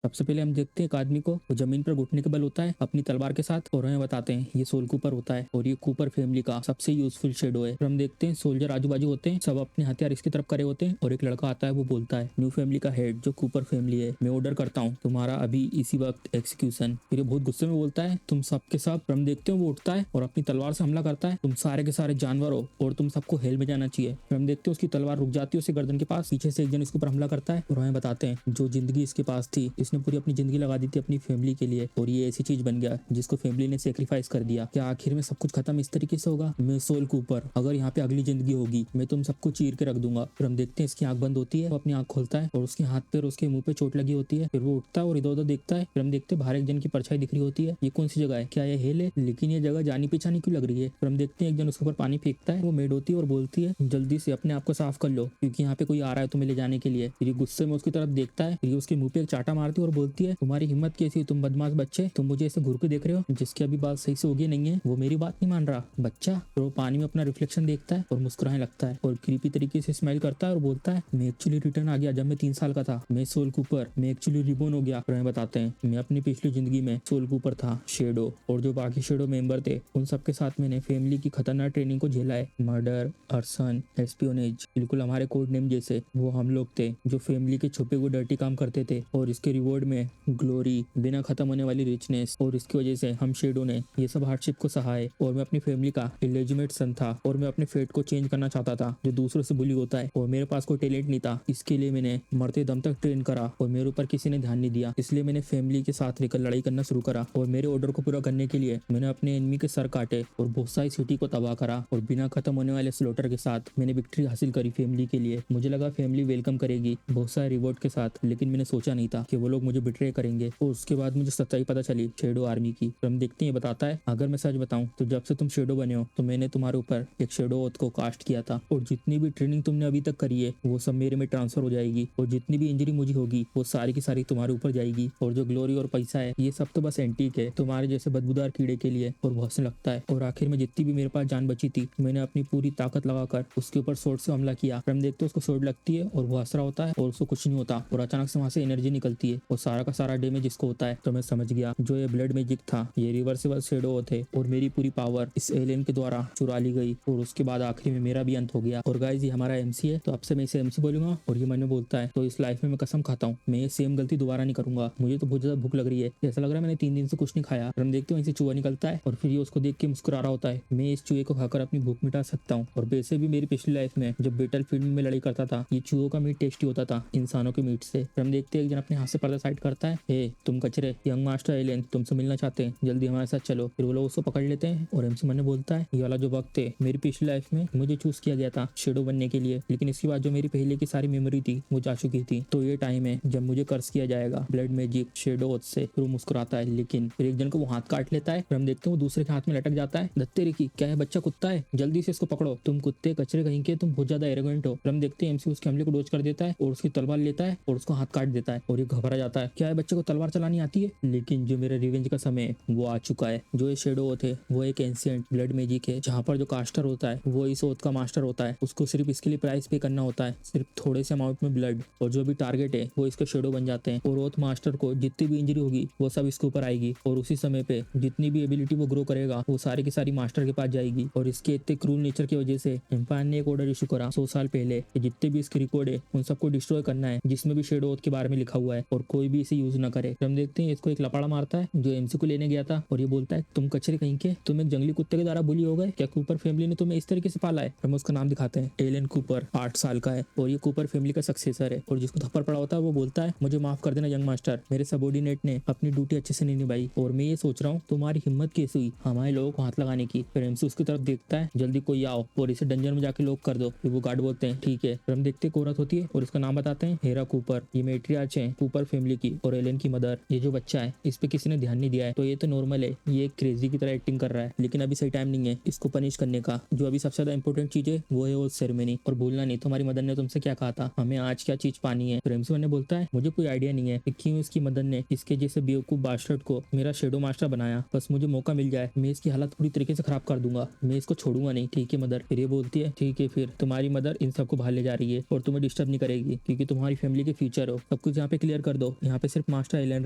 सबसे पहले हम देखते हैं एक आदमी को, वो जमीन पर घुटने के बल होता है अपनी तलवार के साथ, और हमें बताते हैं ये सोल कूपर होता है और ये कूपर फैमिली का सबसे यूजफुल शेडो है। फिर हम देखते हैं सोल्जर आजू बाजू होते हैं, सब अपने हथियार इसकी तरफ करे होते हैं, और एक लड़का आता है, वो बोलता है न्यू फैमिली का हेड जो कूपर फैमिली है, मैं ऑर्डर करता हूँ तुम्हारा अभी इसी वक्त एक्सिक्यूशन। फिर ये बहुत गुस्से में बोलता है तुम सबके सब। फिर हम देखते हैं वो उठता है और अपनी तलवार से हमला करता है, तुम सारे के सारे जानवर हो और तुम सबको हेल में जाना चाहिए। फिर हम देखते हैं उसकी तलवार रुक जाती है उसके गर्दन के पास, पीछे से एक जन इसके ऊपर हमला करता है, और हमें बताते हैं जो जिंदगी इसके पास थी, इसने पूरी अपनी जिंदगी लगा दी थी अपनी फैमिली के लिए, और ये ऐसी चीज बन गया जिसको फैमिली ने सेक्रीफाइस कर दिया। क्या आखिर में सब कुछ खत्म इस तरीके से होगा? मैं सोल कूपर, अगर यहाँ पे अगली जिंदगी होगी मैं तुम सबको चीर के रख दूंगा। फिर हम देखते हैं इसकी आंख बंद होती है, वो अपनी आंख खोलता है और उसके हाथ पे और उसके मुंह पे चोट लगी होती है। फिर वो उठता है और इधर उधर देखता है। फिर हम देखते हैं बाहर एक जन की परछाई दिख रही होती है, ये कौन सी जगह है, क्या ये हेल है? लेकिन ये जगह जानी पहचानी क्यों लग रही है? फिर हम देखते हैं एक जन उसके ऊपर पानी फेंकता है, वो मेड होती है और बोलती है जल्दी से अपने आप को साफ कर लो क्योंकि यहाँ पे कोई आ रहा है तुम्हें ले जाने के लिए। फिर ये गुस्से में उसकी तरफ देखता है, फिर ये उसके मुंह पे एक चाटा मारती है और बोलती है तुम्हारी हिम्मत कैसी, तुम बदमाश बच्चे, तुम मुझे ऐसे घूर के देख रहे हो? जिसकी अभी बात सही से होगी नहीं है वो मेरी बात नहीं मान रहा बच्चा। फिर वो पानी में अपना रिफ्लेक्शन देखता है और मुस्कुराने लगता है और क्रीपी तरीके से स्माइल करता है और बोलता है मैं एक्चुअली रिटर्न आ गया जब मैं 3 साल का था, मैं सोल कूपर, मैं एक्चुअली रिबोर्न हो गया। फिर हमें बताते हैं मैं अपनी पिछली जिंदगी में सोल कूपर था, शेडो, और जो बाकी शेडो मेंबर थे उन सबके साथ मैंने फैमिली की खतरनाक ट्रेनिंग को झेला है। मर्डर, अर्सन, एस्पियोनेज, बिल्कुल हमारे कोड नेम जैसे वो हम लोग थे जो फैमिली के छुपे हुए डर्टी काम करते थे, और इसके रिवॉर्ड में ग्लोरी, बिना खत्म होने वाली रिचनेस, और इसकी वजह से हम शेडो ने ये सब हार्डशिप को सहा है। और मैं अपनी फैमिली का इलेजिमेट सन था और मैं अपने फेट को चेंज करना चाहता था जो दूसरों से बुली होता है, और मेरे पास कोई टैलेंट नहीं था। इसके लिए मैंने मरते दम तक ट्रेन करा और मेरे ऊपर किसी ने ध्यान नहीं दिया, इसलिए मैंने फैमिली के साथ लेकर लड़ाई करना शुरू करा, और मेरे ऑर्डर को पूरा करने के लिए मैंने अपने एनिमी के सर काटे और बहुत सारी सिटी को तबाह करा, और बिना खत्म होने वाले स्लॉटर के साथ मैंने विक्ट्री हासिल करी फैमिली के लिए। मुझे लगा फैमिली वेलकम करेगी बहुत सारे रिवॉर्ड के साथ, लेकिन मैंने सोचा नहीं था कि वो लोग मुझे बिट्रे करेंगे, और उसके बाद मुझे सच्चाई पता चली शेडो आर्मी की। हम देखते हैं बताता है अगर मैं सच बताऊं तो जब से तुम शेडो बने हो तो मैंने तुम्हारे ऊपर एक शेडो ओथ को कास्ट किया था, और जितनी भी ट्रेनिंग तुमने अभी तक करी है वो सब मेरे में ट्रांसफर हो जाएगी, और जितनी भी इंजरी मुझे होगी वो सारी की सारी तुम्हारे ऊपर जाएगी, और जो ग्लोरी और पैसा है ये सब तो बस एंटीक है तुम्हारे जैसे बदबूदार कीड़े के लिए। और वो हंसने लगता है, और आखिर में जितनी भी मेरे पास जान बची थी मैंने अपनी पूरी ताकत लगाकर उसके ऊपर सोर्ड से हमला किया। हम देखते हैं उसको सोर्ड लगती है और वो हंस रहा होता है और उसको कुछ नहीं होता, और अचानक से वहां से एनर्जी निकलती है और सारा का सारा डैमेज इसको होता है। तो मैं समझ गया जो ये ब्लड मैजिक था ये रिवर्सिबल शेडो थे, और मेरी पूरी पावर इस एलियन के द्वारा चुरा ली गई, और उसके बाद आखिरी में मेरा भी अंत हो गया। और गाइस ये हमारा एमसी है, तो अब से मैं इसे एमसी बोलूंगा, और ये मन में बोलता है तो इस लाइफ में मैं कसम खाता हूँ मैं ये सेम गलती दोबारा नहीं करूंगा। मुझे तो बहुत ज्यादा भूख लग रही है, ऐसा लग रहा है मैंने 3 दिन से कुछ नहीं खाया। हम देखते हैं वहीं से चूहा निकलता है और फिर ये उसको देख के मुस्कुरा रहा होता है, मैं इस चूहे को खाकर अपनी भूख मिटा सकता हूँ। और वैसे भी मेरी पिछली लाइफ में जब बैटल फील्ड में लड़ाई करता था ये चूहों का मीट टेस्टी होता था इंसानों के मीट से। हम देखते हैं एक जन अपने हाथ से पर्दा साइड करता है, हे तुम कचरे, यंग मास्टर एलियन तुमसे मिलना चाहते हैं, जल्दी हमारे साथ चलो। फिर वो लोग उसको पकड़ लेते हैं, और एमसी मन बोलता है ये वाला जो वक्त है मेरी पिछली लाइफ में मुझे चूज किया गया था शेडो बनने के लिए, लेकिन इसके बाद जो मेरी पहले की सारी मेमोरी थी वो जा चुकी थी, तो ये टाइम है जब मुझे कर्स किया जाएगा ब्लड मैजिक शेडो से। फिर वो मुस्कुराता है, लेकिन फिर एक जन को वो हाथ काट लेता है। फिर हम देखते हैं वो दूसरे के हाथ में लटक जाता है। दत्तेरी की क्या है, बच्चा कुत्ता है, जल्दी से इसको पकड़ो, तुम कुत्ते कचरे कहीं के, तुम बहुत ज्यादा एरोगेंट हो। फिर हम देखते हैं एमसी उसके हमले को डोज कर देता है और उसकी तलवार लेता है और उसको हाथ काट देता है, और ये घबरा जाता है क्या है बच्चे को तलवार चलानी आती है। लेकिन जो मेरे रिवेंज का समय वो आ चुका है। जो ये शेडो थे वो एक एंशिएंट ब्लड मैजिक है जहाँ पर जो कास्टर होता है वो इस ओथ का मास्टर होता है, उसको सिर्फ इसके लिए प्राइस पे करना होता है, सिर्फ थोड़े से अमाउंट में ब्लड, और जो भी टारगेट है वो इसके शेडो बन जाते हैं, और ओथ मास्टर को जितनी भी इंजरी होगी वो सब इसके ऊपर आएगी, और उसी समय पे जितनी भी एबिलिटी वो ग्रो करेगा वो सारी की सारी मास्टर के पास जाएगी। और इसके इतने क्रूर नेचर की वजह से एम्पायर ने एक ऑर्डर इशू करा 100 साल पहले कि जितने भी इसके रिकॉर्ड है उन सबको डिस्ट्रॉय करना है जिसमें भी शेडो ओथ के बारे में लिखा हुआ है, और कोई भी इसे यूज ना करे। हम देखते हैं इसको एक लपाड़ा मारता है जो एमसी को लेने गया था, और ये बोलता है तुम कचरे कहीं के, तुम एक जंगली कुत्ते के द्वारा बुली हो गए क्या, कूपर फैमिली ने तुम्हें इस तरीके से पाला है। हम उसका नाम दिखाते हैं, एलन कूपर 8 साल का है, और ये कूपर फैमिली का सक्सेसर है, और जिसको थप्पड़ पड़ा होता है वो बोलता है मुझे माफ कर देना यंग मास्टर, मेरे सबॉर्डिनेट ने अपनी ड्यूटी अच्छे से नहीं निभाई, और मैं ये सोच रहा हूँ तुम्हारी हिम्मत कैसे हुई हमारे लोगों को हाथ लगाने की। फिर एमसी उसकी तरफ देखता है, जल्दी कोई आओ और इसे डंजन में जाके लॉक कर दो। फिर वो गार्ड बोलते हैं ठीक है। फिर हम देखते हैं एक औरत होती है और इसका नाम बताते हैं हेरा कूपर, ये मैट्रियार्च है कूपर फैमिली की, और एलन की मदर। ये जो बच्चा है इस पे किसी ने ध्यान नहीं दिया है, तो ये तो नॉर्मल है, ये एक क्रेजी की तरह एक्टिंग कर रहा है, लेकिन अभी सही टाइम नहीं है इसको पनिश करने का। जो अभी सबसे ज्यादा इंपॉर्टेंट चीज है वो है वो सेरेमनी, और भूलना नहीं तुम्हारी मदर ने तुमसे क्या कहा था, हमें आज क्या चीज पानी है। प्रेम से मैंने बोलता है मुझे कोई आइडिया नहीं है कि क्यों इसकी मदर ने इसके जैसे बेवकूफ बास्टर्ड को मेरा शेडो मास्टर बनाया, बस मुझे मौका मिल जाए मैं इसकी हालत पूरी तरीके से खराब कर दूंगा, मैं इसको छोड़ूंगा नहीं, ठीक है मदर। फिर ये बोलती है ठीक है, फिर तुम्हारी मदर इन सबको बाहर ले जा रही है और तुम्हें डिस्टर्ब नहीं करेगी क्योंकि तुम्हारी फैमिली के फ्यूचर हो, सब कुछ यहाँ पे क्लियर कर दो। लो, यहाँ पे सिर्फ मास्टर एलन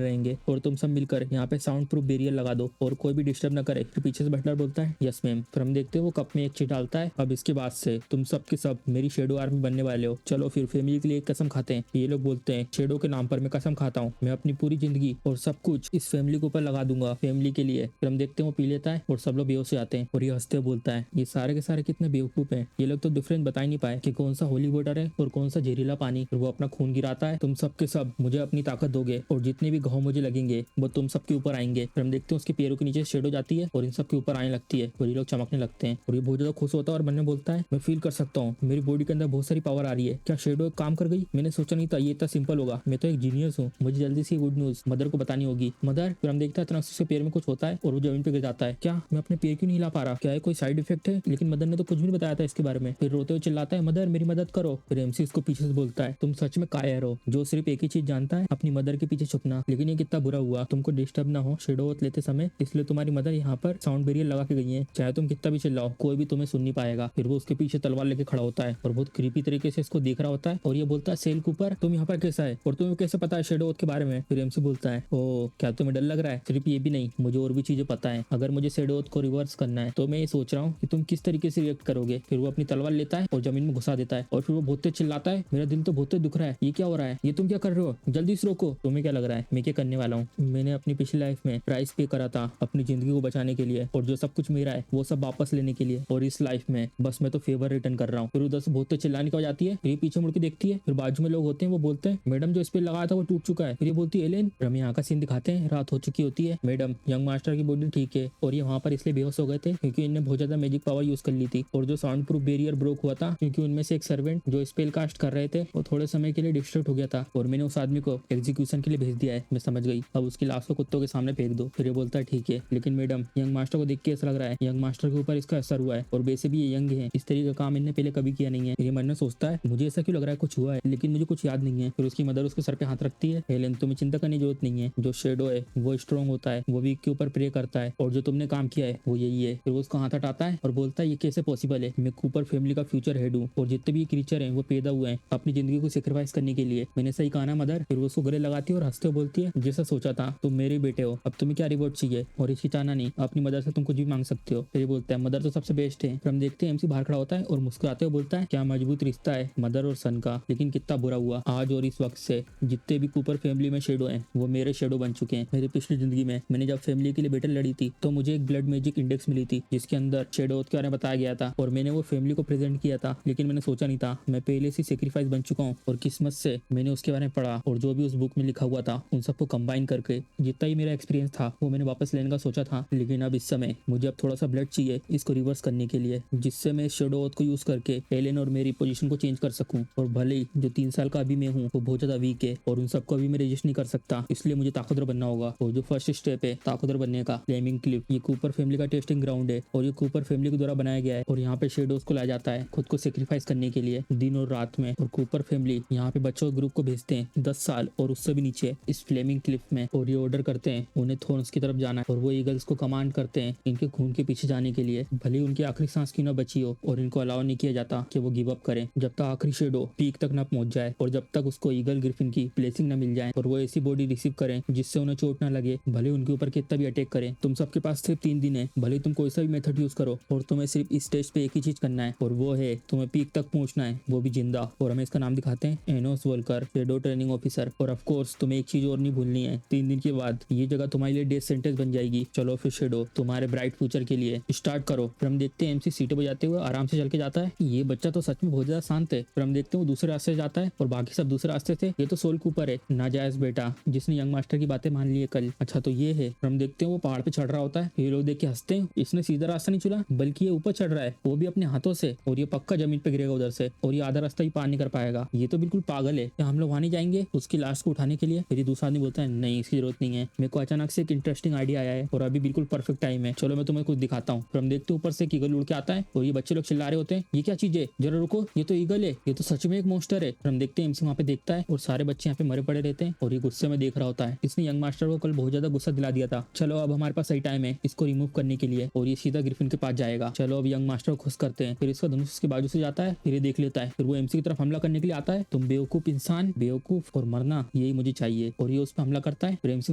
रहेंगे और तुम सब मिलकर यहाँ पे साउंड प्रूफ बैरियर लगा दो और कोई भी डिस्टर्ब ना करे। फिर पीछे से बटलर बोलता है यस मैम। फिर हम देखते हैं वो कप में एक चीज डालता है, अब इसके बाद से तुम सब के सब मेरी शेडो आर्मी बनने वाले हो। चलो फिर फैमिली के लिए एक कसम खाते हैं। ये लोग बोलते हैं शेडो के नाम पर मैं कसम खाता हूँ, मैं अपनी पूरी जिंदगी और सब कुछ इस फैमिली के ऊपर लगा दूंगा, फैमिली के लिए। फिर हम देखते हैं वो पी लेता है और सब लोग बेहोश हो जाते हैं और ये हंसते हुए बोलता है ये सारे के सारे कितने बेवकूफ हैं, ये लोग तो डिफरेंस बता ही नहीं पाए कि कौन सा होली वाटर है और कौन सा जहरीला पानी। और वो अपना खून गिराता है, तुम सब के सब मुझे अपनी ताकत दोगे और जितने भी घाव मुझे लगेंगे वो तुम सबके ऊपर आएंगे। फिर हम देखते हैं उसके पैरों के नीचे शेडो जाती है और इन सब के ऊपर आने लगती है और ये लोग चमकने लगते हैं और ये बहुत ज्यादा खुश होता है और मन में बोलता है मैं फील कर सकता हूँ मेरी बॉडी के अंदर बहुत सारी पावर आ रही है, क्या शेडो एक काम कर गई? मैंने सोचा नहीं था ये इतना सिंपल होगा, मैं तो एक जीनियस हूँ, मुझे जल्दी से गुड न्यूज मदर को बतानी होगी। मदर। फिर हम देखते हैं अचानक से उसके पैर में कुछ होता है और वो जमीन पे गिर जाता है। क्या मैं अपने पैर क्यों नहीं हिला पा रहा? क्या है कोई साइड इफेक्ट है? लेकिन मदर ने तो कुछ भी नहीं बताया था इसके बारे में। फिर रोते हुए चिल्लाता है मदर मेरी मदद करो। फिर एमसी उसको पीछे से बोलता है तुम सच में कायर हो जो सिर्फ एक ही चीज जानता है अपनी मदर के पीछे छुपना। लेकिन ये कितना बुरा हुआ तुमको डिस्टर्ब ना हो शेडो लेते समय, इसलिए तुम्हारी मदर यहाँ पर साउंड बैरियर लगा के गई है, चाहे तुम कितना भी चिल्लाओ कोई भी तुम्हें सुन नहीं पाएगा। फिर वो उसके पीछे तलवार लेके खड़ा होता है और बहुत क्रीपी तरीके से इसको देख रहा होता है और ये बोलता है सेल कूपर तुम यहाँ पर कैसा है और तुम्हें कैसे पता है शेडो के बारे में? फिर एमसी बोलता है ओ क्या तुम्हें डर लग रहा है? सिर्फ ये भी नहीं मुझे और भी चीजें पता है, अगर मुझे शेडो को रिवर्स करना है तो मैं ये सोच रहा हूँ कि तुम किस तरीके से रिएक्ट करोगे। फिर वो अपनी तलवार लेता है और जमीन में घुसा देता है और फिर वो बहुत तेज चिल्लाता है मेरा दिल तो बहुत तेज दुख रहा है, ये क्या हो रहा है, ये तुम क्या कर रहे हो, जल्दी से रोको। तुम्हें क्या लग रहा है मैं क्या करने वाला हूँ? मैंने अपनी पिछली लाइफ में प्राइस पे करा था अपनी जिंदगी को बचाने के लिए और जो सब कुछ मेरा है वो सब वापस लेने के लिए, और इस लाइफ में बस मैं तो फेवर रिटर्न कर रहा हूँ। फिर उधर से बहुत तेज चिल्लाने की आवाज आती है, फिर ये पीछे मुड़ के देखती है, फिर बाजू में लोग होते हैं वो बोलते हैं मैडम जो इस पे लगाया था वो टूट चुका है। फिर ये बोलती है एलेन। हम यहाँ का सीन दिखाते हैं, रात हो चुकी होती है, मैडम यंग मास्टर की बॉडी ठीक है और ये वहाँ पर इसलिए बेहोश हो गए थे क्योंकि इन्हें बहुत ज्यादा मैजिक पावर यूज कर ली थी और जो साउंड प्रूफ बैरियर ब्रोक हुआ था क्योंकि उनमें से एक सर्वेंट जो स्पेल कास्ट कर रहे थे वो थोड़े समय के लिए डिस्ट्रैक्ट हो गया था और मैंने उस आदमी को एग्जीक्यूशन के लिए भेज दिया है। मैं समझ गई, अब उसकी लाश को कुत्तों के सामने फेंक दो। फिर ये बोलता है ठीक है, लेकिन मैडम यंग मास्टर को देख के ऐसा लग रहा है यंग मास्टर के ऊपर इसका असर हुआ है और वैसे भी ये यंग है, इस तरीके का काम इनने पहले कभी किया नहीं है। ये मन में सोचता है मुझे ऐसा क्यों लग रहा है कुछ हुआ है लेकिन मुझे कुछ याद नहीं है। फिर उसकी मदर उसके सर पे हाथ रखती है, हेलेन तुम्हें चिंता करने की जरूरत नहीं है, जो शेडो है वो स्ट्रॉन्ग होता है, वो वीक के ऊपर प्रे करता है और जो तुमने काम किया है वो यही है। फिर वो उसका हाथ हटाता है और बोलता है ये कैसे पॉसिबल है, मैं कूपर फैमिली का फ्यूचर हेड हूँ और जितने भी क्रीचर हैं वो पैदा हुए हैं अपनी जिंदगी को सेक्रीफाइस करने के लिए, मैंने सही कहा ना मदर? फिर वो उसको गले लगाती है और हंसते हुए बोलती है जैसा सोचा था तुम मेरे बेटे हो, अब तुम्हें क्या रिवॉर्ड चाहिए और हिचकिचाना नहीं, अपनी मदर से तुम कुछ भी मांग सकते हो। फिर ये बोलता है मदर तो सबसे बेस्ट है। फिर हम देखते हैं एमसी बाहर खड़ा होता है और मुस्कुराते हुए बोलता है क्या मजबूत रिश्ता है मदर और सन का, लेकिन कितना बुरा हुआ आज और इस वक्त से जितने भी कूपर फैमिली में शेडो हैं वो मेरे शेडो बन चुके हैं। मेरी पिछली जिंदगी में मैंने जब फैमिली के लिए बैटल लड़ी थी तो मुझे एक ब्लड मैजिक इंडेक्स मिली थी जिसके अंदर शेडो के बारे में बताया गया था और मैंने वो फैमिली को प्रेजेंट किया था, लेकिन मैंने सोचा नहीं था मैं पहले से सेक्रीफाइस बन चुका हूँ और किस्मत से मैंने उसके बारे में पढ़ा और जो भी उस बुक में लिखा हुआ था उन सबको कंबाइन करके जितना ही मेरा एक्सपीरियंस था वो मैंने वापस लेने का सोचा था। लेकिन अब इस समय मुझे अब थोड़ा सा ब्लड चाहिए इसको रिवर्स करने के लिए, जिससे मैं शेडो को यूज करके एलेन और मेरी पोजीशन को चेंज कर सकूं। और भले ही जो 3 साल का अभी मैं हूँ वो बहुत ज्यादा वीक है और उन सबको अभी मैं रजिस्ट नहीं कर सकता, इसलिए मुझे ताकतवर बनना होगा। और जो फर्स्ट स्टेप है ताकतवर बनने का, फ्लेमिंग क्लिफ, ये कूपर फैमिली का टेस्टिंग ग्राउंड है और ये कूपर फैमिली के द्वारा बनाया गया है और यहाँ पे शेडोज को लाया जाता है खुद को सेक्रीफाइस करने के लिए दिन और रात में। और कूपर फैमिली यहाँ पे बच्चों के ग्रुप को भेजते हैं 10 साल और उससे भी नीचे इस फ्लेमिंग क्लिफ में और ये ऑर्डर करते हैं उन्हें थॉर्न्स की तरफ जाना है और वो ईगल्स को कमांड करते हैं इनके खून के पीछे जाने के लिए, भले उनकी आखिरी सांस क्यों न बची हो। और इनको अलाउ नहीं किया जाता कि वो गिव अप करें जब तक आखिरी शेडो पीक तक न पहुंच जाए और जब तक उसको ईगल ग्रिफिन की ब्लेसिंग न मिल जाए और वो ऐसी बॉडी रिसीव करें जिससे उन्हें चोट न लगे, भले उनके ऊपर कितना भी अटैक करें। तुम सबके पास सिर्फ 3 दिन है, भले तुम कोई सा भी मेथड यूज करो और तुम्हें सिर्फ इस स्टेज पे एक ही चीज करना है और वो है तुम्हें पीक तक पहुंचना है, वो भी जिंदा। और हमें इसका नाम दिखाते हैं Anos Volker, shadow training officer. और ऑफ कोर्स तुम्हें एक चीज और नहीं भूलनी है, 3 दिन के बाद ये जगह तुम्हारे लिए डेथ सेंटेंस बन जाएगी। चलो फिर शेडो तुम्हारे ब्राइट फ्यूचर के लिए स्टार्ट करो। फिर हम देखते हैं एमसी सीटें बजाते हुए आराम से चल के जाता है, ये बच्चा तो सच में बहुत ज्यादा शांत है। फिर हम देखते हैं वो दूसरे रास्ते से जाता है और बाकी सब दूसरे रास्ते से, ये तो सोल कूपर है नाजायज बेटा जिसने यंग मास्टर की बातें मान ली है कल, अच्छा तो ये है। फिर हम देखते हैं वो पहाड़ पे चढ़ रहा होता है, ये लोग देख के हंसते हैं, इसने सीधा रास्ता नहीं चुना बल्कि ये ऊपर चढ़ रहा है वो भी अपने हाथों से और ये पक्का जमीन पे गिरेगा उधर से और ये आधा रास्ता ही पार नहीं कर पाएगा, ये तो बिल्कुल पागल है, क्या हम लोग वहां नहीं जाएंगे उसकी लाश को उठाने के लिए? फिर ये दूसरा आदमी बोलता है नहीं इसकी जरूरत नहीं है, मेरे को अचानक से एक इंटरेस्टिंग आइडिया आया है और अभी बिल्कुल परफेक्ट टाइम है, चलो मैं तुम्हें कुछ दिखाता हूँ। फिर हम देखते हैं ऊपर से एक ईगल उड़ के आता है और ये बच्चे लोग चिल्ला रहे होते हैं ये क्या चीज है, जरा रुको ये तो ईगल है, ये तो सच में एक मॉन्स्टर है। फिर हम देखते हैं एमसी वहाँ पे देखता है और सारे बच्चे यहाँ पे मरे पड़े रहते हैं और ये गुस्से में देख रहा होता है, इसने यंग मास्टर को कल बहुत ज्यादा गुस्सा दिला दिया था, चलो अब हमारे पास सही टाइम है इसको रिमूव करने के लिए और ये सीधा ग्रिफिन के पास जाएगा। चलो अब यंग मास्टर को खुश करते हैं। फिर इसका धनुष इसके बाजू से जाता है, फिर ये देख लेता है, फिर वो एमसी की तरफ हमला करने के लिए आता है, तुम बेवकूफ इंसान, बेवकूफ और मरना यही मुझे चाहिए। और ये उस पर हमला करता है, प्रेम से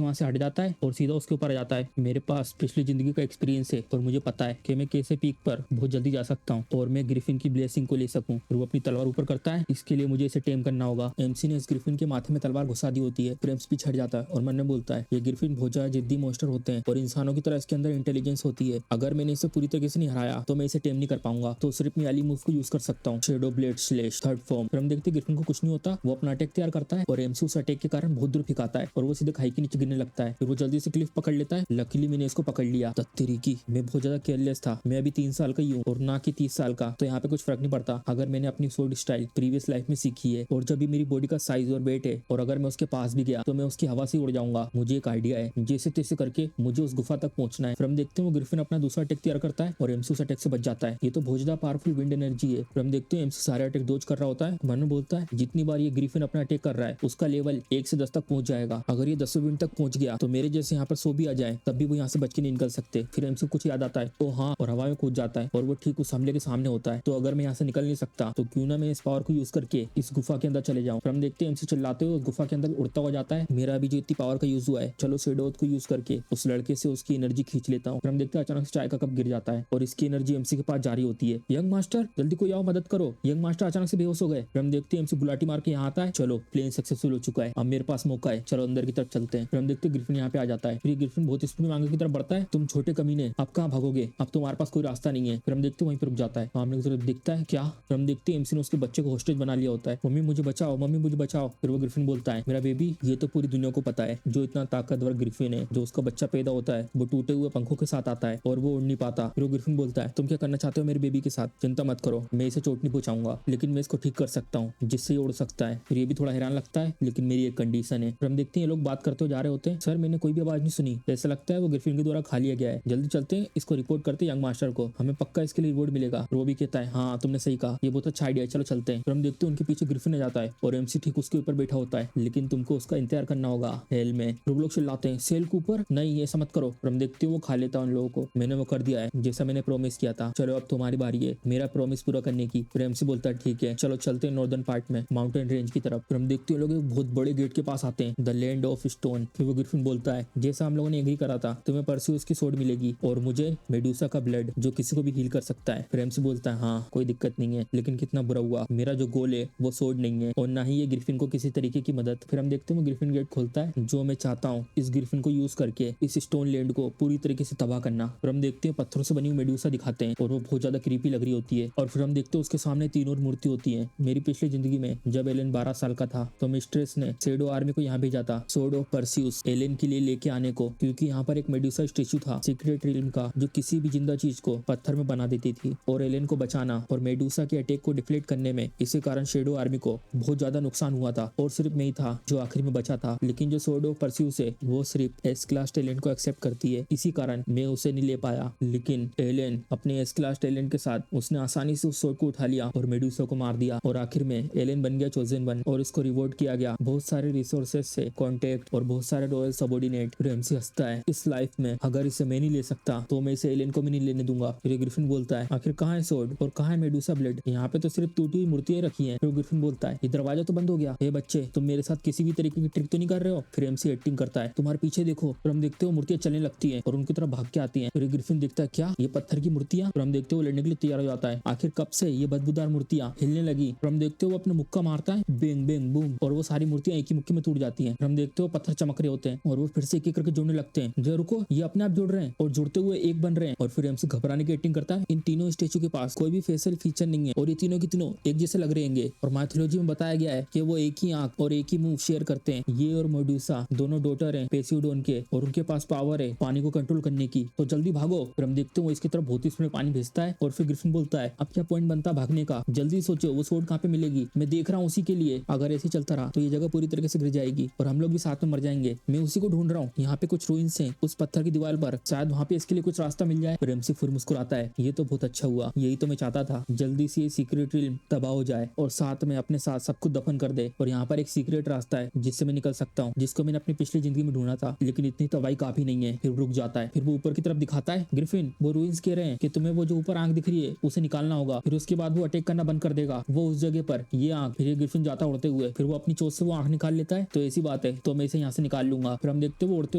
वहां से हट जाता है और सीधा उसके ऊपर आ जाता है। मेरे पास पिछली जिंदगी का एक्सपीरियंस है और मुझे पता है कि मैं कैसे पीक पर बहुत जल्दी जा सकता हूँ और मैं ग्रिफिन की ब्लेसिंग को ले सकूं। और वो अपनी तलवार ऊपर करता है, इसके लिए मुझे इसे टेम करना होगा। एमसी ने इस ग्रिफिन के माथे में तलवार घुसा दी होती है। प्रेम्स पीछे हट जाता है और मन में बोलता है, ये ग्रिफिन बहुत ज्यादा जिद्दी मॉन्स्टर होते हैं और इंसानों की तरह इसके अंदर इंटेलिजेंस होती है। अगर मैंने इसे पूरी तरीके से नहीं हराया तो मैं इसे टेम नहीं कर पाऊंगा, तो सिर्फ मैं वाली मूव को यूज कर सकता हूँ, shadow blade slash third form. फिर हम देखते हैं ग्रिफिन को कुछ नहीं होता, वो अपना अटैक तैयार करता है और एमसी उस अटैक के कारण बहुत दूर फेंकाता है और वो सीधे खाई के नीचे गिरने लगता है। फिर वो जल्दी से क्लिफ पकड़ लेता है। लकीली मैंने इसको पकड़ लिया। तत्तेरी की, मैं बहुत ज्यादा केयरलेस था। मैं अभी 3 साल का ही हूँ और ना कि 30 साल का, तो यहाँ पे कुछ फर्क नहीं पड़ता अगर मैंने अपनी सोर्ड स्टाइल प्रीवियस लाइफ में सीखी है। और जब भी मेरी बॉडी का साइज और वेट है और अगर मैं उसके पास भी गया तो मैं उसकी हवा से उड़ जाऊंगा। मुझे एक आइडिया है, जैसे तैसे करके मुझे उस गुफा तक पहुंचना है। फिर हम देखते हैं वो ग्रिफिन अपना दूसरा अटैक तैयार करता है और एमसी उस अटैक से बच जाता है। ये तो बहुत ज्यादा पावरफुल विंड एनर्जी है। फिर हम देखते हैं एमसी सारे अटैक डोज कर रहा होता है। मन बोलता है जितनी बार ये ग्रिफिन अपना अटैक कर रहा है उसका लेवल 1 से 10 तक पहुंच जाएगा। अगर ये 10वें विंड तक पहुंच गया तो मेरे जैसे यहाँ पर 100 भी आ जाए तब भी वो यहाँ से बच के नहीं निकल सकते। फिर एमसी कुछ याद आता है तो हाँ, और हवा में कूद जाता है और वो ठीक उस हमले के सामने होता है। तो अगर मैं यहाँ से निकल नहीं सकता तो क्यों ना मैं इस पावर को यूज करके इस गुफा के अंदर चले जाऊं। फिर हम देखते हैं एमसी चिल्लाते हुए उस गुफा के अंदर उड़ता हुआ जाता है। मेरा भी जो इतनी पावर का यूज हुआ है, चलो शेडोथ को यूज करके उस लड़के से उसकी एनर्जी खींच लेता हूँ। फिर हम देखते हैं अचानक से चाय का कप गिर जाता है और इसकी एनर्जी एमसी के पास जारी होती है। यंग मास्टर जल्दी कोई आओ, मदद करो। यंग मास्टर अचानक से बेहोश हो गए। फिर हम देखते हैं एमसी गुलाटी मार के यहाँ आता है। चलो प्लेन सक्सेसफुल हो चुका है, अब मेरे पास मौका है, चलो अंदर की तरफ चलते हैं। फिर हम देखते हैं ग्रिफिन यहाँ पे आ जाता है। फिर ग्रिफिन बहुत स्पीड में आगे की तरफ बढ़ता है। तुम छोटे कमीने, अब कहाँ भागोगे, अब तुम्हारे पास कोई रास्ता नहीं है। फिर हम देखते हैं वहीं पर रुक जाता है। सामने की तरफ दिखता है क्या। फिर हम देखते हैं एमसी ने उसके बच्चे को हॉस्टेज बना लिया होता है। मम्मी मुझे बचाओ, मम्मी मुझे बचाओ। फिर वो ग्रिफिन बोलता है, मेरा बेबी ये तो पूरी दुनिया को पता है, जो इतना ताकतवर ग्रिफिन है, जो उसका बच्चा पैदा होता है वो टूटे हुए पंखों के साथ आता है और वो उड़ नहीं पाता। फिर वो ग्रिफिन बोलता है, तुम क्या करना चाहते हो मेरे बेबी के साथ, चिंता मत करो, मैं इसे चोट नहीं पहुंचाऊंगा, लेकिन मैं इसको ठीक कर सकता हूँ जिससे ये उड़ सकता है। फिर ये भी थोड़ा हैरान लगता है, लेकिन मेरी एक कंडीशन है। फिर हम देखते हैं ये लोग बात करते हुए जा रहे होते हैं। सर मैंने कोई भी आवाज नहीं सुनी, ऐसा लगता है वो ग्रिफिन के द्वारा खा लिया गया है। जल्दी चलते हैं, इसको रिपोर्ट करते हैं यंग मास्टर को, हमें पक्का इसके लिए रिवॉर्ड मिलेगा। वो भी कहता है, हाँ तुमने सही कहा, ये बहुत अच्छा आइडिया है, चलो चलते हैं। फिर हम देखते हैं उनके पीछे ग्रिफिन आ जाता है और एमसी ठीक उसके ऊपर बैठा होता है, लेकिन तुमको उसका इंतजार करना होगा हेल में। लोग चिल्लाते हैं, सेल कूपर नहीं, ऐसा मत करो। फिर हम देखते हैं वो खा लेता है उन लोगों को। मैंने वो कर दिया है जैसा मैंने प्रॉमिस किया था, चलो अब तुम्हारी बारी है मेरा प्रॉमिस पूरा करने की। फिर एमसी बोलता है ठीक है, चलो चलते हैं नॉर्दर्न पार्ट में, माउंटेन रेंज की तरफ। फिर हम देखते हैं लोग एक बहुत बड़े गेट के पास आते हैं, द लैंड ऑफ स्टोन। फिर वो ग्रिफिन बोलता है, जैसा हम लोगों ने एग्री करा था, तुम्हें परस्यूस की सोड मिलेगी और मुझे मेडूसा का ब्लड जो किसी को भी हील कर सकता है। फिर एमसी बोलता है, हाँ कोई दिक्कत नहीं है, लेकिन कितना बुरा हुआ, मेरा जो गोल है वो सोड नहीं है और ना ही ये ग्रिफिन को किसी तरीके की मदद। फिर हम देखते हैं वो ग्रिफिन गेट खोलता है। जो मैं चाहता हूँ इस ग्रिफिन को यूज करके इस स्टोन लैंड को पूरी तरीके से तबाह करना। फिर हम देखते हैं पत्थरों से बनी हुई मेडूसा दिखाते हैं और वो बहुत ज्यादा क्रीपी लग रही होती है। और फिर हम देखते हैं उसके सामने 3 और मूर्ति होती है। मेरी पिछली जिंदगी में जब एलन 12 साल का था तो मिस्ट्रेस ने शेडो आर्मी को यहाँ भेजा था सोर्ड ऑफ परस्यूस एलन के लिए लेके आने को, क्योंकि यहाँ पर एक मेडूसा स्टेच्यू था सीक्रेट रिल्म का जो किसी भी जिंदा चीज को पत्थर में बना देती थी। और एलन को बचाना और मेडूसा के अटैक को डिफ्लेक्ट करने में इसी कारण शेडो आर्मी को बहुत ज्यादा नुकसान हुआ था और सिर्फ मैं ही था जो आखिर में बचा था। लेकिन जो सोर्ड ऑफ परस्यूस है वो सिर्फ एस क्लास टैलेंट को एक्सेप्ट करती है, इसी कारण मैं उसे नहीं ले पाया। लेकिन एलन अपने एस क्लास टैलेंट के साथ उसने आसानी से उस सोर्ड को उठा लिया और मेडूसा को मार दिया और आखिर में एलन बन गया चोजन वन और इसको रिवॉर्ड किया गया बहुत सारे रिसोर्सेज से, कॉन्टेक्ट और बहुत सारे रॉयल सबॉर्डिनेट। फिर एमसी हंसता है, इस लाइफ में अगर इसे मैं नहीं ले सकता तो मैं इसे एलन को भी नहीं लेने दूंगा। फिर ग्रिफिन बोलता है, आखिर कहाँ है सोर्ड और कहाँ है मेडूसा ब्लड, यहाँ पे तो सिर्फ टूटी हुई मूर्तियां रखी हैं। फिर ग्रिफिन बोलता है, ये दरवाजा तो बंद हो गया, हे बच्चे तुम मेरे साथ किसी भी तरीके की ट्रिक तो नहीं कर रहे हो। फिर एमसी एक्टिंग करता है, तुम्हारे पीछे देखो। फिर हम देखते हो मूर्तियां चलने लगती हैं और उनकी तरफ भाग के आती हैं। फिर ग्रिफिन देखता है, क्या ये पत्थर की मूर्तियां। फिर हम देखते हो लड़ने के लिए तैयार हो जाता है। आखिर कब से ये बदबूदार मूर्तियां हिलने लगी। फिर हम देखते हो वो अपने मुक्का मारता है, बेंग बेंग बूम, और वो सारी मूर्तियां एक ही मुक्के में टूट जाती हैं। फिर हम देखते हो पत्थर चमक रहे होते हैं और वो फिर से एक एक करके जुड़ने लगते हैं। जो रुको, ये अपने आप जुड़ रहे हैं और जुड़ते हुए एक बन रहे हैं। और फिर एमसी घबराने की एक्टिंग करता है। इन तीनों स्टेचू के पास कोई भी फेशियल फीचर नहीं है और ये तीनों की तीनों एक जैसे लग रहे हैं। और माइथोलॉजी में बताया गया है कि वो एक ही आंख और एक ही मुंह शेयर करते हैं। ये और मेडूसा दोनों डॉटर हैं पेसियोडोन के और उनके पास पावर है पानी को कंट्रोल करने की, तो जल्दी भागो। फिर हम देखते हैं वो इसकी तरफ बहुत ही स्पीड में पानी भेजता है और फिर ग्रिफिन बोलता है, अब क्या पॉइंट बनता भागने का, जल्दी सोचो वो सोर्ड कहाँ पे मिलेगी, मैं देख रहा हूँ उसी के लिए। अगर ऐसे चलता रहा तो ये जगह पूरी तरीके से गिर जाएगी और हम लोग भी साथ में मर जाएंगे। मैं उसी को ढूंढ रहा हूँ, यहाँ पे कुछ रूइंस हैं उस पत्थर की दीवार पर, शायद वहाँ पे इसके लिए कुछ रास्ता मिल जाए। फिर एमसी फिर मुस्कुराता है, ये तो बहुत अच्छा हुआ, यही तो मैं चाहता था, जल्दी से ये सीक्रेट रिल्म तबाह हो जाए और साथ में अपने साथ सब कुछ दफन कर दे। और यहाँ पर एक सीक्रेट रास्ता है जिससे मैं निकल सकता हूँ, जिसको मैंने अपनी पिछली जिंदगी में ढूंढा था, लेकिन इतनी तबाही काफी नहीं है। फिर रुक जाता है। फिर वो ऊपर की तरफ दिखाता है, ग्रिफिन वो रूइंस कह रहे हैं कि तुम्हें वो जो ऊपर आंख दिख रही है उसे निकालना होगा, फिर उसके बाद वो अटैक करना बंद कर देगा वो उस जगह पर ये आंख। फिर ये ग्रिफिन जाता उड़ते हुए, फिर वो अपनी चोट से वो आंख निकाल लेता है, तो ऐसी बात है तो मैं इसे यहाँ से निकाल लूंगा। फिर हम देखते हैं वो उड़ते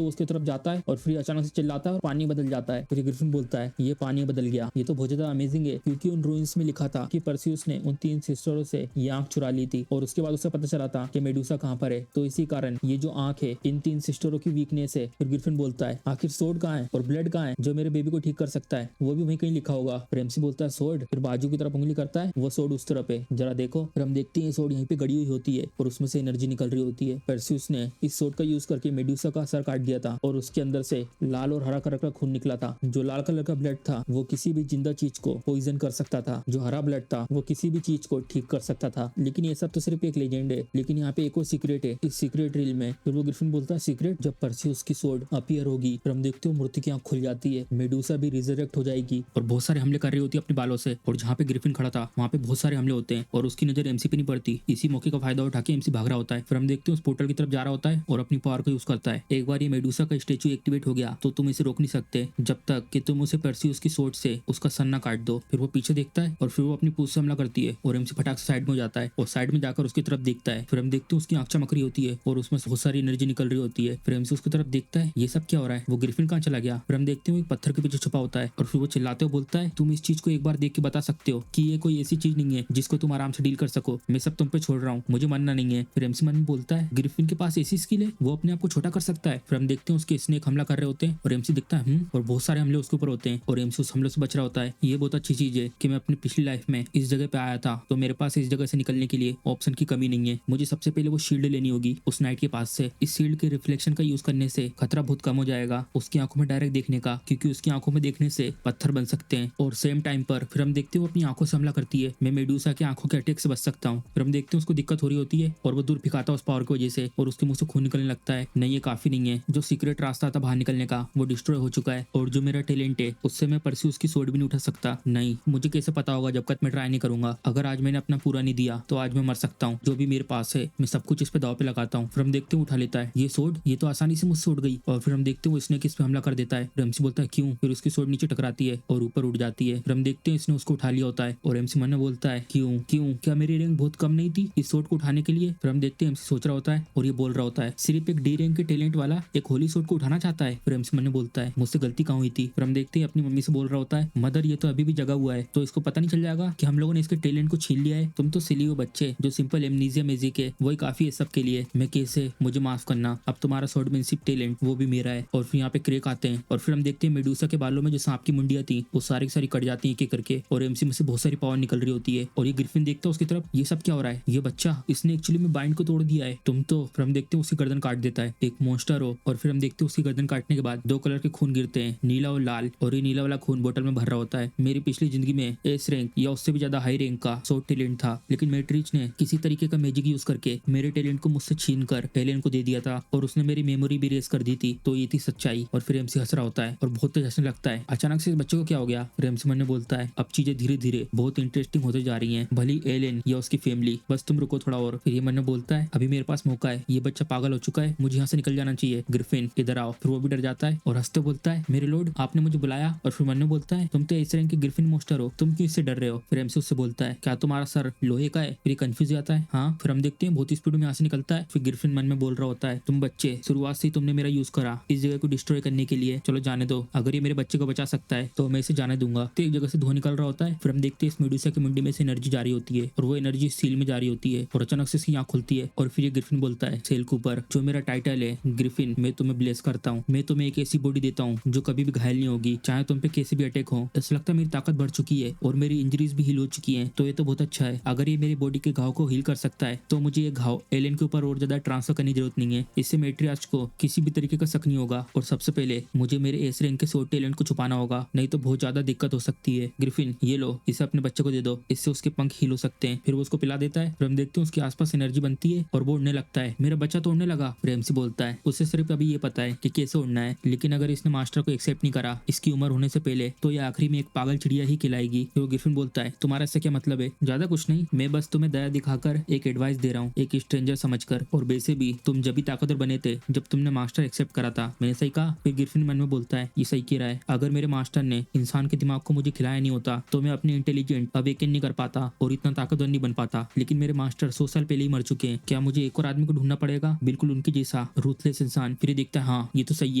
हुए उसकी तरफ जाता है और फिर अचानक से चिल्लाता है और पानी बदल जाता है। फिर ग्रिफिन बोलता है ये पानी बदल गया, ये तो बहुत ज्यादा अमेजिंग है, क्योंकि उन रूइंस में लिखा था कि परसियस ने उन 3 सिस्टरों से ये आंख चुरा ली थी और उसके बाद उसे पता चला था कि मेडुसा कहाँ पर है, तो इसी कारण ये जो आंख है इन 3 सिस्टरों की वीकनेस है। फिर ग्रिफिन बोलता है आखिर सोर्ड कहाँ है और ब्लड कहाँ है जो मेरे बेबी को ठीक कर सकता है, वो भी वहीं कहीं लिखा होगा। फिर एमसी बोलता है सोर्ड, फिर बाजू की तरफ उंगली करता है, वो सोर्ड उस तरफ है, जरा देखो। फिर हम देखते हैं सोर्ड यहीं पे गड़ी हुई होती है और उसमें से एनर्जी निकल रही होती है। परसियस ने इस सोर्ड का यूज करके मेडुसा का सर काट दिया था और उसके अंदर से लाल और हरा कलर का खून निकला था। जो लाल कलर का ब्लड था वो किसी भी जिंदा चीज को पॉइजन कर सकता था, जो हरा ब्लड था वो किसी भी चीज को ठीक कर सकता था। लेकिन ये सब तो सिर्फ एक लेजेंड है, लेकिन यहाँ पे एक और सीक्रेट है इस सीक्रेट रील में। फिर वो ग्रिफिन बोलता है सीक्रेट, जब परसियस की सोर्ड अपीयर होगी फिर हम देखते हो मूर्ति की आंख खुल जाती है, मेडुसा भी रिजरेक्ट हो जाएगी और बहुत सारे हमले कर रही होती है अपने बालों से। और जहाँ पे ग्रिफिन खड़ा था वहाँ पे बहुत सारे हमले होते हैं और उसकी नजर एमसी पे नहीं पड़ती। इसी मौके का फायदा उठा के एमसी भाग रहा होता है। फिर हम देखते हैं उस पोर्टल की तरफ जा रहा होता है और अपनी पावर का यूज करता है। एक बार ये मेडुसा का स्टेचू एक्टिवेट हो गया तो तुम इसे रोक नहीं सकते जब तक कि तुम उसे परसियस की सोर्ड से उसका सर ना काट दो। फिर वो पीछे देखता है और फिर वो अपनी पूंछ से हमला करती है और एमसी फटाक से साइड में हो जाता है और साइड में जाकर उसकी तरफ देखता है। फिर हम देखते हैं उसकी आंख चमक रही होती है और उसमें बहुत सारी एनर्जी निकल रही होती है। फिर एमसी उसकी तरफ देखता है ये सब क्या हो रहा है, वो ग्रिफिन कहाँ चला गया। फिर हम देखते हैं वो एक पत्थर के पीछे छुपा होता है और फिर वो चिल्लाते हुए बोलता है तुम इस चीज को एक बार देख के बता सकते हो कि ये कोई ऐसी चीज नहीं है जिसको तुम आराम से डील कर सको, मैं सब तुम पे छोड़ रहा हूँ, मुझे मानना नहीं है। फिर एमसी मन में बोलता है ग्रिफिन के पास ऐसी स्किल है, वो अपने आप को छोटा कर सकता है। फिर हम देखते हैं उसके स्नेक हमला कर रहे होते हैं और एमसी दिखता है और बहुत सारे हमले उसके ऊपर होते हैं और एमसी उस हमले से बच रहा होता है। ये बहुत अच्छी चीज है कि मैं अपनी पिछली लाइफ में इस जगह पे आया था तो मेरे पास इस जगह से निकलने के लिए ऑप्शन की कमी नहीं है। मुझे सबसे पहले वो शील्ड लेनी होगी उस नाइट के पास से। इस शील्ड के रिफ्लेक्शन का यूज करने से खतरा बहुत कम हो जाएगा उसकी आंखों में डायरेक्ट देखने का, क्योंकि उसकी आंखों में देखने से पत्थर बन सकते हैं। और सेम टाइम पर फिर हम देखते हैं वो अपनी आंखों से हमला करती है, मैं मेडुसा की आंखों के अटैक से बच सकता हूँ। फिर हम देखते हैं उसको दिक्कत हो रही होती है और वो दूर फिकाता है उस पावर की वजह से और उसके मुंह से खून निकलने लगता है। नहीं ये काफी नहीं है, जो सीक्रेट रास्ता था बाहर निकलने का वो डिस्ट्रॉय हो चुका है और जो मेरा टैलेंट है उससे मैं परसियस की सोर्ड भी नहीं उठा सकता। नहीं, मुझे कैसे पता होगा जब तक मैं ट्राई नहीं करूंगा। अगर आज मैंने अपना पूरा नहीं दिया तो आज मैं मर सकता हूँ। जो भी मेरे पास है मैं सब कुछ इस पे दाव पे लगाता हूँ। फिर हम देखते हैं उठा लेता है ये सोर्ड, ये तो आसानी से मुझसे उड़ गई। और फिर हम देखते हैं वो स्नेक इस पे हमला कर देता है। एमसी बोलता है क्यों, फिर उसकी सोर्ड नीचे टकराती है और ऊपर उड़ जाती है। फिर हम देखते हैं इसने उसको उठा लिया होता है और एमसी मन में बोलता है क्यों क्यों, क्या मेरी रैंक बहुत कम नहीं थी इस सोर्ड को उठाने के लिए। फिर हम देखते हैं एमसी सोच रहा होता है और ये बोल रहा होता है सिर्फ एक डी रैंक के टैलेंट वाला एक होली सोर्ड को उठाना चाहता है। फिर एमसी मन में बोलता है मुझसे गलती कहाँ हुई थी। फिर हम देखते हैं अपनी मम्मी से बोल रहा होता है मदर ये तो अभी भी जगा हुआ है तो इसको पता नहीं चल जाएगा कि हम लोगों ने इसके टैलेंट को छीन लिया है। तुम तो सिली हो बच्चे, जो सिंपल एमनीजिया मैजिक है वही काफी है सबके लिए, मैं कैसे, मुझे माफ करना, अब तुम्हारा स्वॉर्डमैनशिप टैलेंट वो भी मेरा है। और फिर यहाँ पे क्रेक आते हैं और फिर हम देखते हैं मेडुसा के बालों में जो सांप की मुंडियां थी वो सारी की सारी कट जाती है एक एक करके और एमसी में से बहुत सारी पावर निकल रही होती है। और ये ग्रिफिन देखता है उसकी तरफ, ये सब क्या हो रहा है, ये बच्चा इसने एक्चुअली में बाइंड को तोड़ दिया है तुम तो। फिर हम देखते हैं उसकी गर्दन काट देता है एक मॉन्स्टर हो और फिर हम देखते हैं उसकी गर्दन काटने के बाद 2 कलर के खून गिरते हैं, नीला और लाल, और ये नीला वाला खून बोतल में भर रहा होता है। मेरी पिछली जिंदगी में एस रैंक या उससे भी ज्यादा हाई रैंक का सोर्ड टैलेंट था, लेकिन मैट्रिच ने किसी तरीके का मैजिक यूज करके मेरे टैलेंट को मुझसे छीन कर टैलेंट को दे दिया था और उसने मेरी मेमोरी भी रेस कर दी थी, तो ये थी सच्चाई। और फिर एमसी हंस रहा होता है और बहुत तेज हंसने लगता है। अचानक से इस बच्चे को क्या हो गया। फिर एमसी मन ने बोलता है अब चीजें धीरे धीरे बहुत इंटरेस्टिंग होते जा रही हैं, भली एलियन या उसकी फैमिली, बस तुम रुको थोड़ा और। फिर ये मन ने बोलता है अभी मेरे पास मौका है, ये बच्चा पागल हो चुका है, मुझे यहाँ से निकल जाना चाहिए, ग्रिफिन इधर आओ। फिर वो भी डर जाता है और हंसते बोलता है मेरे लॉर्ड आपने मुझे बुलाया। और फिर मन ने बोलता है तुम तो इस रैंक के ग्रिफिन मोस्टर हो, तुम क्यों इससे डर रहे हो। फिर एमसी उससे बोलता है क्या तुम्हारा सर लोहे का है। फिर ये कंफ्यूज जाता है हाँ। फिर हम देखते हैं बहुत स्पीड में यहाँ से निकलता है। फिर ग्रिफिन मन में बोल रहा होता है तुम बच्चे शुरुआत से ही तुमने मेरा यूज करा इस जगह को डिस्ट्रॉय करने के लिए, चलो जाने दो, अगर ये मेरे बच्चे को बचा सकता है तो मैं इसे जाने दूंगा। तो एक जगह से धुआं निकल रहा होता है। फिर हम देखते हैं इस मेडुसा की मुंडी में से एनर्जी जारी होती है और वो एनर्जी सील में जारी होती है और अचानक से इसकी आंख खुलती है और फिर ये ग्रिफिन बोलता है सेल कूपर, जो मेरा टाइटल है ग्रिफिन, मैं तुम्हें ब्लेस करता हूँ, मैं तुम्हें एक ऐसी बॉडी देता हूँ जो कभी भी घायल नहीं होगी, चाहे तुम पे कैसे भी अटैक हो। ऐसा लगता है मेरी ताकत बढ़ चुकी है और मेरी इंजरीज भी हील हो चुकी है, तो ये तो बहुत अच्छा है। अगर ये मेरी बॉडी के घाव को हील कर सकता है तो मुझे ये घाव एलियन के ऊपर और ज्यादा ट्रांसफर करने की जरूरत नहीं है। इससे मैट्रियार्च को किसी भी तरीके का शक नहीं होगा और सबसे पहले मुझे मेरे एस रैंक के सोर्ड टैलेंट को छुपाना होगा, नहीं तो बहुत ज्यादा दिक्कत हो सकती है। ग्रिफिन ये लो, इसे अपने बच्चे को दे दो, इससे उसके पंख हील हो सकते हैं। फिर वो उसको पिला देता है। फिर हम देखते हैं उसके आसपास एनर्जी बनती है और वो उड़ने लगता है। मेरा बच्चा तो उड़ने लगा। फिर एमसी बोलता है उसे सिर्फ अभी ये पता है कि कैसे उड़ना है, लेकिन अगर इसने मास्टर को एक्सेप्ट नहीं करा इसकी उम्र होने से पहले तो ये आखिरी में एक पागल चिड़िया ही खिलाएगी। तो ग्रिफिन बोलता है तुम्हारा इससे क्या मतलब है। ज्यादा कुछ नहीं, मैं बस तुम्हें दया दिखाकर एक एडवाइस दे रहा हूँ, एक स्ट्रेंजर समझकर, और वैसे भी तुम जब भी ताकतवर बने थे जब तुमने मास्टर एक्सेप्ट करा था, मैंने सही कहा। फिर ग्रिफिन मन में बोलता है ये सही कह रहा है, अगर मेरे मास्टर ने इंसान के दिमाग को मुझे खिलाया नहीं होता तो मैं अपनी इंटेलिजेंट अवेकन नहीं कर पाता और इतना ताकतवर नहीं बन पाता, लेकिन मेरे मास्टर 100 साल पहले ही मर चुके हैं, क्या मुझे एक और आदमी को ढूंढना पड़ेगा बिल्कुल उनके जैसा रूथलेस इंसान। फिर ये देखता है हाँ ये तो सही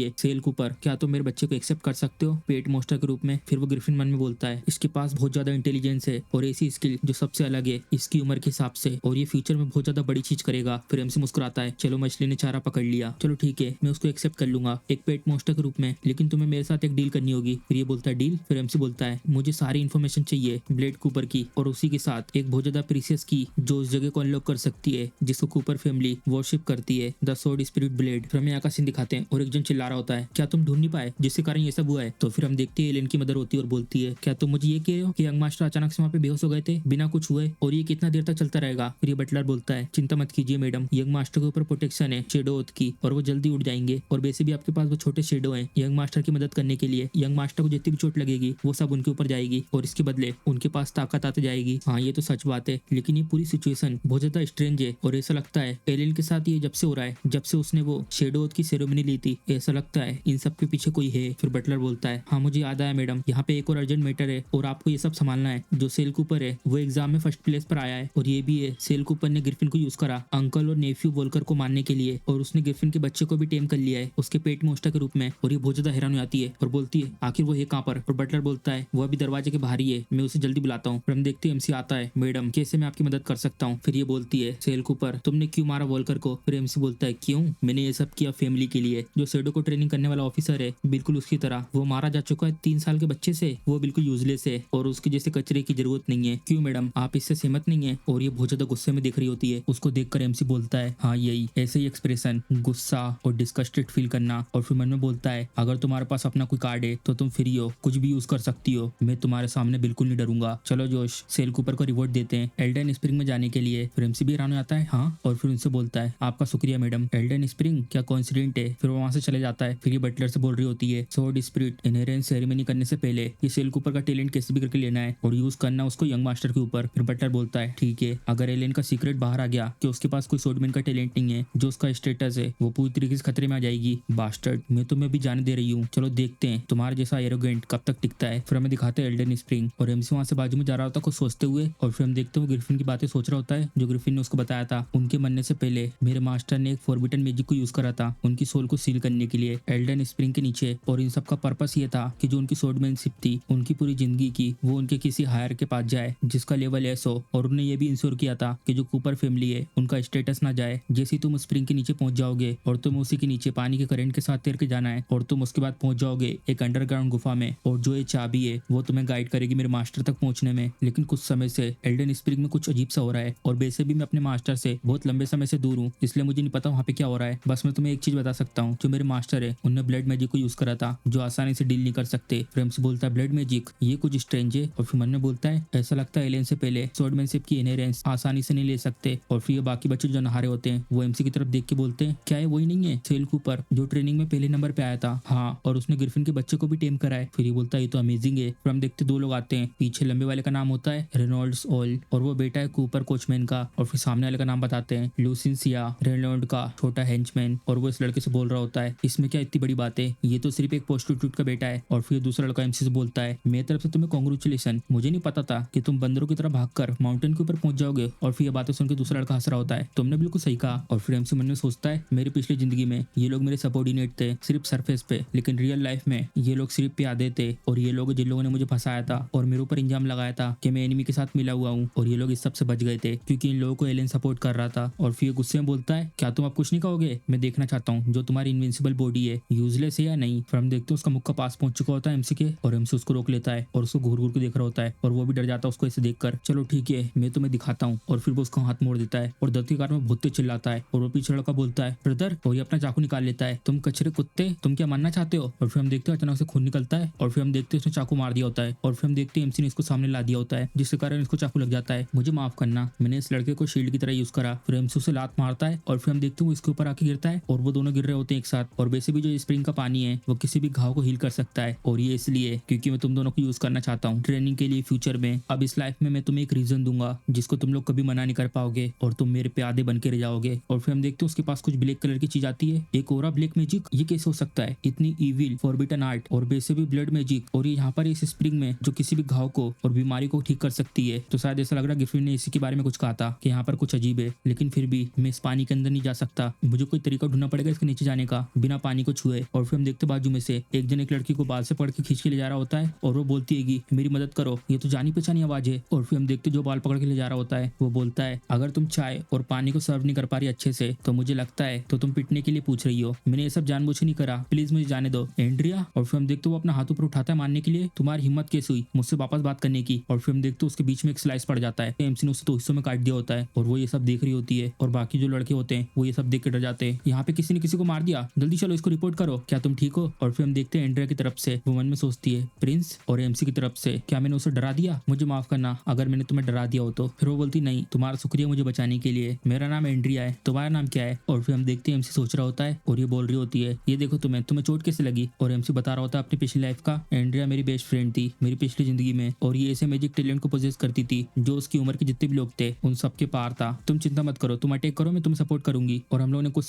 है, सेल कूपर क्या तुम मेरे बच्चे को एक्सेप्ट कर सकते हो पेट मोस्टर के रूप में। फिर वो ग्रिफिन मन में बोलता है इसके पास बहुत ज्यादा इंटेलिजेंस है और ऐसी स्किल जो सबसे अलग है इसकी उम्र के हिसाब से, और ये फ्यूचर में बहुत ज्यादा बड़ी चीज करेगा। फिर एमसी मुस्कुराता है चलो मछली ने चारा पकड़ लिया, चलो ठीक है मैं उसको एक्सेप्ट कर लूंगा एक पेट मोस्टर के रूप में, लेकिन तुम्हें मेरे साथ एक डील करनी होगी। फिर ये बोलता है डील। फिर एमसी बोलता है मुझे सारी इन्फॉर्मेशन चाहिए ब्लेड कूपर की, और उसी के साथ एक बहुत ज्यादा प्रीसियस की जो उस जगह को अनलॉक कर सकती है जिसको कूपर फैमिली वर्शिप करती है, द सोर्ड स्पिरिट ब्लेड। फिर हमें यहाँ का सीन दिखाते हैं और एक जन चिल्ला रहा होता है क्या तुम ढूंढ नहीं पाए जिसके कारण ये सब हुआ है। तो फिर हम देखते हैं एलियन की मदर होती है और बोलती है क्या तुम मुझे ये कह रहे हो कि यंग मास्टर अचानक से वहाँ पे बेहोश हो गए थे बिना कुछ हुए, और ये कितना देर तक चलता रहेगा। फिर ये बटलर बोलता है चिंता मत कीजिए मैडम, यंग मास्टर के ऊपर प्रोटेक्शन है शेडो ओथ की और वो जल्दी उठ जाएंगे, और वैसे भी आपके पास वो छोटे शेडो हैं यंग मास्टर की मदद करने के लिए। यंग मास्टर को जितनी भी चोट लगेगी वो सब उनके ऊपर जाएगी और इसके बदले उनके पास ताकत आती जाएगी। हाँ ये तो सच बात है, लेकिन ये पूरी सिचुएशन बहुत ज्यादा स्ट्रेंज है और ऐसा लगता है एलियन के साथ ये जब से हो रहा है जब से उसने वो शेडो ओथ की सेरेमनी ली थी, ऐसा लगता है इन सब के पीछे कोई है। फिर बटलर बोलता है हाँ मुझे याद आया मैडम, यहाँ पे एक और अर्जेंट मैटर है और आपको ये सब संभालना है। जो सेल कूपर है वो एग्जाम में फर्स्ट प्लेस पर आया है, और ये भी है सेल कूपर ने ग्रिफिन को यूज करा अंकल और नेफ्यू वोल्कर को मारने के लिए, और उसने ग्रिफिन के बच्चे को भी टेम कर लिया है उसके पेट मोस्टर के रूप में। और ये बहुत ज्यादा हैरान हो जाती है और बोलती है आखिर वो है कहाँ पर। और बटलर बोलता है वो अभी दरवाजे के बाहर ही है, मैं उसे जल्दी बुलाता हूँ। फिर हम देखते हैं एमसी आता है मैडम कैसे मैं आपकी मदद कर सकता हूँ। फिर ये बोलती है सेल कूपर तुमने क्यों मारा वोल्कर को। फिर एमसी बोलता है क्यों, मैंने ये सब किया फैमिली के लिए। जो शेडो को ट्रेनिंग करने वाला ऑफिसर है बिल्कुल उसकी तरह वो मारा जा चुका है 3 साल के बच्चे से, वो बिल्कुल यूजलेस है और उसके जैसे कचरे की जरूरत नहीं है। क्यों मैडम आप इससे सहमत नहीं है। और ये बहुत ज्यादा गुस्से में दिख रही होती है, उसको देखकर एमसी बोलता है हाँ यही ऐसे ही एक्सप्रेशन गुस्सा और डिस्कस्टेड फील करना। और फिर मन में बोलता है अगर तुम्हारे पास अपना कोई कार्ड है तो तुम फ्री हो कुछ भी यूज कर सकती हो, मैं तुम्हारे सामने बिल्कुल नहीं डरूंगा। चलो जोश सेल कूपर को रिवॉर्ड देते हैं एल्डन स्प्रिंग में जाने के लिए। फिर एमसी भी हैरान हो जाता है हाँ, और फिर उनसे बोलता है आपका शुक्रिया मैडम, एल्डन स्प्रिंग क्या कोइंसिडेंट है। फिर वो वहां से चले जाता है। फिर ये बटलर से बोल रही होती है सोर्ड स्पिरिट इनहेरेंस सेरेमनी करने से पहले ये सेल कूपर का टैलेंट कैसे भी करके लेना है और यूज करना उसको यंग मास्टर के ऊपर। फिर बटलर बोलता है ठीक है अगर एलियन का सीक्रेट बाहर आ गया कि उसके पास कोई सोर्डमैन का टैलेंट नहीं है जो उसका स्टेटस है वो पूरी तरीके से खतरे में आ जाएगी। बास्टर्ड मैं तुम्हें भी जाने दे रही हूँ, चलो देखते हैं तुम्हारे जैसा एरोगेंट कब तक टिकता है। फिर हमें दिखाते हैं एल्डन स्प्रिंग और एमसी वहां से बाजू में जा रहा होता कुछ सोचते हुए, और फिर हम देखते हैं वो ग्रिफिन की बातें सोच रहा होता है जो ग्रिफिन ने उसको बताया था उनके मरने से पहले मेरे मास्टर ने एक फॉरबिडन मैजिक को यूज करा था उनकी सोल को सील करने के लिए एल्डन स्प्रिंग के नीचे। और इन सब का पर्पस ये था कि जो उनकी सोर्डमैनशिप थी उनकी पूरी जिंदगी की वो उनके किसी हायर के पास जाए जिसका लेवल एस हो, और उन्होंने ये भी इंश्योर किया था कि जो कूपर फैमिली है उनका स्टेटस ना जाए। जैसे तुम स्प्रिंग के नीचे पहुंच जाओगे और तुम उसी के नीचे पानी के करंट के साथ तैर के जाना है, और तुम उसके बाद पहुंच जाओगे एक अंडरग्राउंड गुफा में, और जो ये चाबी है वो तुम्हें गाइड करेगी मेरे मास्टर तक पहुंचने में। लेकिन कुछ समय से एल्डन स्प्रिंग में कुछ अजीब सा हो रहा है, और वैसे भी मैं अपने मास्टर से बहुत लंबे समय से दूर हूँ इसलिए मुझे नहीं पता वहाँ पे क्या हो रहा है। बस मैं तुम्हें एक चीज बता सकता हूँ जो मेरे मास्टर है उनने ब्लड मैजिक को यूज करा था जो आसानी से डील नहीं कर सकते। फ्रेम से बोलता है ब्लड मैजिक ये कुछ स्ट्रेंज है, और फिर मन में बोलता है ऐसा लगता है एलियन से पहले स्वॉर्डमैनशिप की इनहेरेंस आसानी से नहीं ले सकते। और फिर ये बाकी बच्चे जो नहा रहे होते हैं वो एमसी की तरफ देख के बोलते हैं क्या ये वही नहीं है सेल कूपर जो ट्रेनिंग में पहले नंबर पे आया था। हाँ, और उसने ग्रिफिन के बच्चे को भी टेम करा है। फिर ये बोलता है ये तो अमेजिंग है। फिर हम देखते 2 लोग आते हैं, पीछे लंबे वाले का नाम होता है रेनॉल्ड्स ऑल और वो बेटा है कूपर कोचमैन का, और फिर सामने वाले का नाम बताते हैं लूसिंसिया रेनॉल्ड का छोटा हेंचमैन। और वो इस लड़के से बोल रहा होता है इसमें क्या इतनी बड़ी बात है, ये तो सिर्फ एक प्रोस्टिट्यूट का बेटा है। और फिर दूसरा लड़का एमसी से बोलता है मेरी तरफ से तुम्हें कांग्रेचुलेशन, मुझे नहीं पता था कि तुम बंदरों की तरह भागकर माउंटेन के ऊपर पहुंच जाओगे। और फिर ये बातें सुन के दूसरा लड़का हंस रहा होता है तुमने बिल्कुल सही कहा। और फिर एमसी मन में सोचता है मेरी पिछली जिंदगी में ये लोग मेरे सबॉर्डिनेट थे सिर्फ सरफेस पे, लेकिन रियल लाइफ में ये लोग सिर्फ प्यादे थे, और ये लोग जिन लोगों ने मुझे फंसाया था और मेरे ऊपर इंजाम लगाया था कि मैं एनिमी के साथ मिला हुआ हूँ, और ये लोग इस सब से बच गए थे क्योंकि इन लोगों को एलियन सपोर्ट कर रहा था। और फिर गुस्से में बोलता है क्या तुम अब कुछ नहीं कहोगे, मैं देखना चाहता हूँ जो तुम्हारी इनविंसिबल बॉडी है यूजलेस है या नहीं। फिर हम देखते हैं उसका मुक्का पास पहुंच चुका होता है एमसी के, और एमसी उसको रोक लेता है और उसको घूर घूर के देख रहा होता है, और वो भी डर जाता है उसको ऐसे देखकर। चलो ठीक है मैं तुम्हें दिखाता हूँ। और फिर वो उसको हाथ मोड़ देता है और दर्द के कारण बहुत तेज चिल्लाता है, और वो पीछे लड़का बोलता है ब्रदर, और ये अपना चाकू निकाल लेता है तुम कचरे कुत्ते तुम क्या मानना चाहते हो। और फिर हम देखते हैं अचानक से खून निकलता है, और फिर हम देखते हैं उसने चाकू मार दिया होता है, और फिर हम देखते हैं एमसी ने इसको सामने ला दिया होता है जिसके कारण इसको चाकू लग जाता है। मुझे माफ करना, मैंने इस लड़के को शील्ड की तरह यूज करा। फिर एमसी उसे लात मारता है, और फिर हम देखते हैं वो इसके ऊपर आके गिरता है, और वो दोनों गिर रहे होते हैं एक साथ। और वैसे भी जो स्प्रिंग का पानी है वो किसी भी घाव को हील कर सकता है, और ये इसलिए क्योंकि मैं तुम दोनों को यूज करना चाहता हूँ ट्रेनिंग के लिए फ्यूचर में। अब इस लाइफ में मैं तुम्हें एक रीजन दूंगा जिसको तुम लोग कभी मना नहीं कर पाओगे, और तुम मेरे प्यादे बन के रह जाओगे। और फिर हम देखते हैं उसके पास कुछ ब्लैक कलर की चीज आती है, एक ओरा ब्लैक मैजिक। ये कैसे हो सकता है, इतनी इविल फॉरबिडन आर्ट, और वैसे भी ब्लड मैजिक, और ये यहाँ पर इस स्प्रिंग में जो किसी भी घाव को और बीमारी को ठीक कर सकती है। तो शायद ऐसा लग रहा है गिफिन ने इसी के बारे में कुछ कहा था कि यहाँ पर कुछ अजीब है। लेकिन फिर भी मैं इस पानी के अंदर नहीं जा सकता, मुझे कोई तरीका ढूंढना पड़ेगा इसके नीचे जाने का बिना पानी को छुए। और फिर हम देखते बाजू में से एक जन एक लड़की को बाल से पकड़ के खींच के ले जा रहा होता है और वो बोलती है कि मेरी मदद करो, ये तो जानी पहचानी आवाज है। और फिर हम देखते जो बाल पकड़ के ले जा रहा होता है वो बोलता है अगर तुम चाय और पानी को सर्व नहीं कर पा रही अच्छे से तो मुझे लगता है तो तुम पिटने के लिए पूछ रही हो, मैंने ये सब जानबूझ के नहीं करा, प्लीज मुझे जाने दो एंड्रिया। और फिर हम देखते वो अपना हाथ ऊपर उठाता है मारने के लिए, तुम्हारी हिम्मत कैसे हुई मुझसे वापस बात करने की। और फिर हम देखते उसके बीच में एक स्लाइस पड़ जाता है, एमसी ने उसे तो हिस्सों में काट दिया होता है और वो ये सब देख रही होती है और बाकी जो लड़के होते हैं वो ये सब देख के डर जाते हैं, यहाँ पे किसी ने किसी को मार दिया, जल्दी चलो इसको रिपोर्ट करो, क्या तुम ठीक हो। और फिर हम देखते हैं एंड्रिया की तरफ से वो मन में सोचती है प्रिंस, और एमसी की तरफ से क्या मैंने उसे डरा दिया, मुझे माफ करना अगर मैंने तुम्हें डरा दिया हो तो। फिर वो बोलती नहीं तुम्हारा शुक्रिया मुझे बचाने के लिए, मेरा नाम एंड्रिया है, तुम्हारा नाम क्या है। और फिर हम देखते हैं एमसी सोच रहा होता है और ये बोल रही होती है ये देखो तुम्हें चोट कैसे लगी। और एमसी बता रहा होता है अपनी पिछली लाइफ का, एंड्रिया मेरी बेस्ट फ्रेंड थी मेरी पिछली जिंदगी में और ये ऐसे मैजिक टैलेंट को पोजेस करती थी जो उसकी उम्र के जितने भी लोग थे उन सबके पार था, तुम चिंता मत करो, तुम अटैक करो मैं तुम्हें सपोर्ट करूंगी। और हम लोगों ने कुछ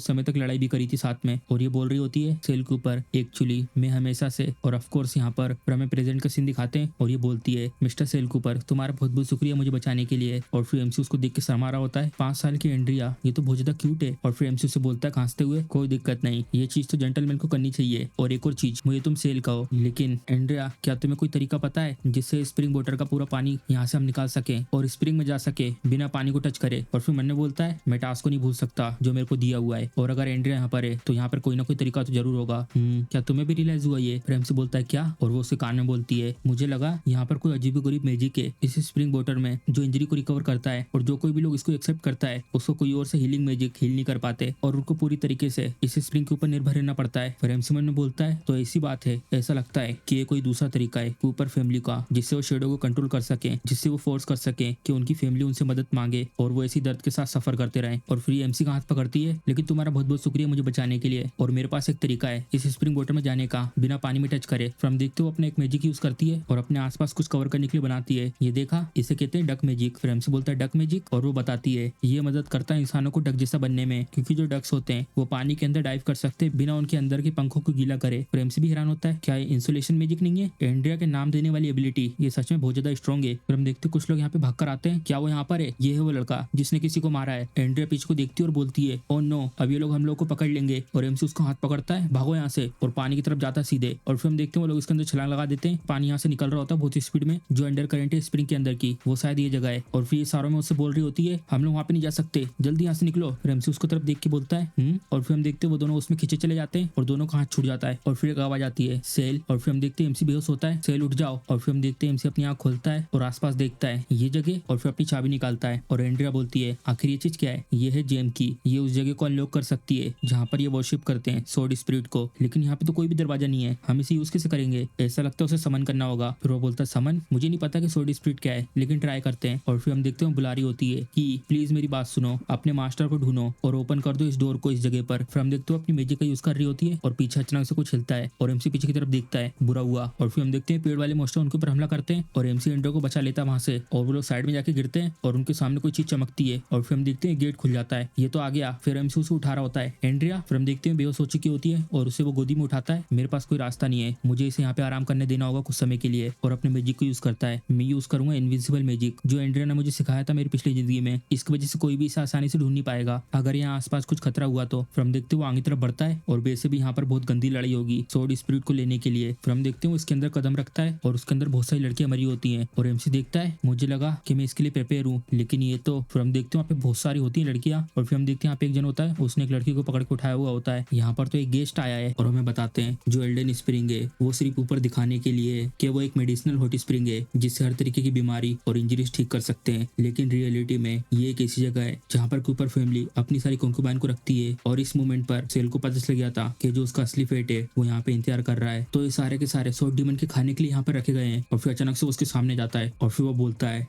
समय तक लड़ाई भी करी थी साथ में। और ये बोल रही होती है सेल के ऊपर एक्चुअली मैं हमेशा से, और ऑफ कोर्स यहाँ पर हमें प्रेजेंट का सीन दिखाते हैं और ये बोलती है मिस्टर सेल कूपर तुम्हारा बहुत बहुत शुक्रिया मुझे बचाने के लिए। और फिर एमसी उसको देख के शर्मा रहा होता है, 5 साल की एंड्रिया ये तो बहुत ज्यादा क्यूट है। और फिर एमसी उसे बोलता है खांसते हुए कोई दिक्कत नहीं, ये चीज तो जेंटलमैन को करनी चाहिए। और एक और चीज मुझे तुम सेल कहो, लेकिन एंड्रिया क्या तुम्हें कोई तरीका पता है जिससे स्प्रिंग वाटर का पूरा पानी यहाँ से हम निकाल सके और स्प्रिंग में जा सके बिना पानी को टच करे। और फिर मन बोलता है मैं टास्क को नहीं भूल सकता जो मेरे को दिया हुआ है, और अगर एंड्रिया यहाँ पर है तो यहाँ पर कोई ना कोई तरीका तो जरूर होगा। क्या तुम्हें भी रियलाइज हुआ ये? फिर एमसी बोलता है क्या, और वो उसके कान में बोलती है मुझे लगा यहाँ पर कोई अजीब गरीब मैजिक है इस स्प्रिंग वाटर में जो इंजरी को रिकवर करता है, और जो कोई भी लोग इसको एक्सेप्ट करता है उसको कोई और से हीलिंग मैजिक हील नहीं कर पाते और उनको पूरी तरीके से इस स्प्रिंग के ऊपर निर्भर रहना पड़ता है। फिर एमसी मन में बोलता है तो ऐसी बात है, ऐसा लगता है कि ये कोई दूसरा तरीका है कूपर फैमिली का जिससे वो शेडो को कंट्रोल कर सके, जिससे वो फोर्स कर सके कि उनकी फैमिली उनसे मदद मांगे और वो ऐसी दर्द के साथ सफर करते रहे। और फिर एमसी का हाथ पकड़ती है लेकिन तुम्हारा बहुत बहुत शुक्रिया मुझे बचाने के लिए, और मेरे पास एक तरीका है इस स्प्रिंग वाटर में जाने का बिना पानी में टच करे। फिर हम देखते हो अपना एक मैजिक यूज करती है और अपने आसपास कुछ कवर करने के लिए बनाती है, ये देखा इसे कहते हैं डक मैजिक। फिर एमसी बोलता है डक मैजिक, और वो बताती है ये मदद करता है इंसानों को डक जैसा बनने में, क्योंकि जो डक्स होते हैं वो पानी के अंदर डाइव कर सकते हैं बिना उनके अंदर के पंखों को गीला करे। फिर एमसी भी हैरान होता है क्या ये इंसुलेशन मैजिक नहीं है, एंड्रिया के नाम देने वाली एबिलिटी ये सच में बहुत ज्यादा स्ट्रॉन्ग है। फिर हम देखते कुछ लोग यहाँ पे भाग कर आते हैं, क्या वो यहाँ पर है, ये है वो लड़का जिसने किसी को मारा है। एंड्रिया पीछे को देखती है और बोलती है ओ नो अब ये लोग हम लोग को पकड़ लेंगे, और एमसी उसको हाथ पकड़ता है भागो यहाँ से, और पानी की तरफ जाता है सीधे। और फिर हम देखते हैं वो लोग इसके अंदर छलांग लगा देते हैं, पानी यहाँ से निकल रहा होता है बहुत स्पीड में, जो अंडर करंट है स्प्रिंग के अंदर की वो शायद ये जगह है। और फिर ये सारों में उससे बोल रही होती है हम लोग वहाँ पे नहीं जा सकते, जल्दी यहाँ से निकलो। फिर एमसी उसको तरफ देख के बोलता है और फिर हम देखते हैं वो दोनों उसमें खींचे चले जाते हैं और दोनों का हाथ छूट जाता है। और फिर एक आवाज आती है सेल, और फिर हम देखते हैं एमसी बेहोश होता है, सेल उठ जाओ। और फिर हम देखते हैं एमसी अपनी आँख खोलता है और आसपास देखता है ये जगह, और फिर अपनी चाबी निकालता है। और एंड्रिया बोलती है आखिर ये चीज क्या है, ये है जेम की, ये उस जगह को अनलॉक कर सकती है जहाँ पर ये वर्शिप करते हैं सोड स्पिरिट को, लेकिन यहाँ पे तो कोई भी दरवाजा नहीं है, हम इसे यूज कैसे करेंगे, ऐसा लगता है उसे समन करना होगा। फिर वो बोलता है समन, मुझे नहीं पता कि सोड स्पिरिट क्या है लेकिन ट्राई करते हैं। और फिर हम देखते हैं बुला रही होती है कि प्लीज मेरी बात सुनो, अपने मास्टर को ढूंढो और ओपन कर दो इस डोर को इस जगह पर। फिर हम देखते हो अपनी मैजिक का यूज कर रही होती है और पीछे अचानक से कुछ हिलता है और एमसी पीछे की तरफ देखता है, बुरा हुआ। और फिर हम देखते हैं पेड़ वाले मॉन्स्टर उनके ऊपर हमला करते हैं और एमसी एंड्रिया को बचा लेता है वहां से, और वो लोग साइड में जाके गिरते हैं और उनके सामने कोई चीज चमकती है। और फिर हम देखते हैं गेट खुल जाता है, ये तो आ गया। फिर एमसी उसे उठा रहा होता है एंड्रिया, फिर हम देखते हैं बेहोश हो चुकी होती है और उसे वो गोदी में उठाता है, मेरे पास कोई रास्ता नहीं है, मुझे इसे यहाँ पे आराम करने देना होगा कुछ समय के लिए। और अपने मैजिक को यूज करता है, मैं यूज करूंगा इनविजिबल मैजिक जो एंड्रिया ने मुझे सिखाया था मेरी पिछली जिंदगी में, इसकी वजह से कोई भी इसे आसानी से ढूंढ नहीं पाएगा अगर यहाँ आसपास कुछ खतरा हुआ तो। फिर हम देखते हैं वो आगे तरफ बढ़ता है और वैसे भी यहाँ पर बहुत गंदी लड़ाई होगी सोड स्पिरिट को लेने के लिए। फिर हम देखते हैं वो इसके अंदर कदम रखता है और उसके अंदर बहुत सारी लड़कियां मरी होती हैं और एमसी देखता है मुझे लगा कि मैं इसके लिए प्रिपेयर हूँ, लेकिन ये तो। फिर हम देखते हैं वहाँ पे बहुत सारी होती है लड़कियां, और फिर हम देखते हैं यहाँ पे एक जन होता है उसने एक लड़की को पकड़ के उठाया हुआ होता है। यहाँ पर तो एक गेस्ट आया है और हमें बताते हैं जो एल्डन स्प्रिंग है वो सिर्फ ऊपर दिखाने के लिए कि वो एक मेडिसिनल हॉट स्प्रिंग है जिससे हर तरीके की बीमारी और इंजरीज ठीक कर सकते हैं, लेकिन रियलिटी में ये एक ऐसी जगह है जहाँ पर कूपर फैमिली अपनी सारी कंक्यूबाइन को रखती है। और इस मोमेंट पर सेल को पता चल गया था कि जो उसका असली फेट है वो यहाँ पे इंतजार कर रहा है, तो ये सारे के सारे सोड डीमन के खाने के लिए यहाँ पर रखे गए हैं। और फिर अचानक से उसके सामने जाता है और फिर वो बोलता है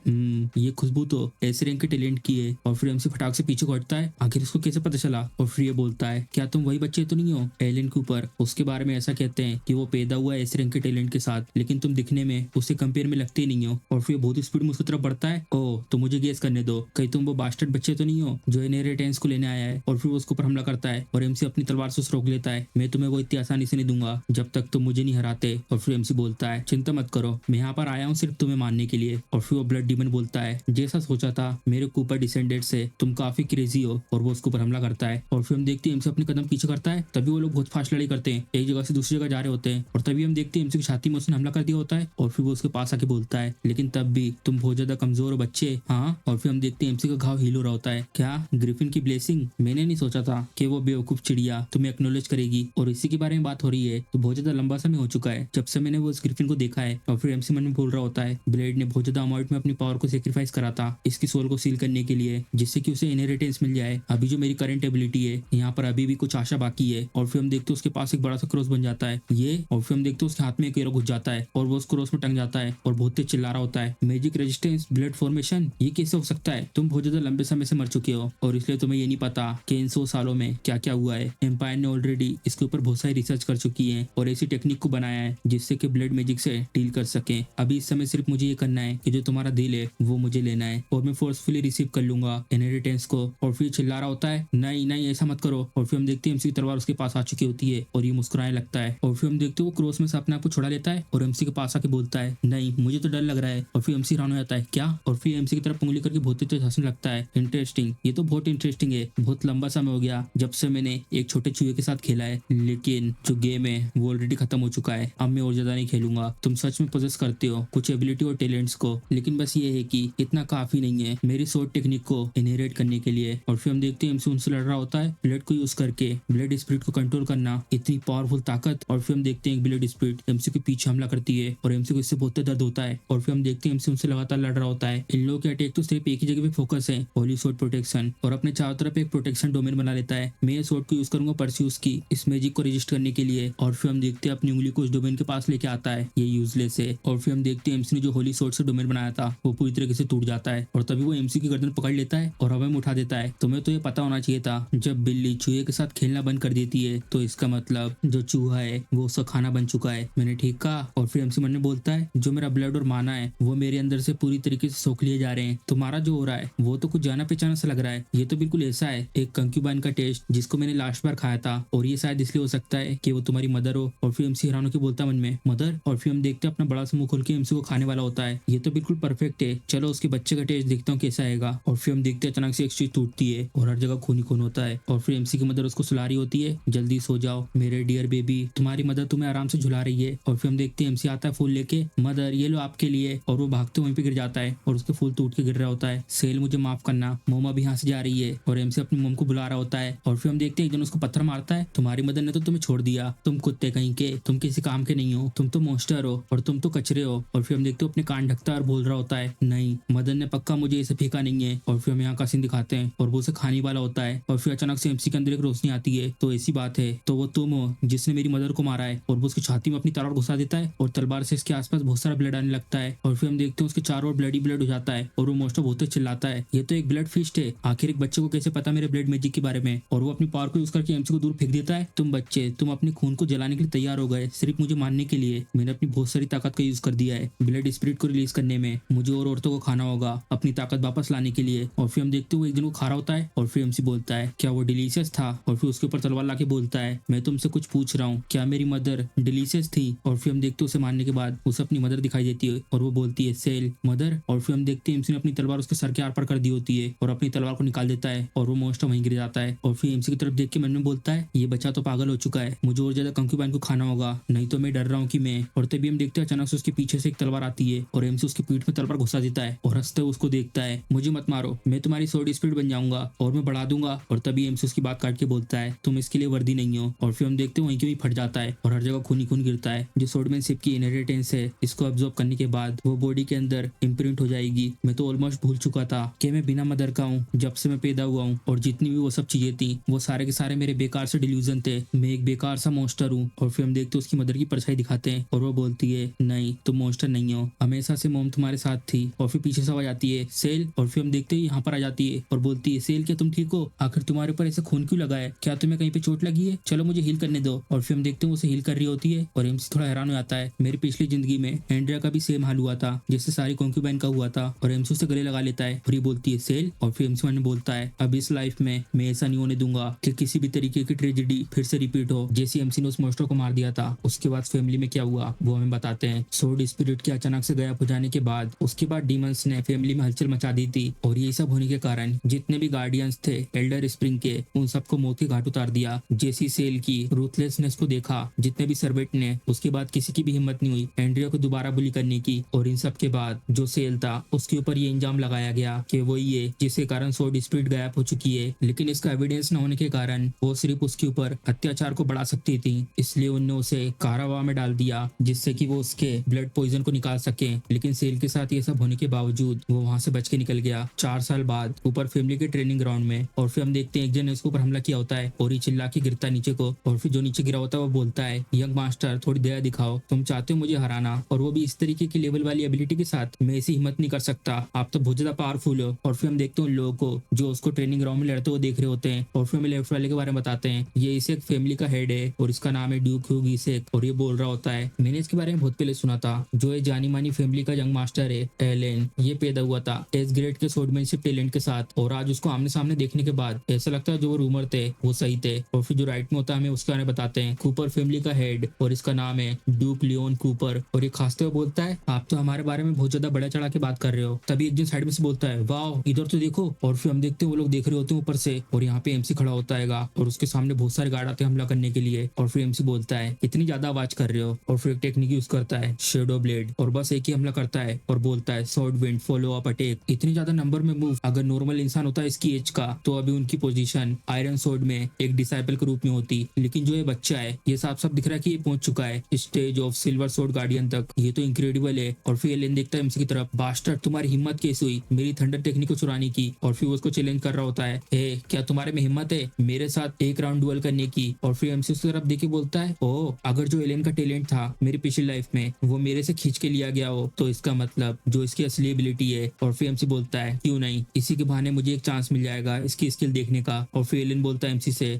ये खुशबू तो ऐसे रैंक के टैलेंट की है। और फिर एमसी फटाक से पीछे हटता है, आखिर इसको कैसे पता चला। और फिर ये बोलता है क्या तुम वही बच्चे तो नहीं हो एलन कूपर, उसके बारे में ऐसा कहते हैं कि वो पैदा हुआ है ऐसे रैंक के टैलेंट के साथ, लेकिन तुम दिखने में उससे कंपेयर में लगते ही नहीं हो। और फिर बहुत स्पीड में उसकी तरफ बढ़ता है, ओ तो मुझे गेस करने दो, कहीं तुम वो बास्टर्ड बच्चे तो नहीं हो जो इनहेरिटेंस को लेने आया है। और फिर वो उसके ऊपर हमला करता है और एमसी अपनी तलवार से उसे रोक लेता है, मैं तुम्हें वो इतनी आसानी से नहीं दूंगा जब तक तुम मुझे नहीं हराते। और फिर एमसी बोलता है चिंता मत करो, मैं यहाँ पर आया हूँ सिर्फ तुम्हें मारने के लिए। और फिर वो ब्लड डीमन बोलता है जैसा सोचा था मेरे कूपर डिसेंडेंट से तुम काफी क्रेजी हो, और वो उसके ऊपर हमला करता है। और फिर हम देखते हैं एमसी अपने कदम पीछे करता है, तभी वो लोग बहुत फास्ट लड़ाई करते हैं, एक जगह से दूसरी जगह जा रहे होते हैं, और तभी हम देखते हैं एमसी की छाती में उसने हमला कर दिया होता है। और फिर वो उसके पास आके बोलता है, लेकिन तब भी तुम बहुत ज्यादा कमजोर हो बच्चे, हाँ। और फिर हम देखते हैं एमसी का घाव हील हो रहा होता है। क्या ग्रिफिन की ब्लेसिंग? मैंने नहीं सोचा था कि वो बेवकूफ चिड़िया तुम्हें एक्नॉलेज करेगी, और इसी के बारे में बात हो रही है। तो बहुत ज्यादा लंबा समय हो चुका है जब से मैंने वो उस ग्रिफिन को देखा है। और फिर एमसी मन में बोल रहा होता है, ब्लेड ने बहुत ज्यादा अमाउंट में अपनी पावर को सेक्रीफाइस करा था इसकी सोल को सील करने के लिए, जिससे कि उसे इनहेरिटेंस मिल जाए। अभी जो मेरी करंट एबिलिटी है, यहाँ पर अभी भी कुछ आशा बाकी है। और फिर हम देखते हैं उसके पास एक बड़ा सा क्रॉस बन जाता है ये, और फिर हम देखते हैं उसके हाथ में एक एरो घुस जाता है, और वो उस क्रॉस में टंग जाता है, और बहुत तेज चिल्ला रहा होता है, मैजिक रेजिस्टेंस, ब्लड फॉर्मेशन, ये कैसे हो सकता है? तुम बहुत ज्यादा लंबे समय से मर चुके हो, और इसलिए तुम्हें ये नहीं पता कि इन 100 सालों में क्या क्या हुआ है। एम्पायर ने ऑलरेडी इसके ऊपर बहुत सारी रिसर्च कर चुकी है, और ऐसी टेक्निक को बनाया है जिससे कि ब्लड मैजिक से डील कर सके। अभी इस समय सिर्फ मुझे ये करना है कि जो तुम्हारा दिल है वो मुझे लेना है, और मैं फोर्सफुली रिसीव कर लूंगा इनहेरिटेंस को। और फिर चिल्ला रहा होता है, नहीं नहीं ऐसा मत करो। और फिर हम देखते हैं एमसी की तलवार उसके पास आ चुकी होती है, और ये मुस्कुराने लगता है। और फिर हम देखते हैं वो क्रॉस में से अपने आप को छुड़ा लेता है, और एमसी के पास आके बोलता है, नहीं मुझे तो डर लग रहा है। और फिर एमसी हैरान हो जाता है, क्या? और फिर एमसी की तरफ उंगली करके बहुत तेज हंसने लगता है, इंटरेस्टिंग, ये तो बहुत इंटरेस्टिंग है। बहुत लंबा समय हो गया जब से मैंने एक छोटे चूहे के साथ खेला है, लेकिन जो गेम है वो ऑलरेडी खत्म हो चुका है, अब मैं और ज्यादा नहीं खेलूंगा। तुम सच में पोजेस करते हो कुछ एबिलिटी और टैलेंट्स को, लेकिन बस ये है कि इतना काफी नहीं है मेरी स्वॉर्ड टेक्निक को इनहेरिट करने के लिए। और फिर हम देखते हैं एमसी उनसे लड़ रहा होता है, ब्लड को यूज करके ब्लड स्पिरिट को कंट्रोल करना, इतनी पावरफुल ताकत। और फिर हम देखते हैं एक ब्लड स्पिरिट एमसी के पीछे हमला करती है, और एमसी को इससे बहुत दर्द होता है। और फिर हम देखते हैं एमसी उनसे लगातार लड़ रहा होता है। इन लोगों के अटैक तो सिर्फ एक ही जगह पे फोकस है, होली स्वॉर्ड प्रोटेक्शन, और अपने चारों तरफ एक प्रोटेक्शन डोमेन बना लेता है। मैं ये स्वॉर्ड को यूज करूंगा परस्यूज की इस मैजिक को रजिस्ट करने के लिए। और फिर हम देखते हैं अपनी उंगली को उस डोमेन के पास लेके आता है, ये यूजलेस है। और फिर हम देखते हैं एमसी ने जो होली स्वॉर्ड से डोमेन बनाया था वो पूरी तरीके से टूट जाता है, और तभी वो एमसी की गर्दन पकड़ लेता है और हवा में उठा देता है। तुम्हें तो ये पता होना चाहिए था, जब बिल्ली चूहे के साथ खेलना बंद कर देती है तो इसका मतलब जो चूहा है वो उसका खाना बन चुका है। मैंने ठीक कहा? और फिर एमसी मन में बोलता है, जो मेरा ब्लड और माना है वो मेरे अंदर से पूरी तरीके से सोख लिए जा रहे हैं। तुम्हारा जो हो रहा है वो तो कुछ जाना पहचाना सा लग रहा है, ये तो बिल्कुल ऐसा है एक कंक्यूबाइन का टेस्ट जिसको मैंने लास्ट बार खाया था, और ये शायद इसलिए हो सकता है कि वो तुम्हारी मदर हो। और फिर एमसी हैरान होकर बोलता मन में, मदर? और फिर हम देखते हैं अपना बड़ा सा मुंह खोल के एमसी को खाने वाला होता है, ये तो बिल्कुल परफेक्ट है, चलो उसके बच्चे का टेस्ट देखता हूँ कैसा आएगा। और फिर हम देखते हैं अचानक से एक चीज टूटती है और हर जगह खून ही खून होता है। और फिर एमसी की मदर उसको सुला रही होती है, जल्दी सो जाओ मेरे डियर बेबी, तुम्हारी मदर तुम्हें आराम से झुला रही है। और फिर हम देखते हैं एमसी आता है फूल लेके, मदर ये लो आपके लिए, और वो भागते वहीं पे गिर जाता है और उसके फूल टूट के गिर रहा होता है। सेल मुझे माफ करना, मोम अभी यहाँ से जा रही है, और एमसी अपनी मोम को बुला रहा होता है। और फिर हम देखते हैं एक जन उसको पत्थर मारता है, तुम्हारी मदर ने तो तुम्हें छोड़ दिया, तुम कुत्ते कहीं के, तुम किसी काम के नहीं हो, तुम तो मॉन्स्टर हो और तुम तो कचरे हो। और फिर हम देखते हो अपने कान ढकता है और बोल रहा होता है, नहीं मदर ने पक्का मुझे इसे फेंका नहीं है। और फिर हम यहाँ का सीन दिखाते हैं और वो उसे खाने वाला होता है। और फिर अचानक से एमसी के अंदर एक रोशनी आती है, तो ऐसी बात है तो वो तुम हो जिसने मेरी मदर को मारा है। और वो उसकी छाती में अपनी तलवार घुसा देता है, और तलवार से इसके आसपास बहुत सारा ब्लड आने लगता है। और फिर हम देखते हैं उसके चारों ओर ब्लड ही ब्लड हो जाता है, और वो मोस्टर बहुत चिल्लाता है, ये तो एक ब्लड फिस्ट है, आखिर एक बच्चे को कैसे पता मेरे ब्लड मैजिक के बारे में। और वो अपनी पावर को यूज करके एमसी को दूर फेंक देता है। तुम बच्चे, तुम अपने खून को जलाने के लिए तैयार हो गए सिर्फ मुझे मारने के लिए। मैंने अपनी बहुत सारी ताकत का यूज कर दिया है ब्लड स्पिरिट को रिलीज करने में, मुझे और औरतों को खाना होगा अपनी ताकत वापस लाने के लिए। और फिर हम देखते हैं वो एक दिन को खा रहा होता है, और फिर एमसी बोलता है, क्या वो डिलीशियस था? और फिर उसके ऊपर तलवार लाके बोलता है, मैं तुमसे कुछ पूछ रहा हूँ, क्या मेरी मदर डिलीशियस थी? और फिर हम देखते हैं उसे मारने के बाद उसे अपनी मदर दिखाई देती है, और वो बोलती है, सेल मदर। और फिर हम देखते हैं एमसी ने अपनी तलवार उसके सर के आर पार कर दी होती है, और अपनी तलवार को निकाल देता है, और वो मोस्टर वहीं गिर जाता है। और फिर एमसी की तरफ देख के मन में बोलता है, ये बच्चा तो पागल हो चुका है, मुझे और ज्यादा कंक्यूबाइन को खाना होगा, नहीं तो मैं डर रहा हूँ कि मैं। और तभी हम देखते हैं अचानक से उसके पीछे से एक तलवार आती है, और एमसी उसकी पीठ में तलवार घुसा देता है, और हंसते हुए उसको देखता है, मुझे मत मारो, मैं तुम्हारी स्वॉर्ड स्पिरिट बन जाऊंगा और मैं बढ़ा दूंगा। और तभी एमसी उसकी बात काट के बोलता है, तुम इसके लिए वर्दी नहीं हो। और फिर हम देखते हैं वहीं के वहीं फट जाता है, और हर जगह खून ही खून गिरता है। जो स्वॉर्डमैनशिप की इनहेरिटेंस है, इसको अब्सॉर्ब करने के बाद वो बॉडी के अंदर इम्प्रिंट हो जाएगी। मैं तो ऑलमोस्ट भूल चुका था कि मैं बिना मदर का हूँ जब से मैं पैदा हुआ हूँ, और जितनी भी वो सब चीजें थी वो सारे के सारे मेरे बेकार से डिल्यूजन थे, मैं एक बेकार सा मॉन्स्टर हूँ। और फिर हम देखते हैं उसकी मदर की परछाई दिखाते हैं, और वो बोलती है, नहीं तुम मॉन्स्टर नहीं हो, हमेशा से मॉम तुम्हारे साथ थी। और फिर पीछे से आवाज आती है, सेल। और फिर हम देखते हैं यहाँ पर आ जाती है और बोलती है, सेल क्या तुम ठीक हो? आखिर तुम्हारे ऊपर ऐसे खून क्यों लगा है? क्या तुम्हें कहीं पे चोट लगी है? चलो मुझे हील करने दो। और फिर हम देखते हैं उसे हील कर रही होती है, और एमसी थोड़ा हैरान हो जाता है, मेरी पिछली जिंदगी में एंड्रिया का भी सेम हाल हुआ था जिससे सारी कॉन्क्यूबाइन का हुआ था। और एमसी उसे गले लगा लेता है, और ये बोलती है, सेल। और फिर एमसी मन बोलता है, अब इस लाइफ में मैं ऐसा नहीं होने दूंगा कि किसी भी तरीके की ट्रेजेडी फिर से रिपीट हो, जैसे एमसी ने उस मॉन्स्टर को मार दिया था। उसके बाद फैमिली में क्या हुआ वो हमें बताते हैं। स्वॉर्ड स्पिरिट के अचानक से गायब हो जाने के बाद उसके बाद डीमंस ने फैमिली में हलचल मचा दी थी, और ये सब होने के कारण जितने भी गार्डियंस थे एल्डर स्प्रिंग के, उन सबको मौत के घाट उतार दिया। जैसी सेल की रूथलेसनेस को देखा जितने भी सर्वेंट ने, उसके बाद किसी की भी हिम्मत नहीं हुई एंड्रिया को दोबारा बुली करने की। और इन सब के बाद जो सेल था उसके ऊपर ये इंजाम लगाया गया कि वही है जिसके कारण सोर्ड स्पिरिट गायब हो चुकी है। लेकिन इसका एविडेंस न होने के कारण वो सिर्फ उसके ऊपर अत्याचार को बढ़ा सकती थी, इसलिए उनने उसे कारावाह में डाल दिया जिससे कि वो उसके ब्लड पॉइजन को निकाल सके। लेकिन सेल के साथ ये सब होने के बावजूद वो वहां से बच के निकल गया 4 साल बाद ऊपर फैमिली के ट्रेनिंग ग्राउंड में। और फिर हम देखते हैं एक जन ने उसके ऊपर हमला किया होता है और ये चिल्ला के गिरता है नीचे को। और फिर जो नीचे गिरा होता है वो बोलता है, यंग मास्टर थोड़ी दया दिखाओ, तुम चाहते हो मुझे हराना और वो भी इस तरीके की लेवल वाली एबिलिटी के साथ। मैं ऐसी हिम्मत नहीं कर सकता, आप तो बहुत ज्यादा पावरफुल हो। और फिर हम देखते हैं उन लोगों को जो उसको ट्रेनिंग ग्राउंड में लड़ते हुए देख रहे होते हैं। और फिर हमें लेफ्ट वाले के बारे में बताते हैं, ये इसे एक फैमिली का हेड है और इसका नाम है ड्यूक ह्यूग इसेक। और ये बोल रहा होता है, मैंने इसके बारे में बहुत पहले सुना था, जो ये जानी मानी फैमिली का यंग मास्टर है एलेन, ये पैदा हुआ था एस ग्रेड के स्वॉर्डमैनशिप टैलेंट के साथ। और आज उसको आमने सामने देखने के बाद ऐसा लगता है जो वो रूमर थे वो सही थे। और फिर जो राइट में होता है हमें उसके बारे में बताते हैं, कूपर फैमिली का हेड और इसका नाम है ड्यूक लियोन कूपर। और ये खासते हुए बोलता है, आप तो हमारे बारे में बहुत ज्यादा बड़ा चढ़ा के बात कर रहे हो। तभी एक दिन साइड में से बोलता है, वाह इधर तो देखो। और फिर हम देखते हैं वो लोग देख रहे होते हैं ऊपर से और यहाँ पे एमसी खड़ा होता है और उसके सामने बहुत सारे गार्ड आते हैं हमला करने के लिए। और फिर एमसी बोलता है, इतनी ज्यादा आवाज कर रहे हो। और फिर एक टेक्निक यूज करता है शेडो ब्लेड और बस एक ही हमला करता है और बोलता है sword wind follow up attack. इतनी ज्यादा नंबर में मूव अगर नॉर्मल इंसान होता है इसकी एज का तो अभी उनकी पोजीशन आयरन सोर्ड में एक डिसाइपल के रूप में होती। लेकिन जो ये बच्चा है ये साफ साफ दिख रहा है कि ये पहुंच चुका है stage of silver sword guardian तक। ये तो इनक्रेडिबल है। और फिर एलेन देखता है एमसी की तरफ, बास्टर्ड तुम्हारी हिम्मत कैसे हुई मेरी थंडर टेक्निक को चुराने की। और फिर उसको चैलेंज कर रहा होता है, ए क्या तुम्हारे में हिम्मत है मेरे साथ एक राउंड डुएल करने की। और फिर एमसी उसकी तरफ देखे बोलता है, ओ अगर जो एलेन का टैलेंट था मेरी पिछली लाइफ में वो मेरे से खींच के लिया गया हो तो इसका मतलब जो इसकी असली एबिलिटी है। और फिर एमसी बोलता है, क्यों नहीं, इसी के बहाने मुझे एक चांस मिल जाएगा इसकी स्किल देखने का। और फिर एलेन बोलता है एमसी से,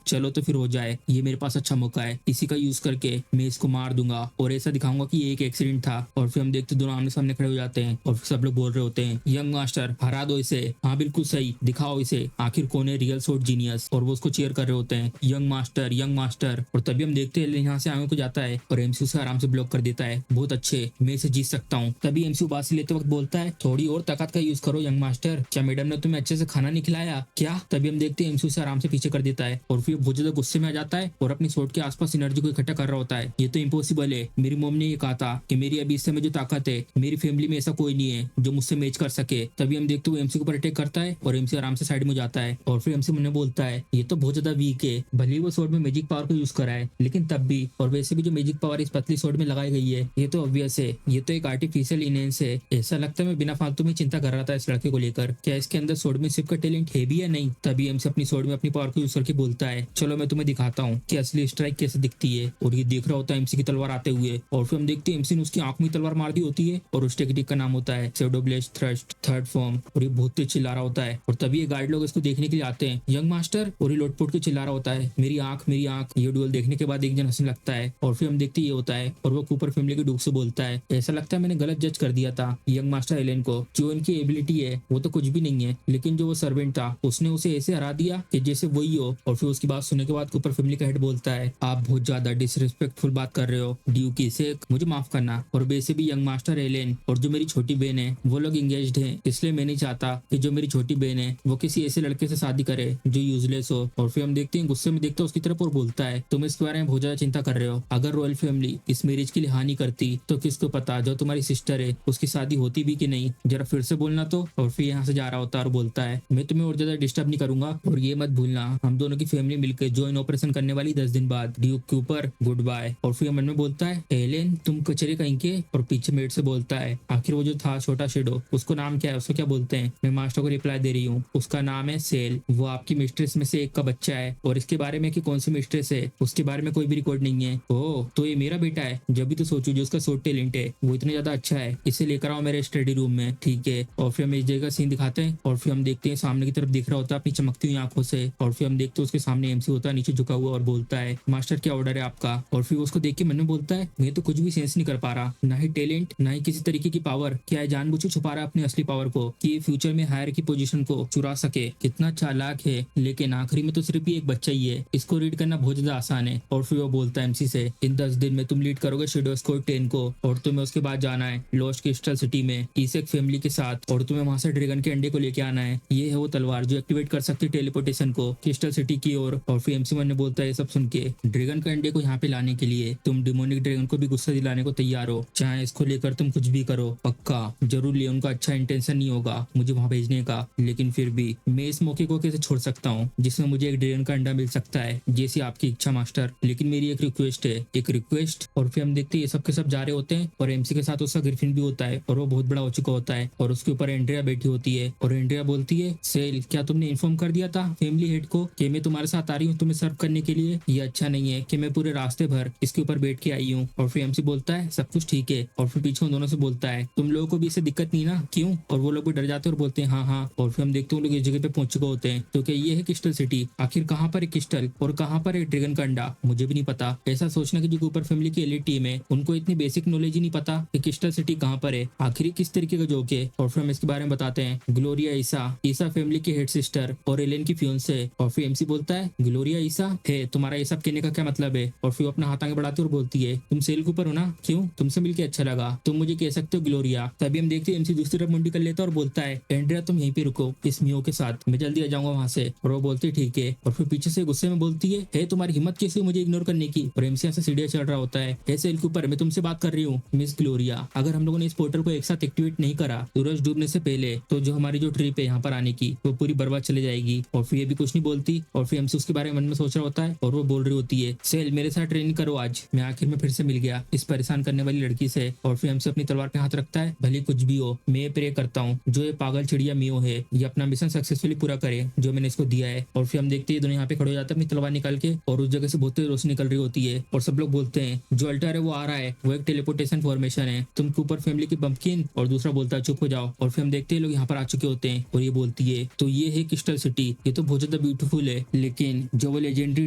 चलो तो फिर हो जाए, ये मेरे पास अच्छा मौका है, इसी का यूज करके मैं इसको मार दूंगा और ऐसा दिखाऊंगा कि ये एक एक्सीडेंट था। और फिर हम देखते दोनों आमने सामने खड़े हो जाते हैं और फिर सब लोग बोल रहे होते हैं, यंग मास्टर हरा दो इसे, हाँ बिल्कुल सही, दिखाओ इसे आखिर कौन है रियल सोर्ड जीनियस। और वो उसको चेयर कर रहे होते हैं, यंग मास्टर यंग मास्टर। और तभी हम देखते हैं यहाँ से आगे को जाता है और एमसी उसे आराम से ब्लॉक कर देता है, बहुत अच्छे मैं इसे जीत सकता हूँ। तभी एमसी उबासी लेते वक्त बोलता है, थोड़ी और ताकत का यूज करो यंग मास्टर, क्या मैडम ने तुम्हें अच्छे से खाना नहीं खिलाया क्या। तभी हम देखते हैं एमसी उसे आराम से पीछे कर देता है और फिर बहुत ज्यादा गुस्से में आ जाता है और अपनी सोर्ड के आसपास एनर्जी को इकट्ठा कर रहा होता है। ये तो इम्पॉसिबल है, मेरी मॉम ने ये कहा था कि मेरी अभी इस समय जो ताकत है मेरी फैमिली में ऐसा कोई नहीं है जो मुझसे मैच कर सके। तभी हम देखते हुए एमसी के ऊपर अटैक करता है और एमसी आराम से साइड में जाता है। और फिर एमसी मुझे बोलता है, ये तो बहुत ज्यादा वीक है, भले ही वो सोर्ड में मैजिक पावर को यूज करा है लेकिन तब भी, और वैसे भी जो मैजिक पावर इस पतली सोर्ड में लगाई गई है ये तो ऑब्वियस है, ये तो एक आर्टिफिशियल इनहेंस है। ऐसा लगता है मैं बिना फालतू में चिंता कर रहा था इस लड़के को लेकर, क्या इसके अंदर सोर्ड में सिर्फ का टैलेंट है भी या नहीं। तभी एमसी अपनी सोर्ड में अपनी पावर को यूज करके बोलता है, चलो मैं तुम्हें दिखाता हूँ कि असली स्ट्राइक कैसे दिखती है। और ये देख रहा होता है एमसी की तलवार आते हुए और फिर हम देखते हैं एमसी ने उसकी आंख में तलवार मार दी होती है और उस टेक्निक का नाम होता है shadow blade thrust third form. और ये बहुत तेज चिल्ला रहा होता है और तभी ये गार्ड लोग इसको देखने के लिए आते हैं, यंग मास्टर। और ये लोटपोट के चिल्ला रहा होता है, मेरी आंख मेरी आंख। ये डुएल देखने के बाद एक जन हंसने लगता है और फिर हम देखते ये होता है और वो कूपर फैमिली के डूब से बोलता है, ऐसा लगता है मैंने गलत जज कर दिया था यंग मास्टर एलेन को, जो इनकी एबिलिटी है वो तो कुछ भी नहीं है, लेकिन जो वो सर्वेंट था उसने उसे ऐसे हरा दिया कि जैसे वही हो। और फिर उसकी बात सुनने के बाद कूपर फैमिली का हेड बोलता है, आप बहुत ज्यादा डिसरिस्पेक्टफुल बात कर रहे हो ड्यूक इसेक, मुझे माफ करना। और वैसे भी यंग मास्टर एलेन और जो मेरी छोटी बहन है वो लोग इंगेज्ड हैं, इसलिए मैं नहीं चाहता कि जो मेरी छोटी बहन है वो किसी ऐसे लड़के से शादी करे जो यूजलेस हो। और फिर हम देखते हैं गुस्से में देखते हैं उसकी तरफ और बोलता है, तुम इसके बारे में बहुत ज्यादा चिंता कर रहे हो, अगर रॉयल फैमिली इस मैरिज के लिए हानि करती तो किसको पता जो तुम्हारी सिस्टर है उसकी शादी होती भी कि नहीं, जरा फिर से बोलना तो। और फिर यहाँ से जा रहा होता है और बोलता है, मैं तुम्हें और ज्यादा डिस्टर्ब नहीं करूंगा और ये मत भूलना हम दोनों की फैमिली मिलकर ज्वाइन ऑपरेशन करने वाली 10 दिन बाद, ड्यूक के ऊपर गुड बाय। और फिर मन में बोलता है, एलेन तुम कचरे कहीं के। और पीछे मेट से बोलता है, आखिर वो जो था छोटा शेडो उसको नाम क्या है, उसको क्या बोलते हैं। मैं मास्टर को रिप्लाई दे रही हूँ, उसका नाम है सेल, वो आपकी मिस्ट्रेस में से एक का बच्चा है। और इसके बारे में कि कौन सी मिस्ट्रेस है उसके बारे में कोई भी रिकॉर्ड नहीं है। ओह तो ये मेरा बेटा है, जब भी तो सोचू जो उसका सोट टैलेंट है वो इतना ज्यादा अच्छा है, इसे लेकर आओ मेरे स्टडी रूम में, ठीक है। और फिर हम इस जगह सीन दिखाते हैं और फिर हम देखते हैं सामने की तरफ दिख रहा होता है अपनी चमकती हुई आंखों से। और फिर हम देखते हैं उसके सामने एमसी होता है नीचे झुका हुआ और बोलता है, मास्टर क्या ऑर्डर है आपका। और फिर उसको देख के मन में बोलता है, मैं तो कुछ भी सेंस नहीं कर पा रहा, ना ही टैलेंट ना ही किसी तरीके की पावर, क्या है जानबूझ के छुपा रहा है अपनी असली पावर को कि फ्यूचर में हायर की पोजीशन को चुरा सके। कितना चालाक है, लेकिन आखिरी में तो सिर्फ ही एक बच्चा ही है, इसको रीड करना बहुत ज्यादा आसान है। और फिर वो बोलता है एमसी से, इन 10 दिन में तुम लीड करोगे शेडो स्क्वाड 10 को और तुम्हें उसके बाद जाना है लॉस्ट क्रिस्टल सिटी में इसेक फैमिली के साथ और तुम्हें वहां से ड्रैगन के अंडे को लेके आना है। ये है वो तलवार जो एक्टिवेट कर सकती है टेलीपोर्टेशन को क्रिस्टल सिटी की ओर। और फिर MC1 ने बोलता है ये सब सुन के, ड्रैगन के अंडे को यहाँ पे लाने के लिए तुम डिमोनिक ड्रैगन को भी गुस्सा दिलाने को तैयार हो, चाहे इसको लेकर तुम कुछ भी करो। पक्का जरूर लियोन का अच्छा इंटेंशन नहीं होगा मुझे वहां भेजने का, लेकिन फिर भी मैं इस मौके को कैसे छोड़ सकता हूँ जिसमें मुझे एक ड्रैगन का अंडा मिल सकता है। जैसी आपकी इच्छा मास्टर, लेकिन मेरी एक रिक्वेस्ट है। एक रिक्वेस्ट? और फिर हम देखते हैं ये सब के सब जा रहे होते हैं और MC के साथ उसका ग्रिफिन भी होता है और वो बहुत बड़ा हो चुका होता है और उसके ऊपर एंड्रिया बैठी होती है। और एंड्रिया बोलती है सेल, क्या तुमने इन्फॉर्म कर दिया था फैमिली हेड को कि मैं तुम्हारे साथ आ रही हूँ तुम्हें सर्व करने के लिए? ये अच्छा नहीं है कि मैं पूरे रास्ते भर इसके ऊपर बैठ के आई हूँ। और फिर MC बोलता है सब कुछ ठीक है। और फिर पीछे उन दोनों से बोलता है तुम लोगों को भी इससे दिक्कत नहीं ना, क्यों? और वो लोग भी डर जाते हैं और बोलते हैं हाँ हाँ। और फिर हम देखते हैं लोग इस जगह पे पहुंच चुके होते हैं। तो क्या ये है क्रिस्टल सिटी? आखिर कहाँ पर है क्रिस्टल और कहाँ पर है ड्रैगन का अंडा? मुझे भी नहीं पता। ऐसा सोचना कि जो कूपर फैमिली की एलिट टीम है उनको इतनी बेसिक नॉलेज ही नहीं पता कि क्रिस्टल सिटी कहाँ पर है, आखिर किस तरीके का जोक है। और फिर हम इसके बारे में बताते हैं। ग्लोरिया ईसा फैमिली की हेड सिस्टर और एलेन की फियांसे है। और फिर MC बोलता है ग्लोरिया ईसा है, तुम्हारा ये सब कहने का क्या मतलब है? और फिर अपना हाथ आगे बढ़ाते और बोलती है तुम सेल के ऊपर हो ना, क्यों? तुमसे मिलकर अच्छा लगा, तुम मुझे कह सकते हो ग्लोरिया। तभी हम देखते हैं MC दूसरी तरफ मुंडी कर लेता है और बोलता है एंड्रिया तुम यहीं पे रुको इस मियो के साथ, मैं जल्दी आ जाऊंगा वहां से। और वो बोलती है ठीक है। और फिर पीछे से गुस्से में बोलती है तुम्हारी हिम्मत कैसे मुझे इग्नोर करने की? और MC यहाँ से सीढ़ियां चढ़ रहा होता है सेल के ऊपर, मैं तुमसे बात कर रही हूँ मिस ग्लोरिया। अगर हम लोगों ने इस पोर्टल को एक साथ एक्टिवेट नहीं करा सूरज डूबने से पहले तो जो हमारी जो ट्रिप है यहाँ पर आने की वो पूरी बर्बाद चली जाएगी। और फिर ये भी कुछ नहीं बोलती। और फिर MC उसके बारे में मन में सोच रहा होता है और वो बोल रही होती है सेल मेरे साथ ट्रेनिंग करो आज, मैं आखिर में फिर से मिल गया इस परेशान करने वाली लड़की से। और फिर MC अपनी तलवार पे हाथ रखता है, भले कुछ भी हो मैं प्रे करता हूँ जो ये पागल चिड़िया मियो है ये अपना मिशन सक्सेसफुली पूरा करे जो मैंने इसको दिया है। और फिर हम देखते हैं दोनों यहाँ पे खड़े हो जाते हैं अपनी तलवार निकाल के और उस जगह से बहुत तेज रोशनी निकल रही होती है और सब लोग बोलते हैं जो अल्टर है वो आ रहा है, वो एक टेलीपोर्टेशन फॉर्मेशन है, तुम कूपर फैमिली की बम्पकिन। और दूसरा बोलता है चुप हो जाओ। और फिर हम देखते हैं लोग यहाँ पर आ चुके होते हैं और ये बोलती है तो ये है क्रिस्टल सिटी, ये तो बहुत ज्यादा ब्यूटीफुल है, लेकिन जो वो लेजेंडरी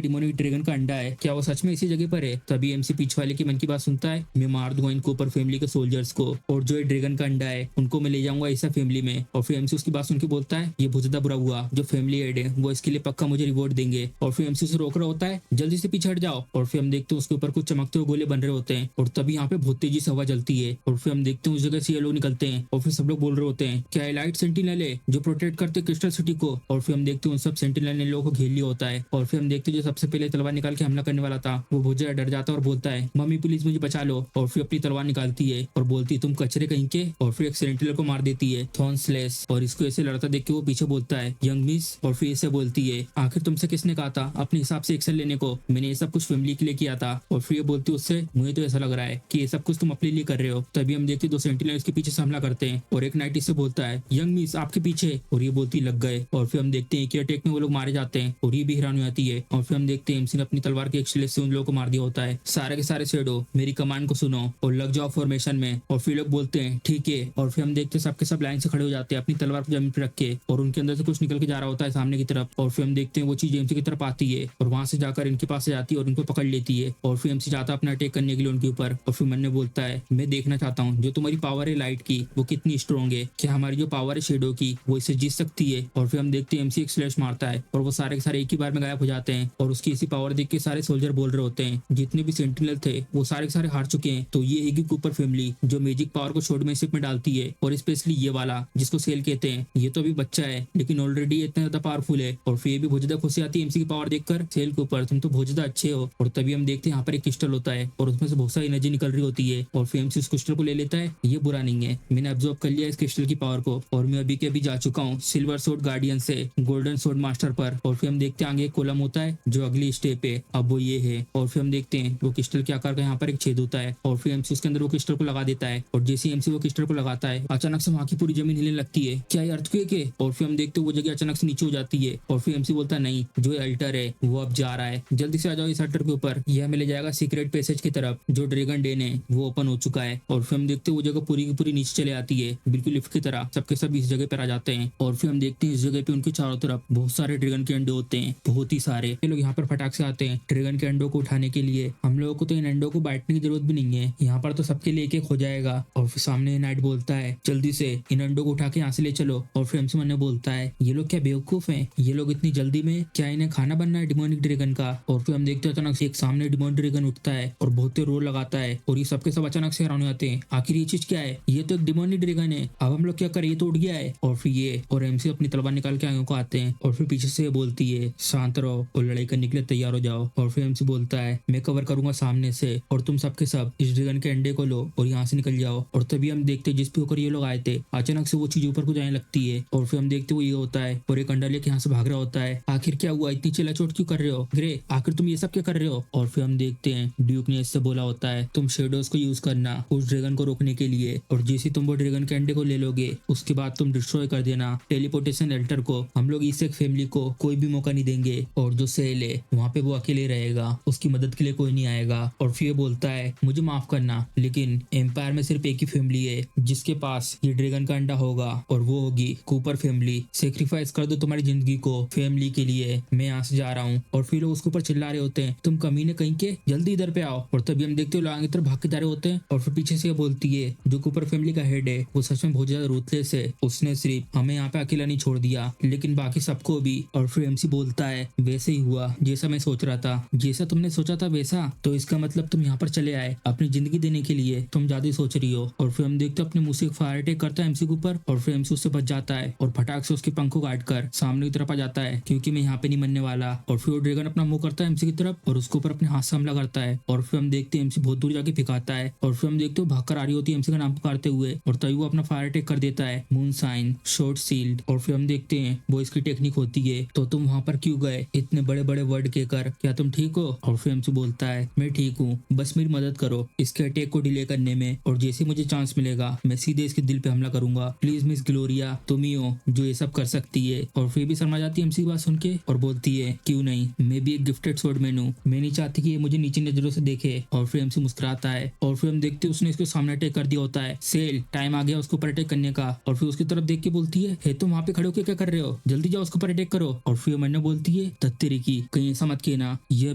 डिमोनिक ड्रैगन का अंडा है क्या वो सच में इसी जगह पर है? तभी MC पीछे वाले की मन की बात सुनता है, मैं मार दूंगा इन कूपर फैमिली के सोल्जर्स को और जो ये ड्रैगन का अंडा है उनको मैं ले जाऊंगा ऐसा फैमिली में। और फिर MC उसकी बात सुन के बोलता है ये बहुत ज्यादा बुरा हुआ, जो फैमिली हेड है वो इसके लिए पक्का मुझे रिवॉर्ड देंगे। और फिर MC उसे रोक रहा होता है जल्दी से पीछे हट जाओ। और फिर हम देखते हैं उसके ऊपर कुछ चमकते हुए गोले बन रहे होते हैं और तभी यहाँ पे बहुत तेजी से हवा चलती है। और फिर हम देखते हैं उस जगह से ये लोग निकलते हैं और फिर सब लोग बोल रहे होते हैं क्या एलाइट सेंटिनल है जो प्रोटेक्ट करते हैं क्रिस्टल सिटी को। और फिर हम देखते हैं उन सब सेंटिनल ने लोगों को घेर लिया होता है। और फिर हम देखते हैं जो सबसे पहले तलवार निकाल के हमला करने वाला था वो बहुत ज्यादा डर जाता है और बोलता है मम्मी प्लीज मुझे बचा लो। और फिर अपनी तलवार निकालती है और बोलती है तुम कचरे कहीं के। और फिर एक सेंटिनल को मार देती है थॉर्न स्लैश। और इसको ऐसे लड़ता देख के वो पीछे बोलता है यंग मिस। और फिर इसे बोलती है आखिर तुमसे किसने कहा था अपने हिसाब से एक्शन लेने को, मैंने ये सब कुछ फैमिली के लिए किया था। और फिर ये बोलती है उससे मुझे तो ऐसा लग रहा है कि ये सब कुछ तुम अपने लिए कर रहे हो। तभी हम देखते दो सेंटिनल इसके पीछे से हमला करते हैं और एक नाइट इससे बोलता है यंग मिस आपके पीछे। और ये बोलती लग गए। और फिर हम देखते हैं कि अटैक में वो लोग मारे जाते हैं और ये भी हैरान हो जाती है। और फिर हम देखते हैं MC ने अपनी तलवार के एक स्लेश से उन लोगों को मार दिया होता है। सारे के सारे शेडो मेरी कमांड को सुनो और लग जाओ फॉर्मेशन में। और फिर लोग बोलते हैं ठीक है। और फिर हम देखते हैं सबके सब लाइन से खड़े हो जाते हैं अपनी तलवार को जमीन पर रख के और उनके अंदर से कुछ निकल के जा रहा होता है सामने की तरफ। और फिर हम देखते हैं वो चीज MC की तरफ आती है और वहां से जाकर इनके पास जाती है और इनको पकड़ लेती है। और फिर MC जाता है अपना अटैक करने के लिए उनके ऊपर। और फिर मन ने बोलता है मैं देखना चाहता हूँ जो तुम्हारी पावर है लाइट की वो कितनी स्ट्रॉन्ग है, क्या हमारी जो पावर है शेडो की वो इसे जीत सकती है। और फिर हम देखते हैं MC एक स्लैश मारता है और वो सारे के सारे एक ही बार में गायब हो जाते हैं। और उसकी इसी पावर देख के सारे सोल्जर बोल रहे होते हैं जितने भी सेंटिनल थे वो सारे के सारे हार चुके हैं। तो ये है कूपर फैमिली जो मैजिक पावर को शॉर्टमैनशिप में डालती है और स्पेशली ये वाला जिसको सेल कहते हैं, ये तो अभी बच्चा है लेकिन ऑलरेडी इतना ज्यादा पावरफुल है। और फिर ये भी बहुत ज्यादा खुशी आती है MC की पावर देखकर सेल के ऊपर, तुम तो बहुत ज्यादा अच्छे हो। और तभी हम देखते हैं यहाँ पर एक क्रिस्टल होता है और उसमें से बहुत सारी एनर्जी निकल रही होती है। और फिर MC उस क्रिस्टल को ले लेता है, ये बुरा नहीं है, मैंने ऑब्जर्व कर लिया इस क्रिस्टल की पावर को और मैं अभी के अभी जा चुका हूँ सिल्वर सोर्ड गार्डियन से गोल्डन सोर्ड मास्टर पर। और फिर हम देखते हैं आगे एक कॉलम होता है जो अगली स्टेप है, अब वो ये है। और फिर हम देखते हैं वो क्रिस्टल के आकार का यहाँ पर एक छेद होता है और फिर MC उसके अंदर वो क्रिस्टल को लगा देता है। और जैसे MC वो क्रिस्टल को लगाता है अचानक से वहाँ की पूरी जमीन हिलने लगती है, क्या ये अर्थक्वेक है? और फिर हम देखते हैं वो जगह अचानक से नीचे हो जाती है। और फिर MC बोलता है नहीं, जो अल्टर है वो अब जा रहा है, जल्दी से आ जाओ इस अल्टर के ऊपर, यह हमें ले जाएगा सीक्रेट पैसेज की तरफ जो ड्रैगन डेन है वो ओपन हो चुका है। और फिर हम देखते हैं वो जगह पूरी की पूरी नीचे चले आती है बिल्कुल लिफ्ट की तरह, सबके सब इस जगह पर आ जाते हैं। और फिर हम देखते हैं इस जगह पे उनके चारों तरफ बहुत सारे ड्रैगन के अंडे होते हैं, बहुत ही सारे। ये लोग यहाँ पर फटाक से आते हैं ड्रैगन के अंडों को उठाने के लिए। हम लोगों को तो इन अंडों को बांटने की जरूरत भी नहीं है, यहाँ पर तो सबके लिए एक एक हो जाएगा। और फिर सामने नाइट बोलता है जल्दी से इन अंडों को उठा के यहाँ से ले चलो। और फिर MC ने बोलता है ये लोग क्या बेवकूफ हैं, ये लोग इतनी जल्दी में क्या इन्हें खाना बनना है डिमोनिक ड्रैगन का। और फिर हम देखते हैं अचानक से एक सामने डिमोनिक ड्रैगन उठता है और बहुत तेज रोर लगाता है और ये सबके सब अचानक से हैरान हो जाते हैं, आखिर ये चीज क्या है, ये तो एक डिमोनिक ड्रैगन है, अब हम लोग लोग क्या करे, ये तो उठ गया है। और फिर ये और एमसी अपनी तलवार निकाल के आगे को आते हैं और फिर पीछे से बोलती है शांत रहो और लड़ाई करने के लिए तैयार हो जाओ। और फिर एमसी बोलता है मैं कवर करूंगा सामने से और तुम सबके सब इस ड्रैगन के अंडे को लो और यहाँ से निकल जाओ। और तभी हम देखते जिस पे होकर ये लोग आए थे अचानक से वो चीज ऊपर को जाने लगती है और फिर हम देखते वो ये होता है और एक अंडा लेके यहाँ से भाग रहा होता है। आखिर क्या हुआ, इतनी चिल्ला चोट क्यों कर रहे हो ग्रे, आखिर तुम ये सब क्या कर रहे हो। और फिर हम देखते हैं ड्यूक ने इससे बोला होता है तुम शेडोज को यूज करना उस ड्रैगन को रोकने के लिए, और जैसे तुम वो ड्रैगन के अंडे को ले लोगे उसके बाद तुम डिस्ट्रॉय कर देना टेलीपोर्टेशन एल्टर को। हम लोग इस एक फैमिली को कोई भी मौका नहीं देंगे और जो सेल है वहाँ पे वो अकेले रहेगा, उसकी मदद के लिए कोई नहीं आएगा। और फिर बोलता है मुझे माफ करना लेकिन एम्पायर में सिर्फ एक ही फैमिली है जिसके पास ये ड्रैगन का अंडा होगा और वो होगी कूपर फैमिली। सेक्रीफाइस कर दो तुम्हारी जिंदगी को फैमिली के लिए, मैं यहाँ से जा रहा हूँ। और फिर लोग उसके ऊपर चिल्ला रहे होते हैं तुम कमीने कहीं के, जल्दी इधर पे आओ। और तभी हम देखते हो लोग आगे तरफ भाग के जा रहे होते हैं और फिर पीछे से ये बोलती है जो कूपर फैमिली का हेड है वो सच में बहुत ज्यादा रूथलेस है, उसने सिर्फ हमें यहाँ पे अकेला नहीं छोड़ दिया लेकिन बाकी सबको भी। और फिर एमसी बोलता है वैसे ही हुआ जैसा मैं सोच रहा था, जैसा तुमने सोचा था वैसा, तो इसका मतलब तुम यहाँ पर चले आए अपनी जिंदगी देने के लिए, तुम ज्यादा ही सोच रही हो। और फिर हम देखते अपने मुंह से फायर अटैक करता है एमसी के ऊपर और फिर एमसी उससे बच जाता है और फटाक से उसके पंख को काट कर सामने की तरफ आ जाता है क्योंकि मैं यहाँ पे नहीं मरने वाला। और फिर वो ड्रैगन अपना मुंह करता है एमसी की तरफ और उसके ऊपर अपने हाथ से हमला करता है और फिर हम देखते हैं एमसी बहुत दूर जाके फिकाता है और फिर हम देखते हो भागकर आ रही होती है एमसी का नाम पुकारते हुए और तभी वो अपना फायर अटैक कर देता है मून साइन शॉर्ट सील्ड। और फिर हम देखते हैं वो इसकी टेक्निक होती है तो तुम वहां पर क्यों गए इतने बड़े बड़े वर्ड कहकर, क्या तुम ठीक हो। और फिर एमसी बोलता है मैं ठीक हूँ, बस मेरी मदद करो इसके अटैक को डिले करने में और जैसे मुझे चांस मिलेगा मैं सीधे इसके दिल पे हमला करूंगा, प्लीज मिस ग्लोरिया तुम ही हो जो ये सब कर सकती है। और फिर भी शर्मा जाती है एमसी की बात सुन के और बोलती है क्यों नहीं, मैं भी एक गिफ्टेड स्वॉर्डमैन हूँ, मैं नहीं चाहती कि ये मुझे नीचे नजरों से देखे। और फिर एमसी मुस्कुराता है और फिर हम देखते उसने इसके सामने अटैक कर दिया होता है, सेल टाइम आ गया उसके ऊपर अटैक करने का। और फिर उसकी तरफ देख के बोलती है तुम वहाँ पे खड़े होकर क्या कर रहे हो, जल्दी जाओ उसके ऊपर अटैक करो। और फिर मन्ना बोलती है तत्तेरी की कहीं ऐसा मत कहना यह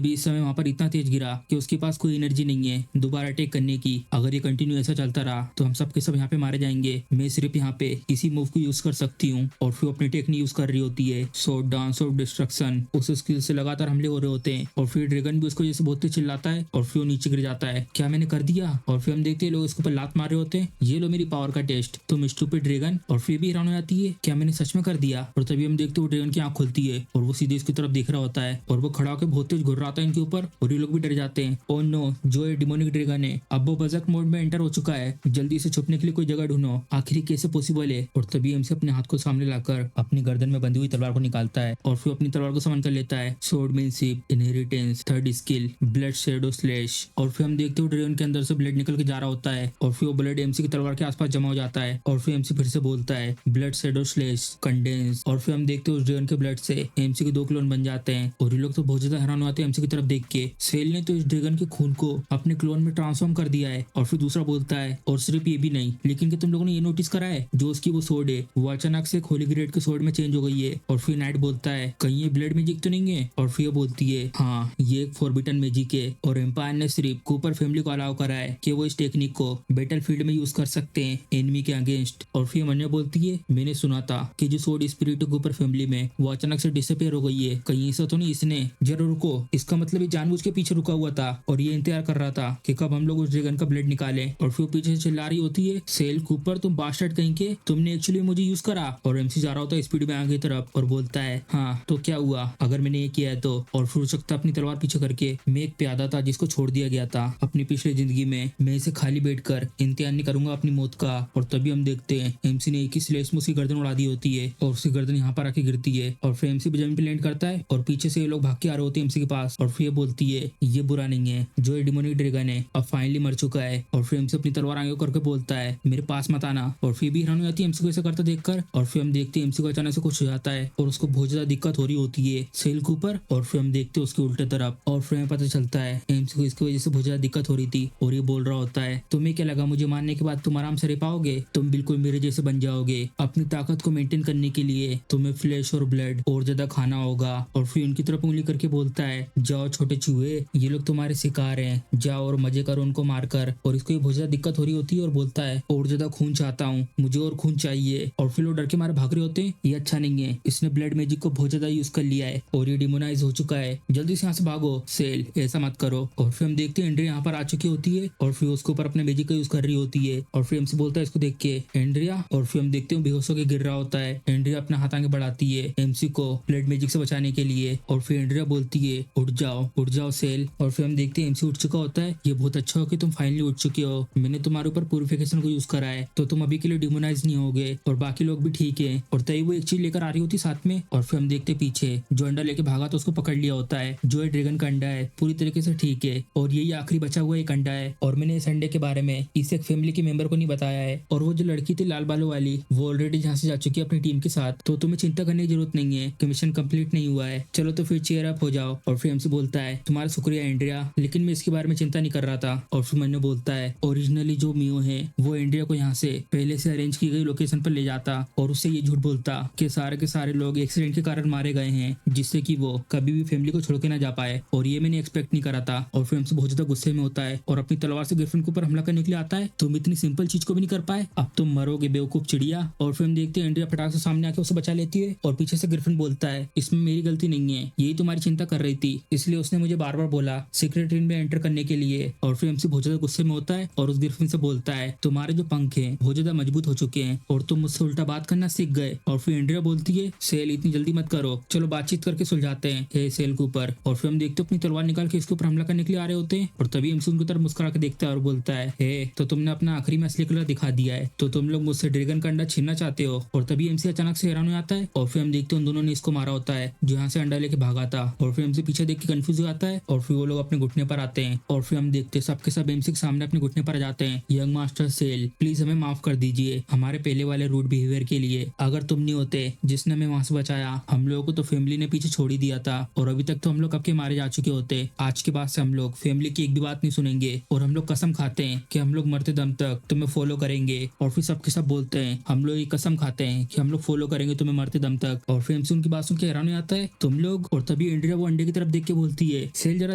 भी इस समय वहाँ पर इतना तेज गिरा कि उसके पास कोई एनर्जी नहीं है दोबारा अटैक करने की, अगर ये कंटिन्यू ऐसा चलता रहा तो हम सबके सब यहाँ पे मारे जाएंगे, मैं सिर्फ यहाँ पे इसी मूव को यूज कर सकती हूँ। और फिर अपनी टेक्निक यूज कर रही होती है सो डांस ऑफ डिस्ट्रक्शन, उस स्किल से लगातार हमले हो रहे होते हैं और फिर ड्रैगन भी उसको जैसे बहुत तेज चिल्लाता है और फिर वो नीचे गिर जाता है, क्या मैंने कर दिया। और फिर हम देखते हैं लोग इसके ऊपर लात मार रहे होते हैं, ये लो मेरी पावर का टेस्ट तुम स्टूपिड ड्रैगन। और फिर भी हैरान हो जाती है क्या मैंने सच में कर दिया। और तभी हम देखते हैं ड्रैगन की आंख खुलती है और वो सीधे इसकी तरफ देख रहा होता है और वो खड़ा होकर बहुत तेज घुर रहा था इनके ऊपर और ये लोग भी डर जाते हैं। ओ नो, जो ये डिमोनिक ड्रैगन है अब वो बजट मोड में एंटर हो चुका है, जल्दी से छुपने के लिए कोई जगह ढूंढो, आखिर कैसे पॉसिबल है। और तभी एमसी अपने हाथ को सामने लाकर अपनी गर्दन में बंधी हुई तलवार को निकालता है और फिर अपनी तलवार को समन कर लेता है, swordsmanship inheritance third skill blood shadow slash. और फिर हम देखते हो ड्रैगन के अंदर से ब्लड निकल के जा रहा होता है और फिर वो ब्लड एमसी की तलवार के आसपास जमा हो जाता है और फिर एमसी फिर से बोलता है ब्लड शैडो स्लैश कंडेंस। और फिर हम देखते हो उस ड्रैगन के ब्लड से एमसी के 2 क्लोन बन जाते हैं और ये लोग तो बहुत ज्यादा हैरान होते हैं एमसी की तरफ देख के, सेल ने तो इस ड्रैगन के खून को अपने क्लोन में ट्रांसफॉर्म कर दिया है। और फिर दूसरा बोलता है और सिर्फ ये भी नहीं लेकिन कि तुम लोगों ने ये नोटिस करा है जो उसकी वो सोड है वो अचानक से होली ग्रेड के सोड में चेंज हो गई है। और फिर नाइट बोलता है कहीं ये ब्लड मैजिक तो नहीं है। और फिर ये बोलती है हाँ ये एक फॉरबिटन मैजिक है और एम्पायर ने सिर्फ कूपर फैमिली को अलाउ करा है कि वो इस टेक्निक को बैटल फील्ड में यूज कर सकते हैं एनिमी के अगेंस्ट। और फिर मन्या बोलती है मैंने सुना था कि जो सोड स्पिरिट कूपर फैमिली में वो अचानक से डिसअपियर हो गई है, कहीं ऐसा तो नहीं इसने, जरा रुको, इसका मतलब ये जानबूझ के पीछे रुका हुआ था और ये इंतजार कर रहा था कि कब हम लोग उस ड्रैगन का ब्लड निकालें। और फिर पीछे से चिल्ला रही होती है सेल कूपर तुम बास्टर्ड कहीं के, तुमने एक्चुअली मुझे यूज करा। और एमसी जा रहा होता है स्पीड में आगे तरफ और बोलता है हाँ तो क्या हुआ अगर मैंने ये किया है तो। और फिर हो सकता अपनी तलवार पीछे करके मैं एक प्यादा था जिसको छोड़ दिया गया था अपनी पिछली जिंदगी में, मैं इसे खाली बैठ कर इंतजार नहीं करूंगा अपनी मौत का। और तभी हम देखते हैं एमसी ने एक ही स्लेश में उसकी गर्दन उड़ा दी होती है और उसकी गर्दन यहाँ पर आके गिरती है और फिर एमसी जमीन पे लैंड करता है और पीछे से ये लोग भाग के आ रहे होते हैं एमसी के पास। और फिर ये बोलती है ये बुरा नहीं है, जो ये डिमोनिक ड्रैगन है अब फाइनली मर चुका है। और फिर एमसी अपनी तलवार आगे करके बोलता है मेरे पास मत आना। और फिर भी हैरान हो जाती है एमसी को ऐसा करता देखकर। और फिर हम देखते हैं एमसी को अचानक से कुछ हो जाता है और उसको बहुत ज्यादा दिक्कत हो रही होती है सेल के ऊपर। और फिर हम देखते हैं उसके उल्टे तरफ और फिर हमें पता चलता है एमसी को इसकी वजह से बहुत ज्यादा दिक्कत हो रही थी और ये बोल रहा होता है तुम्हें क्या लगा मुझे मारने के बाद तुम आराम से रह पाओगे, तुम बिल्कुल मेरे जैसे बन जाओगे, अपनी ताकत को मेंटेन करने के लिए तुम्हें फ्लैश और ब्लड और ज्यादा खाना होगा। और फिर उनकी तरफ उंगली करके बोलता है जाओ छोटे चूहे, ये लोग तुम्हारे शिकार हैं, जाओ और मजे करो उनको मारकर। और इसको बहुत ज्यादा दिक्कत हो रही होती है और बोलता है और ज्यादा खून चाहता हूँ, मुझे और खून चाहिए। और फिर वो डर के मारे भाग रहे होते हैं, ये अच्छा नहीं है, इसने ब्लड मैजिक को बहुत ज्यादा यूज कर लिया है और ये डिमोनाइज हो चुका है, जल्दी से यहाँ से भागो सेल, ऐसा मत करो। और फिर हम देखते हैं एंड्रिया यहाँ पर आ चुकी होती है और फिर उसके ऊपर अपने मैजिक का यूज कर रही होती है। और फिर हमसे बोलता है इसको देख के एंड्रिया, और फिर हम देखते हैं बेहोश होकर गिर रहा होता है। एंड्रिया अपना हाथ आगे बढ़ाती है एमसी को ब्लड मैजिक से बचाने के लिए, और फिर एंड्रिया बोलती है उठ जाओ सेल। और फिर हम देखते हैं एमसी उठ चुका होता है। ये बहुत अच्छा हो कि तुम फाइनली उठ चुके हो, मैंने तुम्हारे ऊपर प्यूरिफिकेशन को यूज करा है तो तुम अभी के लिए डिमोनाइज नहीं होगे, और बाकी लोग भी ठीक है। और तभी वो एक चीज लेकर आ रही होती साथ में, और फिर हम देखते पीछे जो अंडा लेके भागा तो उसको पकड़ लिया होता है। जो ड्रैगन का अंडा है पूरी तरीके से ठीक है, और यही आखिरी बचा हुआ एक अंडा है। और मैंने इस अंडे के बारे में इस एक फैमिली के मेंबर को नहीं बताया है। और वो जो लड़की थी लाल बालों वाली, वो ऑलरेडी जहाँ से जा चुकी है अपनी टीम के साथ, तो तुम्हें चिंता करने की जरूरत नहीं है कि मिशन कंप्लीट नहीं हुआ है। चलो तो फिर चेयर अप हो जाओ। और फिर हमसे बोलता है तुम्हारा शुक्रिया एंड्रिया, लेकिन मैं इसके बारे में चिंता नहीं कर रहा था। और फिर मैंने बोलता है ओरिजिनली जो मियो है वो एंड्रिया को यहाँ से पहले से अरेंज की गई लोकेशन पर ले जाता और उससे ये झूठ बोलता कि सारे के सारे लोग एक्सीडेंट के कारण मारे गए हैं, जिससे कि वो कभी भी फैमिली को छोड़ के ना जा पाए। और ये मैंने एक्सपेक्ट नहीं करा था। और फिर हमसे बहुत ज्यादा गुस्से में होता है और अपनी तलवार से गिरफ्रेंड के ऊपर हमला करने के लिए आता है। तुम इतनी सिंपल चीज को भी नहीं कर पाए, अब तुम मरोगे बेवकूफ चिड़िया। और फिर हम देखते हैं एंड्रिया फटाक से सामने आके उसे बचा लेती है, और पीछे से गिरफ्रेंड बोलता है इसमें मेरी गलती नहीं है, यही तुम्हारी चिंता कर रही थी, इसलिए उसने मुझे बार बार बोला सीक्रेट रूम में एंटर करने के लिए। और फिर हमसे बहुत ज्यादा गुस्से में होता है और उस गिरफ्रेंड से बोलता है तुम्हारे जो पंख हैं बहुत ज्यादा मजबूत हो चुके हैं और तुम मुझसे उल्टा बात करना सीख गए। और फिर एंड्रिया बोलती है सेल इतनी जल्दी मत करो, चलो बातचीत करके सुलझाते हैं हे सेल के ऊपर। और फिर हम देखते हैं अपनी तलवार निकाल के इसके ऊपर हमला करने के लिए आ रहे होते हैं, और तभी हमसे उनकी तरफ मुस्कुरा के देखता है और बोलता है हे तो तुमने अपना आखिरी में असली कलर दिखा दिया है, तो तुम लोग मुझसे ड्रैगन का अंडा छीनना चाहते हो। और तभी एमसी अचानक से हैरान हो जाता है, और फिर हम देखते हैं उन दोनों ने इसको मारा होता है जो यहाँ से अंडा लेके भागा था। और फिर एमसी पीछे देख के कंफ्यूज हो जाता है, और फिर वो लोग अपने घुटने पर आते हैं। और फिर हम देखते हैं सबके सब एमसी के सामने अपने घुटने पर आ जाते हैं। यंग मास्टर सेल प्लीज हमें माफ कर दीजिए हमारे पहले वाले रूड बिहेवियर के लिए, अगर तुम नहीं होते जिसने हमें वहां से बचाया, हम लोगों को तो फैमिली ने पीछे छोड़ ही दिया था, और अभी तक तो हम लोग कब के मारे जा चुके होते। आज के बाद से हम लोग फैमिली की एक भी बात नहीं सुनेंगे, और हम लोग कसम खाते हैं कि हम लोग मरते दम तक तुम्हें फॉलो करेंगे। और फिर सबके सब बोलते हैं हम लोग ये कसम खाते हैं कि हम लोग फॉलो करेंगे तुम्हें मरते दम तक। और फिर हमसे उनकी बात सुन के हैरान हो जाता है तुम लोग। और तभी एंड्रिया वो अंडे की तरफ देख के बोलती है सेल जरा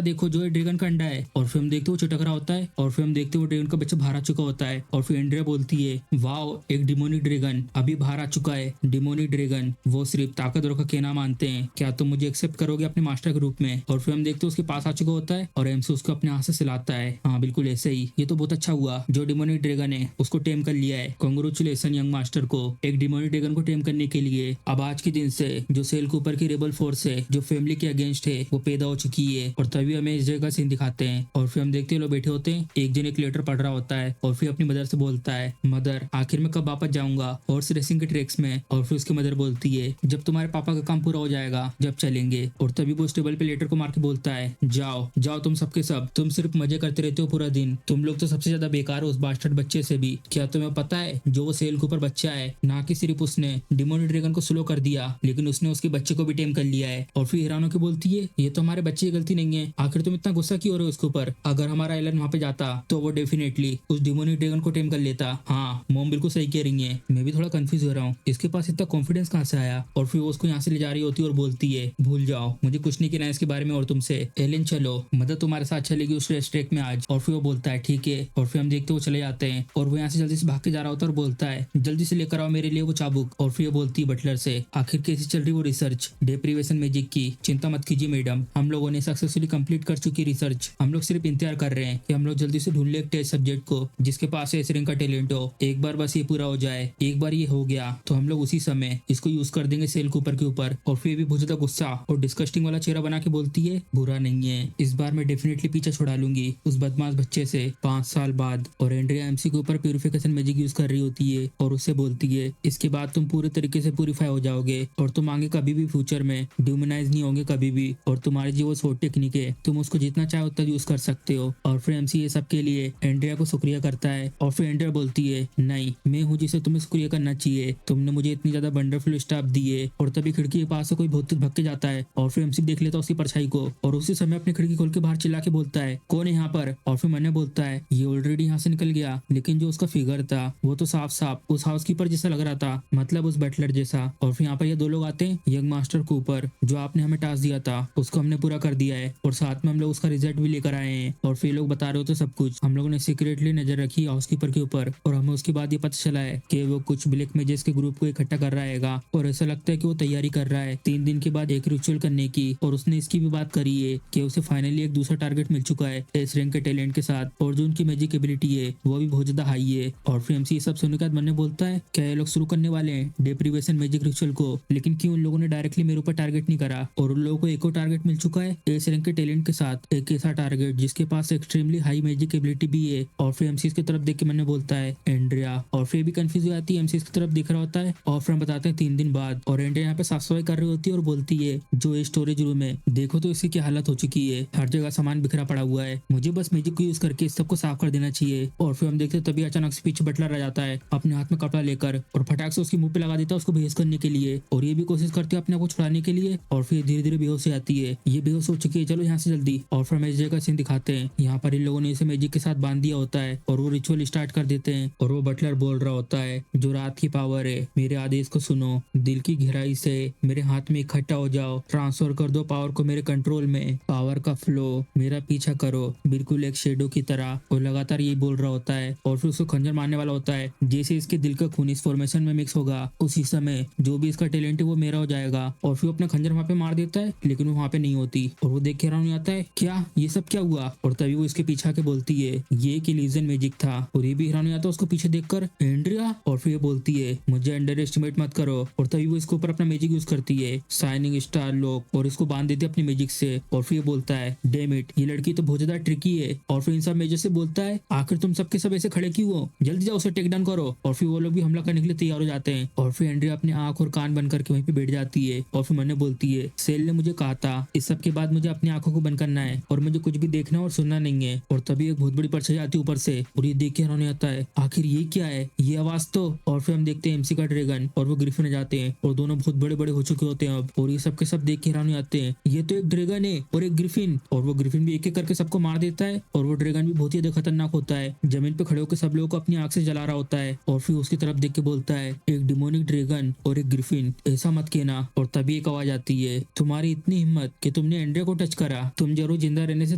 देखो जो है ड्रैगन का अंडा है। और फिर हम देखते वो चटक रहा होता है, और फिर हम देखते वो ड्रैगन का बच्चा बाहर आ चुका होता है। और फिर एंड्रिया बोलती है वाओ एक डिमोनिक ड्रैगन अभी बाहर आ चुका है। डिमोनिक ड्रैगन वो सिर्फ ताकतवरों का कहना मानते हैं, क्या तुम मुझे एक्सेप्ट करोगे अपने मास्टर के रूप में। और फिर हम देखते उसके पास आ चुका होता है और एमसी उसको अपने हाथ से सिलाता है। हाँ बिल्कुल ऐसे ही, ये तो बहुत अच्छा हुआ जो डिमोनिक ड्रैगन है उसको टेम कर लिया है। कांग्रेचुलेशन यंग मास्टर को एक डिमोनिक ड्रैगन को टेम करने के लिए। अब आज के दिन से जो सेल के ऊपर की रेबल फोर्स है जो फैमिली के अगेंस्ट है वो पैदा हो चुकी है। और तभी हमें इस जगह का सीन दिखाते हैं, और फिर हम देखते हैं लोग बैठे होते हैं, एक जन एक लेटर पढ़ रहा होता है, और फिर अपनी मदर से बोलता है मदर आखिर में कब वापस जाऊंगा हॉर्स रेसिंग के ट्रैक्स में। और फिर उसकी मदर बोलती है जब तुम्हारे पापा का काम पूरा हो जाएगा जब चलेंगे। और तभी वो उस टेबल पे लेटर को मार के बोलता है जाओ जाओ तुम सबके सब, तुम सिर्फ मजे करते रहते हो पूरा दिन, तुम लोग तो सबसे ज्यादा बेकार हो उस बास्टर्ड बच्चे से भी। क्या तुम्हें पता है जो वो सेल के ऊपर बच्चा है, ना कि सिर्फ उसने डिमोनिक ड्रैगन को स्लो कर दिया लेकिन उसने उसके बच्चे को भी टेम कर लिया है। और फिर हैरान होकर बोलती है ये तो हमारे बच्चे की गलती नहीं है, आखिर तुम इतना गुस्सा क्यों हो रहे हो उसके ऊपर, अगर हमारा एलन वहां पे जाता तो वो डेफिनेटली उस डिमोनिक ड्रैगन को टेम कर लेता। हाँ मोम बिल्कुल सही कह रही है, मैं भी थोड़ा कंफ्यूज हो रहा हूँ इसके पास इतना कॉन्फिडेंस कहाँ से आया। और फिर वो उसको यहाँ से ले जा रही होती है और बोलती है भूल जाओ मुझे कुछ नहीं कहना है इसके बारे में, और तुमसे एलन चलो मदद तुम्हारे साथ चलेगी उस रेस ट्रैक में आज। और फिर वो बोलता है ठीक है। और फिर हम देखते वो चले जाते हैं, और वो यहाँ से जल्दी से भाग के जा रहा होता है और बोलता है जल्दी से लेकर आओ मेरे लिए वो चाबुक। और फिर वो बोलती है बटलर से आखिर कैसी चल रही वो रिसर्च डेप्रीवेशन मैजिक की, चिंता मत कीजिए मैडम हम लोगों ने सक्सेसफुली कंप्लीट कर चुकी रिसर्च, हम लोग सिर्फ इंतजार कर रहे हैं कि हम लोग जल्दी से ढूंढ ले एक टेस्ट सब्जेक्ट को जिसके पास ऐसे रंग का टैलेंट हो। एक बार बस ये पूरा हो जाए, एक बार ये हो गया तो हम लोग उसी समय इसको यूज कर देंगे सेल कूपर के ऊपर। और फिर भी बहुत ज्यादा गुस्सा और डिस्कस्टिंग वाला चेहरा बना के बोलती है बुरा नहीं है, इस बार मैं डेफिनेटली पीछा छुड़ा लूंगी उस बदमाश बच्चे से 5 साल बाद। और एंड्रिया एमसी के ऊपर प्यूरिफिकेशन मैजिक यूज कर रही होती है और उससे बोलती है इसके बाद तुम पूरे तरीके से प्यूरिफाई हो जाओगे और तुम आगे कभी भी फ्यूचर में ड्यूमनाइज नहीं होंगे कभी भी, और तुम्हारी जो वो शॉर्ट टेक्निक है तुम उसको जितना चाहे उतना यूज कर सकते हो। और फिर एमसी ये सब के लिए एंड्रिया को शुक्रिया करता है, और फिर एंड्रिया बोलती है नहीं मैं हूँ जिसे तुम्हें शुक्रिया करना चाहिए, तुमने मुझे इतनी ज्यादा वंडरफुल स्टाफ दी है। और तभी खिड़की के पास से कोई भूत भग के जाता है, और फिर एमसी देख लेता है उसकी परछाई को, और उसी समय अपनी खिड़की खोल के बाहर चिल्ला के बोलता है कौन है यहाँ पर। और फिर मैंने बोलता है ये ऑलरेडी यहाँ से निकल गया, लेकिन जो उसका फिगर था वो तो साफ साफ उस हाउसकीपर जैसा लग रहा था, मतलब उस बटलर जैसा। और फिर यहाँ पर ये दो लोग आते हैं, यंग मास्टर कूपर जो आपने हमें टास्क दिया था उसको हमने पूरा कर दिया है, और साथ में हम लोग उसका रिजल्ट भी लेकर आए हैं। और फिर लोग बता रहे होते सब कुछ हम लोगों ने सीक्रेटली नजर रखी हाउसकीपर के ऊपर, और हमें उसके बाद ये पता चला है कि वो कुछ ब्लैक मैजेस के ग्रुप को इकट्ठा कर रहा है, और ऐसा लगता है कि वो तैयारी कर रहा है 3 दिन के बाद एक रिचुअल करने की। और उसने इसकी भी बात करी है कि उसे फाइनली एक दूसरा टारगेट मिल चुका है एस रैंक के टैलेंट के साथ, और जो उनकी मैजिक एबिलिटी है वो भी बहुत ज्यादा हाई है। और फिर एमसी सब सब सुनने के बाद मन्ने बोलता है क्या ये लोग शुरू करने वाले हैं डेप्रीवेशन मैजिक रिचुअल को, लेकिन क्यों उन लोगों ने डायरेक्टली मेरे ऊपर टारगेट नहीं करा। और उन लोगों को एक और टारगेट मिल चुका है एस रैंक के टैलेंट के साथ, एक ऐसा टारगेट जिसके पास एक्सट्रीमली हाई मैजिक एबिलिटी भी है। और फिर एमसीज की तरफ देख के मन्ने बोलता है एंड्रिया, और फिर भी कंफ्यूज हो जाती है, एमसीज की तरफ देख रहा होता है। और फिर हम बताते हैं 3 दिन बाद, और एंड्रिया यहाँ पे साफ सफाई कर रही होती है और बोलती है जो ये स्टोरेज रूम है देखो तो इसकी क्या हालत हो चुकी है, हर जगह सामान बिखरा पड़ा हुआ है, मुझे बस मैजिक को यूज करके इस सबको साफ कर देना चाहिए। और फिर हम देखते हैं तभी अचानक से पीछे बटलर आ जाता है अपने हाथ में कपड़ा लेकर और फटाक से उसके मुंह पे लगा देता है उसको बेहोश करने के लिए। और ये भी कोशिश करते हैं अपने आप को छुड़ाने के लिए, और फिर धीरे धीरे बेहोश हो जाती है। ये बेहोश हो चुकी है, चलो यहाँ से जल्दी। और फिर मैजिक का सीन दिखाते हैं, यहाँ पर इन लोगों ने इसे मैजिक के साथ बांध दिया होता है और वो रिचुअल स्टार्ट कर देते हैं। और वो बटलर बोल रहा होता है जो रात की पावर है मेरे आदेश को सुनो, दिल की गहराई से मेरे हाथ में इकट्ठा हो जाओ, ट्रांसफर कर दो पावर को मेरे कंट्रोल में, पावर का फ्लो मेरा पीछा करो बिल्कुल एक शेडो की तरह। और लगातार ये बोल रहा होता है और फिर उसको खंजर मारने वाला होता है। जैसे इसके दिल का खून इस फॉर्मेशन में मिक्स होगा उसी समय जो भी इसका टैलेंट है वो मेरा हो जाएगा। और फिर अपना खंजर वहां पे मार देता है, लेकिन वो वहां पे नहीं होती। और वो देख के हैरान हो जाता है क्या ये सब क्या हुआ। और तभी वो इसके पीछे आके बोलती है ये एक इल्यूजन मैजिक था। और ये भी हैरान हो जाता है उसको पीछे देखकर एंड्रिया। और फिर ये बोलती है मुझे अंडर एस्टिमेट मत करो। और तभी वो इसके ऊपर अपना मैजिक यूज करती है शाइनिंग स्टार लॉक, और इसको बांध देती है अपनी मैजिक से। और फिर ये बोलता है डैम इट ये लड़की तो बहुत ज्यादा ट्रिकी है। और फिर इन सब मेजर से बोलता है आखिर तुम सबके सब ऐसे खड़े क्यों हो, जल्दी जाओ उसे टेक डाउन करो। और फिर वो लोग भी हमला करने के लिए तैयार हो जाते हैं। और फिर एंड्रिया अपने आंख और कान बंद करके वहीं पे बैठ जाती है। और फिर मन्ने बोलती है सेल ने मुझे कहा था इस सब के बाद मुझे अपनी आंखों को बंद करना है और मुझे कुछ भी देखना और सुनना नहीं है। और तभी एक बहुत बड़ी परछाई आती है ऊपर से, और ये देख के हैरान हो जाता है आखिर ये क्या है ये आवाज तो। और फिर हम देखते हैं एमसी का ड्रैगन और वो ग्रिफिन जाते हैं और दोनों बहुत बड़े बड़े हो चुके होते हैं अब। और ये सब के सब देख के हैरान हो जाते हैं ये तो एक ड्रैगन है और एक ग्रिफिन। और वो ग्रिफिन भी एक एक करके सबको मार देता है। और वो ड्रैगन भी बहुत ही ज्यादा खतरनाक होता है, जमीन पे खड़े होकर सब लोगों को अपनी आंख से जला रहा होता है। और फिर उसकी तरफ देख के बोलता है एक डिमोनिक ड्रैगन और एक ग्रिफिन ऐसा मत कहना। और तभी एक आवाज आती है तुम्हारी इतनी हिम्मत कि तुमने एंड्रिया को टच करा, तुम जरूर जिंदा रहने से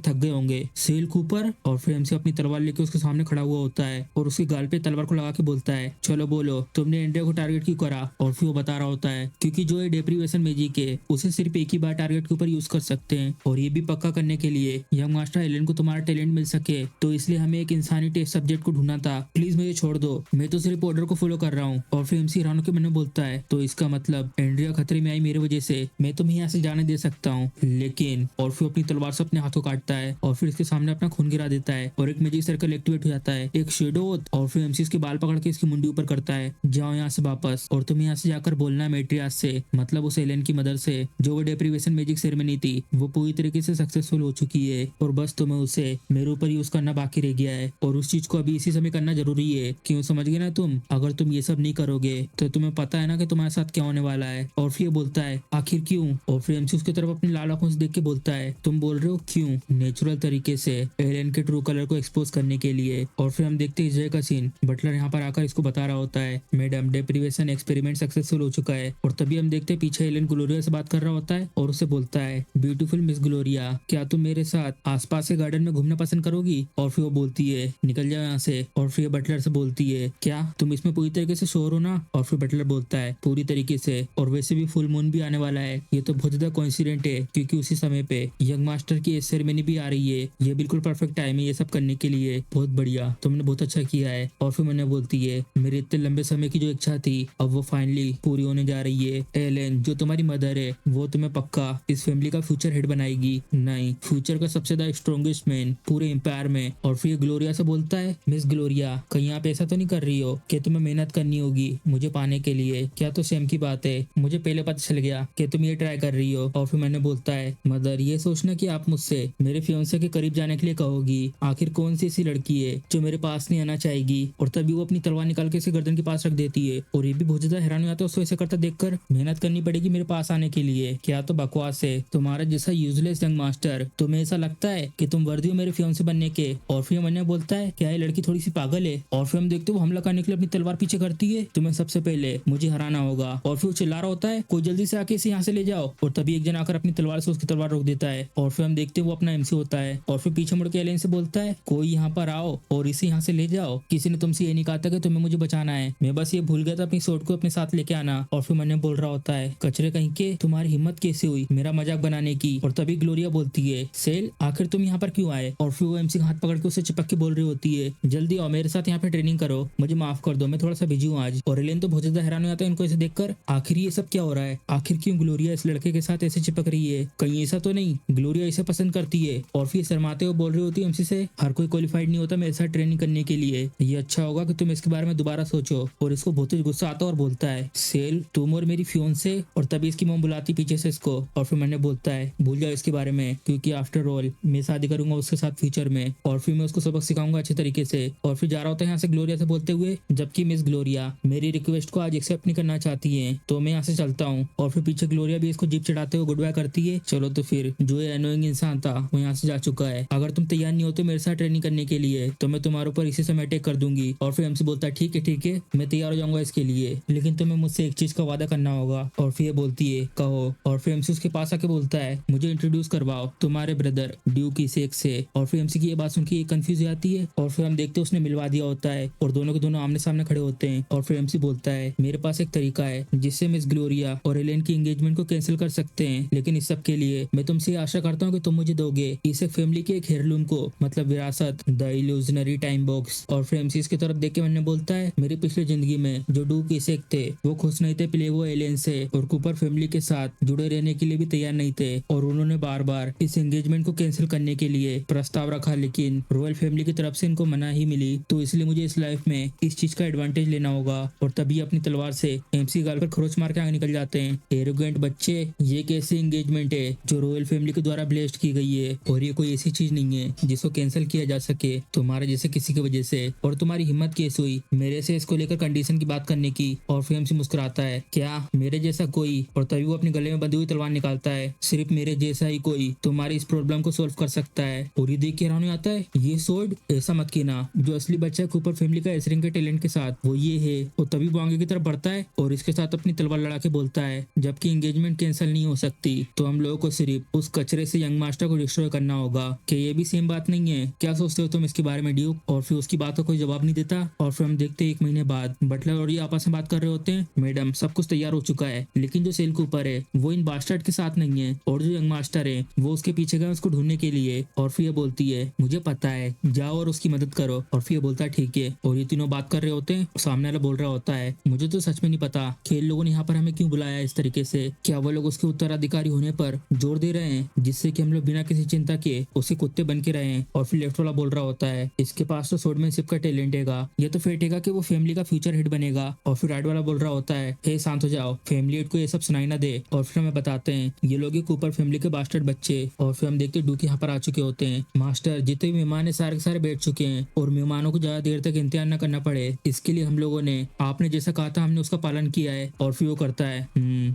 थक गए होंगे सेल कूपर। और फिर एमसी अपनी तलवार लेके उसके सामने खड़ा हुआ होता है और उसके गाल पे तलवार को लगा के बोलता है चलो बोलो तुमने एंड्रिया को टारगेट क्यों करा। और फिर वो बता रहा होता है क्योंकि जो ये डेप्रीवेशन मैजिक है उसे सिर्फ एक ही बार टारगेट के ऊपर यूज कर सकते हैं, और ये भी पक्का करने के लिए यंग मास्टर एलन को तुम्हारा टैलेंट मिल सके तो इसलिए हमें एक इंसानी टेस्ट सब्जेक्ट को ढूंढना था, प्लीज मुझे छोड़ दो, मैं तो सिर्फ ऑर्डर को फॉलो कर रहा हूँ। और फिर एमसी हैरान होकर मैंने बोलता है तो इसका मतलब एंड्रिया खतरे में आई मेरी वजह से, मैं तुम्हें यहाँ से जाने दे सकता हूँ लेकिन। और फिर अपनी तलवार से अपने हाथों काटता है और फिर इसके सामने अपना खून गिरा देता है और एक मैजिक सर्कल एक्टिवेट हो जाता है एक शेडो। और फिर एमसी इसके बाल पकड़ के इसकी मुंडी ऊपर करता है जाओ यहाँ से वापस, और तुम यहाँ से जाकर बोलना है मेट्रियास से, मतलब उस एलेन की मदर से जो वो डेप्रीवेशन मैजिक सेरेमनी थी वो पूरी तरीके से सक्सेसफुल हो चुकी है और बस तुम्हें उसे मेरे ऊपर यूज करना बाकी रह गया है। और उस चीज को अभी इसी समय करना जरूरी है, क्यों समझ गए ना तुम, अगर तुम ये सब नहीं करोगे तो तुम्हें पता है ना कि तुम्हारे साथ क्या होने वाला है। और फिर बोलता है आखिर क्यों। और फिर एमसी उसकी तरफ अपनी लाल आंखों से देख के बोलता है तुम बोल रहे हो क्यों, नेचुरल तरीके से एलेन के ट्रू कलर को एक्सपोज करने के लिए। और फिर हम देखते हैं जय का सीन, बटलर यहाँ पर आकर इसको बता रहा होता है मैडम डेप्रीवेशन एक्सपेरिमेंट सक्सेसफुल हो चुका है। और तभी हम देखते हैं पीछे एलेन ग्लोरिया से बात कर रहा होता है और उससे बोलता है ब्यूटीफुल मिस ग्लोरिया क्या तुम मेरे साथ आसपास के गार्डन में घूमना पसंद करोगी। और फिर वो बोलती है निकल जाओ यहाँ से। और फिर बटलर से बोलती है क्या तुम इसमें पूरी तरीके से श्योर हो ना। और फिर बटलर बोलता है पूरी तरीके से, और वैसे भी फुल मून भी आने वाला है, ये तो बहुत ज्यादा कोइंसिडेंट है क्योंकि उसी समय पे यंग मास्टर की सेरेमनी भी आ रही है, ये बिल्कुल परफेक्ट टाइम है ये सब करने के लिए, बहुत बढ़िया तुमने बहुत अच्छा किया है। और फिर मैंने बोलती है मेरे इतने लंबे समय की जो इच्छा थी अब वो फाइनली पूरी होने जा रही है। एलेन जो तुम्हारी मदर है वो तुम्हें पक्का इस फैमिली का फ्यूचर हेड बनाएगी, नहीं फ्यूचर का सबसे ज्यादा स्ट्रॉन्गेस्ट मैन पूरे एम्पायर में। और फिर ग्लोरिया से बोलता है मिस ग्लोरिया कहीं आप ऐसा तो नहीं कर रही हो कि तुम्हें मेहनत करनी होगी मुझे पाने के लिए, क्या तो सेम की बात है, मुझे पहले पता चल गया कि तुम ये ट्राई कर रही हो। और फिर मैंने बोलता है मदर ये सोचना कि आप मुझसे मेरे फियांसे के करीब जाने के लिए कहोगी, आखिर कौन सी ऐसी लड़की है जो मेरे पास नहीं आना चाहेगी। और तभी वो अपनी तलवार निकाल के इसे गर्दन के पास रख देती है और ये भी बहुत ज्यादा हैरान हो जाता है उसको ऐसे करता देखकर, मेहनत करनी पड़ेगी मेरे पास आने के लिए, क्या तो बकवास है, तुम्हारा जैसा यूजलेस यंग मास्टर, तुम्हें ऐसा लगता है कि तुम वर्दी हो मेरे फियांसे बनने के। और फिर मैंने बोलता है क्या ये लड़की थोड़ी सी पागल है। और फिर हम देखते वो हमला करने के लिए अपनी तलवार पीछे करती है, तुम्हें सबसे पहले मुझे हराना होगा। और फिर वो चिल्ला रहा होता है कोई जल्दी से आके इसे यहाँ से ले जाओ। और तभी एक जन आकर अपनी तलवार से उसकी तलवार रोक देता है। और फिर हम देखते वो अपना एमसी होता है और फिर पीछे मुड़ के एलेन से बोलता है कोई यहाँ पर आओ और इसे यहाँ से ले जाओ, किसी ने तुमसे ये नहीं कहा था कि तुम्हें मुझे बचाना है, मैं बस ये भूल गया था अपनी सोट को अपने साथ लेके आना। और फिर मैंने बोल रहा होता है कचरे कहीं के तुम्हारी हिम्मत कैसे हुई मेरा मजाक बनाने की। और तभी ग्लोरिया बोलती है सेल आखिर तुम यहाँ पर क्यों आए। और फिर वो एमसी का हाथ पकड़ के उसे चिपक के बोल रही होती है जल्दी आओ मेरे साथ यहाँ पे ट्रेनिंग करो। मुझे माफ कर दो, मैं थोड़ा सा बिजी हूँ आज। और एलेन तो बहुत ज्यादा हैरान हो जाता है इनको ऐसे देखकर, आखिर ये सब क्या हो रहा है, आखिर क्यों ग्लोरिया इस लड़के के साथ ऐसे चिपक रही है, कहीं ऐसा तो नहीं ग्लोरिया इसे पसंद करती है। और फिर शर्माते हुए बोल रही होती है एमसी से, हर कोई क्वालिफाइड नहीं होता मेरे साथ ट्रेनिंग करने के लिए, ये अच्छा होगा कि तुम इसके बारे में दोबारा सोचो। और इसको बहुत ही गुस्सा आता है और बोलता है, सेल तुम और मेरी फियोंसे। और तभी इसकी मॉम बुलाती पीछे से इसको, और फिर मैंने बोलता है भूल जाओ इसके बारे में, क्योंकि आफ्टर ऑल मैं शादी करूंगा उसके साथ फ्यूचर में, और फिर मैं उसको सबक सिखाऊंगा अच्छे तरीके से। और फिर जा रहा होता है यहाँ से ग्लोरिया से बोलते हुए, जबकि मिस ग्लोरिया मेरी रिक्वेस्ट को आज एक्सेप्ट नहीं करना चाहती है तो मैं यहाँ से चलता हूँ। और फिर पीछे ग्लोरिया भी इसको जीप चढ़ाते हुए गुड बाय करती है। चलो तो फिर जो ये अनोइंग इंसान था वो यहाँ से जा चुका है, अगर तुम तैयार नहीं होते मेरे साथ ट्रेनिंग करने के लिए तो मैं तुम्हारे ऊपर इसी समय अटैक कर दूंगी। और फिर एमसी बोलता है ठीक है मैं तैयार हो जाऊंगा इसके लिए, लेकिन तुम्हें मुझसे एक चीज का वादा करना होगा। और फिर ये बोलती है कहो। और फिर एमसी उसके पास आके बोलता है, मुझे इंट्रोड्यूस करवाओ तुम्हारे ब्रदर ड्यूक इसेक से। और फिर एमसी की ये बात सुन के कंफ्यूज हो जाती है। और फिर हम देखते हैं उसने मिलवा दिया होता है और दोनों के दोनों आमने सामने खड़े होते हैं। और फिर एमसी बोलता है, मेरे पास एक तरीका है जिससे मिस ग्लोरिया और एलेन की एंगेजमेंट को कैंसिल कर सकते हैं, लेकिन इस सब के लिए मैं तुमसे आशा करता हूँ कि तुम मुझे दोगे इस एक फैमिली के एक हेयरलूम को, मतलब विरासत, द इल्यूजनरी टाइम बॉक्स। और फिर एमसी इसकी तरफ देख के मैंने बोलता है, मेरी पिछली जिंदगी में जो ड्यूक इसेक थे वो खुश नहीं थे प्लेवो एलियन से, और कूपर फैमिली के साथ जुड़े रहने के लिए भी तैयार नहीं थे, और उन्होंने बार बार इस एंगेजमेंट को कैंसिल करने के लिए प्रस्ताव रखा, लेकिन रॉयल फैमिली की तरफ से इनको मना ही मिली। तो इसलिए मुझे इस लाइफ में इस चीज का एडवांटेज लेना होगा। और तभी अपनी तलवार से एमसी गाल पर खरोच मार के आगे निकल जाते हैं। एरोगेंट बच्चे, ये कैसी एंगेजमेंट है जो रॉयल फैमिली के द्वारा ब्लेस्ड की गई है, और ये कोई ऐसी चीज नहीं है जिसको कैंसिल किया जा सके तुम्हारे जैसे किसी की वजह से। और तुम्हारी हिम्मत कैसे हुई मेरे से इसको लेकर कंडीशन की बात करने की। और फिर एमसी मुस्कुराता है, क्या मेरे जैसा कोई। और तभी वो अपने गले में बंधी हुई तलवार निकालता है, सिर्फ मेरे जैसा ही कोई तुम्हारी इस प्रॉब्लम को सोल्व कर सकता है। और ये देख के हैरान हो आता है, ये सोर्ड, ऐसा मत कहना, जो असली बच्चा है कूपर फैमिली का एसरिंग के टैलेंट के साथ वो ये है। और तभी वो आगे की तरफ बढ़ता है और इसके साथ अपनी तलवार लड़ा के बोलता है, जबकि एंगेजमेंट कैंसिल नहीं हो सकती तो हम लोगों को सिर्फ उस कचरे से यंग मास्टर को डिस्ट्रॉय करना होगा। क्या ये भी सेम बात नहीं है? क्या सोचते हो तुम इसके बारे में ड्यूक? और फिर उसकी बात का कोई जवाब नहीं देता। और फिर हम देखते हैं 1 महीने बाद बटलर और ये आपस में बात कर रहे होते हैं, मैडम सब कुछ तैयार हो चुका है, लेकिन जो सेल कूपर है वो इन बास्टर्ड के साथ नहीं है, और जो यंग मास्टर है वो उसके पीछे गए उसको ढूंढने के लिए। और फिर ये बोलती है, मुझे पता है, जाओ और उसकी मदद करो। और फिर ये बोलता है ठीक है। और ये तीनों बात कर रहे होते हैं, सामने वाला बोल रहा होता है, मुझे तो सच में नहीं पता खेल लोगों ने यहाँ पर हमें क्यों बुलाया इस तरीके से, क्या वो लोग उसके उत्तराधिकारी होने पर जोर दे रहे हैं जिससे कि हम लोग बिना किसी चिंता के उसके कुत्ते बन के रहे। और फिर लेफ्ट वाला बोल रहा होता है, इसके पास तो स्वॉर्डमैनशिप का टैलेंट हैगा, ये तो फेट हैगा कि वो फैमिली का फ्यूचर हेड बनेगा। और फिर राइट वाला बोल रहा होता है, हे शांत हो जाओ, फैमिली हेड को ये सब सुनाई ना दे। और फिर हमें बताते हैं ये लोग ही कूपर फैमिली के बास्टर्ड बच्चे। और फिर हम देखते हैं ड्यूक यहाँ पर आ चुके होते हैं। मास्टर, जितने भी मेहमान है सारे के सारे बैठ चुके हैं, और मेहमानों को ज्यादा देर तक इंतजार न करना पड़े इसके लिए हम लोगों ने आपने जैसा कहा था हमने उसका पालन किया है। और फिर वो करता है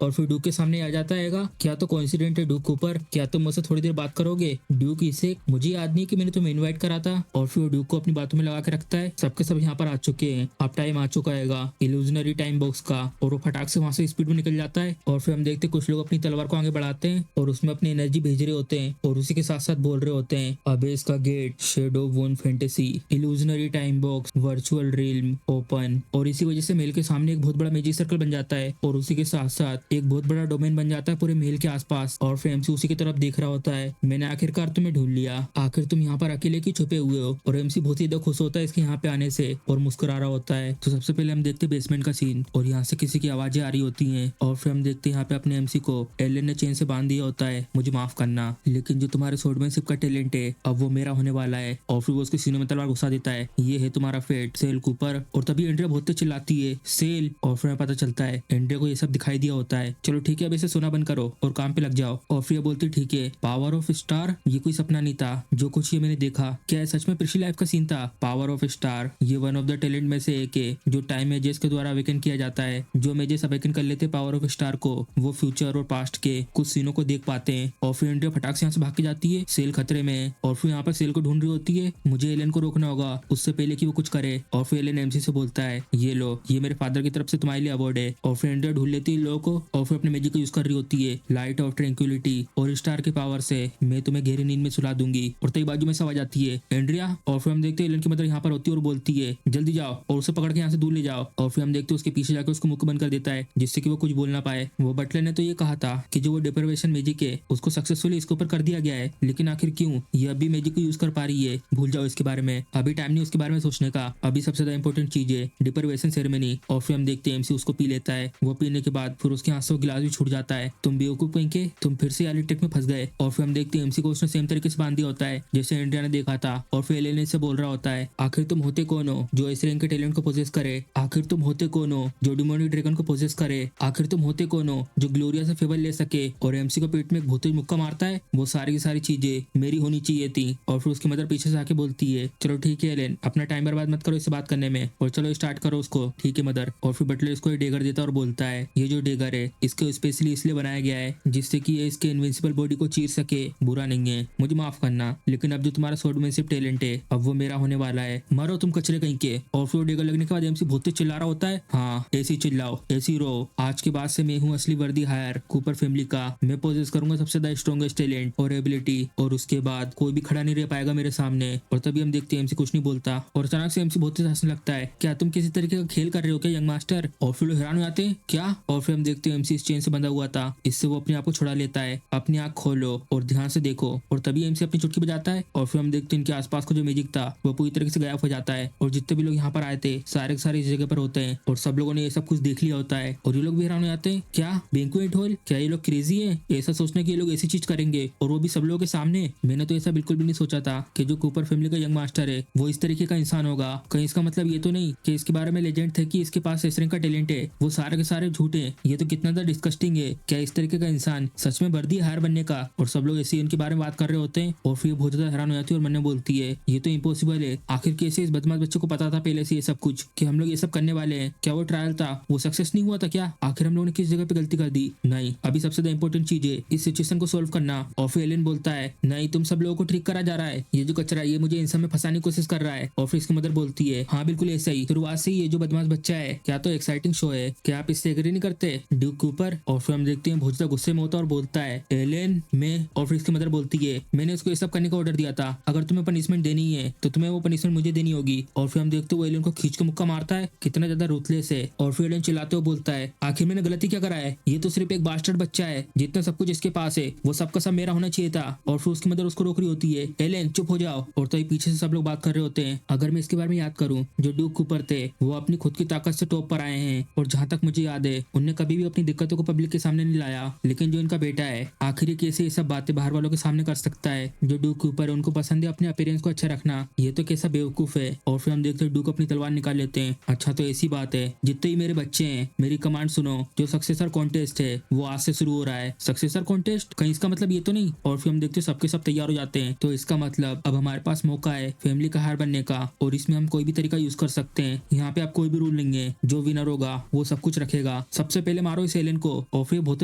और फिर ड्यूक के सामने आ जाता है, क्या तो कोइंसिडेंट है ड्यूक कूपर, क्या तुम मुझसे थोड़ी देर बात करोगे? ड्यूक इसे, मुझे याद नहीं कि मैंने तुम्हें इनवाइट करा था। और फिर वो ड्यूक को अपनी बातों में लगा के रखता है। सबके सब यहाँ पर आ चुके हैं, अब टाइम आ चुका है इल्यूजनरी टाइम बॉक्स का। और वो फटाक से वहां से स्पीड में निकल जाता है। और फिर हम देखते कुछ लोग अपनी तलवार को आगे बढ़ाते हैं और उसमें अपनी एनर्जी भेज रहे होते हैं, और उसी के साथ साथ बोल रहे होते हैं, अबेस का gate, shadow one fantasy, illusionary time box, virtual realm open. और इसी वजह से मेल के सामने एक बहुत बड़ा मैजिक सर्कल बन जाता है, और उसी के साथ साथ एक बहुत बड़ा डोमेन बन जाता है पूरे मेल के आसपास। और फिर एमसी उसी की तरफ देख रहा होता है, मैंने आखिरकार तुम्हें ढूंढ लिया, आखिर तुम यहाँ पर अकेले क्यों छुपे हुए हो? और एमसी बहुत ही खुश होता है इसके यहाँ पे आने से और मुस्कुरा रहा होता है। तो सबसे पहले हम देखते बेसमेंट का सीन, और यहाँ से किसी की आवाजें आ रही होती हैं। और फिर हम देखते हैं यहाँ पे अपने एमसी को एलन ने चेन से बांध दिया होता है, मुझे माफ करना, लेकिन जो तुम्हारे स्वॉर्डमैनशिप का टैलेंट है अब वो मेरा होने वाला है। और फिर वो उसके सीने में तलवार घुसा देता है, ये है तुम्हारा फेट सेल कूपर। और तभी एंड्रिया बहुत तेज चिल्लाती है, सेल। और फिर पता चलता है एंड्रिया को ये सब दिखाई दिया होता है। चलो ठीक है, अब इसे सोना बंद करो और काम पे लग जाओ। और फिर बोलती ठीक है, पावर ऑफ स्टार, ये कोई सपना नहीं था, जो कुछ ये मैंने देखा क्या सच में पिछली लाइफ का सीन था? पावर ऑफ स्टार ये वन ऑफ द टैलेंट में से एक है जो टाइम एजेस के द्वारा अवेकन किया जाता है। जो मेजेस अवेकन कर लेते पावर ऑफ स्टार को, वो फ्यूचर और पास्ट के कुछ सीनों को देख पाते हैं। और फिर एंड्रिया फटाक से यहाँ से भाग के जाती है, सेल खतरे में। और फिर यहाँ पर सेल को ढूंढ रही होती है, मुझे एलन को रोकना होगा उससे पहले कि वो कुछ करे। और फिर एलन एमसी से बोलता है, ये लो, ये मेरे फादर की तरफ से तुम्हारे लिए अवार्ड है। और फिर एंड्रिया ढूंढ लेती है लोगों को, और फिर अपने मैजिक को यूज कर रही होती है, लाइट ऑफ ट्रैंक्विलिटी, और स्टार के पावर से मैं तुम्हें गहरी नींद में सुला दूंगी। और तभी बाजू में से आवाज आती है, एंड्रिया। और फिर हम देखते हैं एलन की मदर यहाँ पर होती है और बोलती है, जल्दी जाओ और उसे पकड़ के यहाँ से दूर ले जाओ। और फिर हम देखते हैं उसके पीछे जाकर उसको मुख बंद कर देता है, जिससे कि वो कुछ बोल ना पाए। वो बटलर ने तो ये कहा था कि जो वो डिप्राइवेशन मैजिक है उसको सक्सेसफुली इसके ऊपर कर दिया गया है, लेकिन आखिर क्यों ये अभी मैजिक को यूज कर पा रही है? भूल जाओ इसके बारे में, अभी टाइम नहीं उसके बारे में सोचने का, अभी अभी सबसे ज्यादा इंपॉर्टेंट चीज है डिप्राइवेशन सेरेमनी। और फिर हम देखते हैं एमसी उसको पी लेता है। वो पीने के बाद फिर उसके हाथ से गिलास भी छूट जाता है। तुम बेवकूफ कहीं के, तुम फिर से ट्रिक में फंस गए। और फिर हम देखते हैं एमसी को उसने सेम तरीके से बांध दिया होता है जैसे एंड्रिया ने देखा था। और फिर एलियन से बोल रहा होता है आखिर तुम होते कौन हो जो इस रैंक के टैलेंट को पोजेस करे, आखिर तुम होते कौन हो जो डिमोनिक ड्रैगन को पोजेस करे, आखिर तुम होते कौन हो जो ग्लोरिया से फेवर ले सके। और एमसी को पेट में एक भूत मुक्का मारता है। वो सारी की सारी चीजें मेरी होनी चाहिए थी। और फिर उसकी मदर पीछे से आके बोलती है चलो ठीक है एलेन, अपना टाइम बर्बाद मत करो इससे बात करने में, और चलो स्टार्ट करो उसको। ठीक है मदर। और फिर बटलर इसको डेगर देता है और बोलता है ये जो डेगर है इसको स्पेशली इसलिए बनाया गया है जिससे कि ये इसके इनविंसिबल बॉडी को चीर सके। बुरा नहीं है, मुझे माफ करना, लेकिन अब जो तुम्हारा स्वॉर्डमैनशिप टैलेंट है अब वो मेरा होने वाला है। मरो तुम कचरे कहीं के। और फिर डेगर लगने के बाद एमसी बहुत तेज चिल्ला रहा होता है हाँ ऐसी चिल्लाओ ऐसी रो, आज के बाद से मैं हूँ असली वर्दी हायर कूपर फैमिली का। मैं पोजेस करूंगा सबसे ज्यादा स्ट्रॉन्गेस्ट टैलेंट और एबिलिटी, और उसके बाद कोई भी खड़ा नहीं रह पाएगा मेरे सामने। और तभी हम देखते हैं एमसी कुछ नहीं बोलता और अचानक से एमसी बहुत तेज हंसने लगता है। क्या तुम किसी तरीके का खेल कर रहे हो क्या यंग मास्टर? और फिर लोग हैरान हो जाते हैं क्या। और फिर हम देखते हैं एमसी इस चेन से बंधा हुआ था, इससे वो अपने आप को छुड़ा लेता है। अपनी आंख खोलो और ध्यान से देखो। और तभी एमसी अपनी चुटकी बजाता है और फिर हम देखते हैं इनके आसपास का जो मैजिक था वो पूरी तरीके से गायब हो जाता है। और जितने भी लोग यहाँ पर आए थे सारे के सारे इस जगह पर होते हैं और सब लोगों ने ये सब कुछ देख लिया होता है। और ये लोग भी हैरान हो जाते हैं क्या बैंक्वेट हॉल, क्या ये लोग क्रेजी है ऐसा सोचने की ये लोग ऐसी चीज करेंगे और वो भी सब लोगों के सामने। मैंने तो ऐसा बिल्कुल भी नहीं सोचा था कि जो कूपर फैमिली का यंग मास्टर है वो इस तरीके का इंसान होगा। कहीं इसका मतलब ये तो नहीं कि इसके बारे में लेजेंड थे कि इसके पास इस तरह का टैलेंट है वो सारे के सारे झूठे हैं। ये तो कितना ज्यादा डिस्कस्टिंग है। क्या इस तरीके का इंसान सच में वर्दी हायर बनने का? और सब लोग ऐसे उनके बारे में बात कर रहे होते हैं। और फिर बहुत ज्यादा हैरान हो जाती है और मन्ने बोलती है ये तो इम्पॉसिबल है, आखिर कैसे इस बदमाश बच्चे को पता था पहले से ये सब कुछ कि हम लोग ये सब करने वाले हैं? क्या वो ट्रायल था वो सक्सेस नहीं हुआ था क्या? आखिर हम लोगों ने किस जगह पे गलती कर दी? नहीं, अभी सबसे ज्यादा इंपॉर्टेंट चीज है इस सिचुएशन को सोल्व करना। और फिर एलियन बोलता है नहीं तुम सब लोगों को ट्रिक करा जा रहा है, ये जो कचरा है ये मुझे इन सब में फंसाने की कोशिश कर रहा है। और फिर इसकी मदर बोलती है हाँ बिल्कुल ऐसा ही, शुरुआत से ही ये जो बदमाश बच्चा है क्या तो एक्साइटिंग शो है, क्या आप इससे एग्री नहीं करते ड्यूक कूपर? और फिर हम देखते हैं बहुत ज्यादा गुस्से में होता है और बोलता है एलियन मैं। और फिर इसकी मदर बोलती है मैंने उसको ये सब करने का ऑर्डर दिया था, अगर तुम्हें पनिशमेंट देनी है तो तुम्हें वो पनिशमेंट मुझे देनी होगी। और फिर हम देखते हुए एलियन को खींच के मुक्का मारता है, कितना ज्यादा रूथलेस है। और फिर एलियन चिल्लाते हुए बोलता है आखिर मैंने गलती क्या करा है, ये तो सिर्फ एक बास्टर्ड बच्चा है, जितना सब कुछ इसके पास है वो सबका सब मेरा होना चाहिए था। और फिर उसकी मदर उसको रोक रही होती है एलियन चुप हो जाओ। और तो पीछे से सब लोग बात कर रहे होते हैं। अगर मैं इसके बारे में याद करूं जो ड्यूक कूपर थे वो अपनी खुद की ताकत से टॉप पर आए हैं और जहां तक मुझे याद है उनने कभी भी अपनी दिक्कतों को पब्लिक के सामने नहीं लाया, लेकिन जो इनका बेटा है आखिर ये कैसे ये सब बातें बाहर वालों के सामने कर सकता है? जो ड्यूक कूपर है उनको पसंद है अपने अपीयरेंस को अच्छा रखना, ये तो कैसा बेवकूफ है। और फिर हम देखते हैं ड्यूक अपनी तलवार निकाल लेते हैं। अच्छा तो ऐसी बात है, जितने ही मेरे बच्चे हैं मेरी कमांड सुनो, जो सक्सेसर कॉन्टेस्ट है वो आज से शुरू हो रहा है। सक्सेसर कॉन्टेस्ट, कहीं इसका मतलब ये तो नहीं? और फिर हम देखते हैं सबके सब तैयार हो जाते हैं, तो इसका मतलब अब हमारे पास मौका है फैमिली का हार बनने का और इसमें हम कोई भी तरीका यूज कर सकते हैं। यहाँ पे आप कोई भी रूल नहीं है, जो विनर होगा वो सब कुछ रखेगा। सबसे पहले मारो इस एलियन को। और फिर बहुत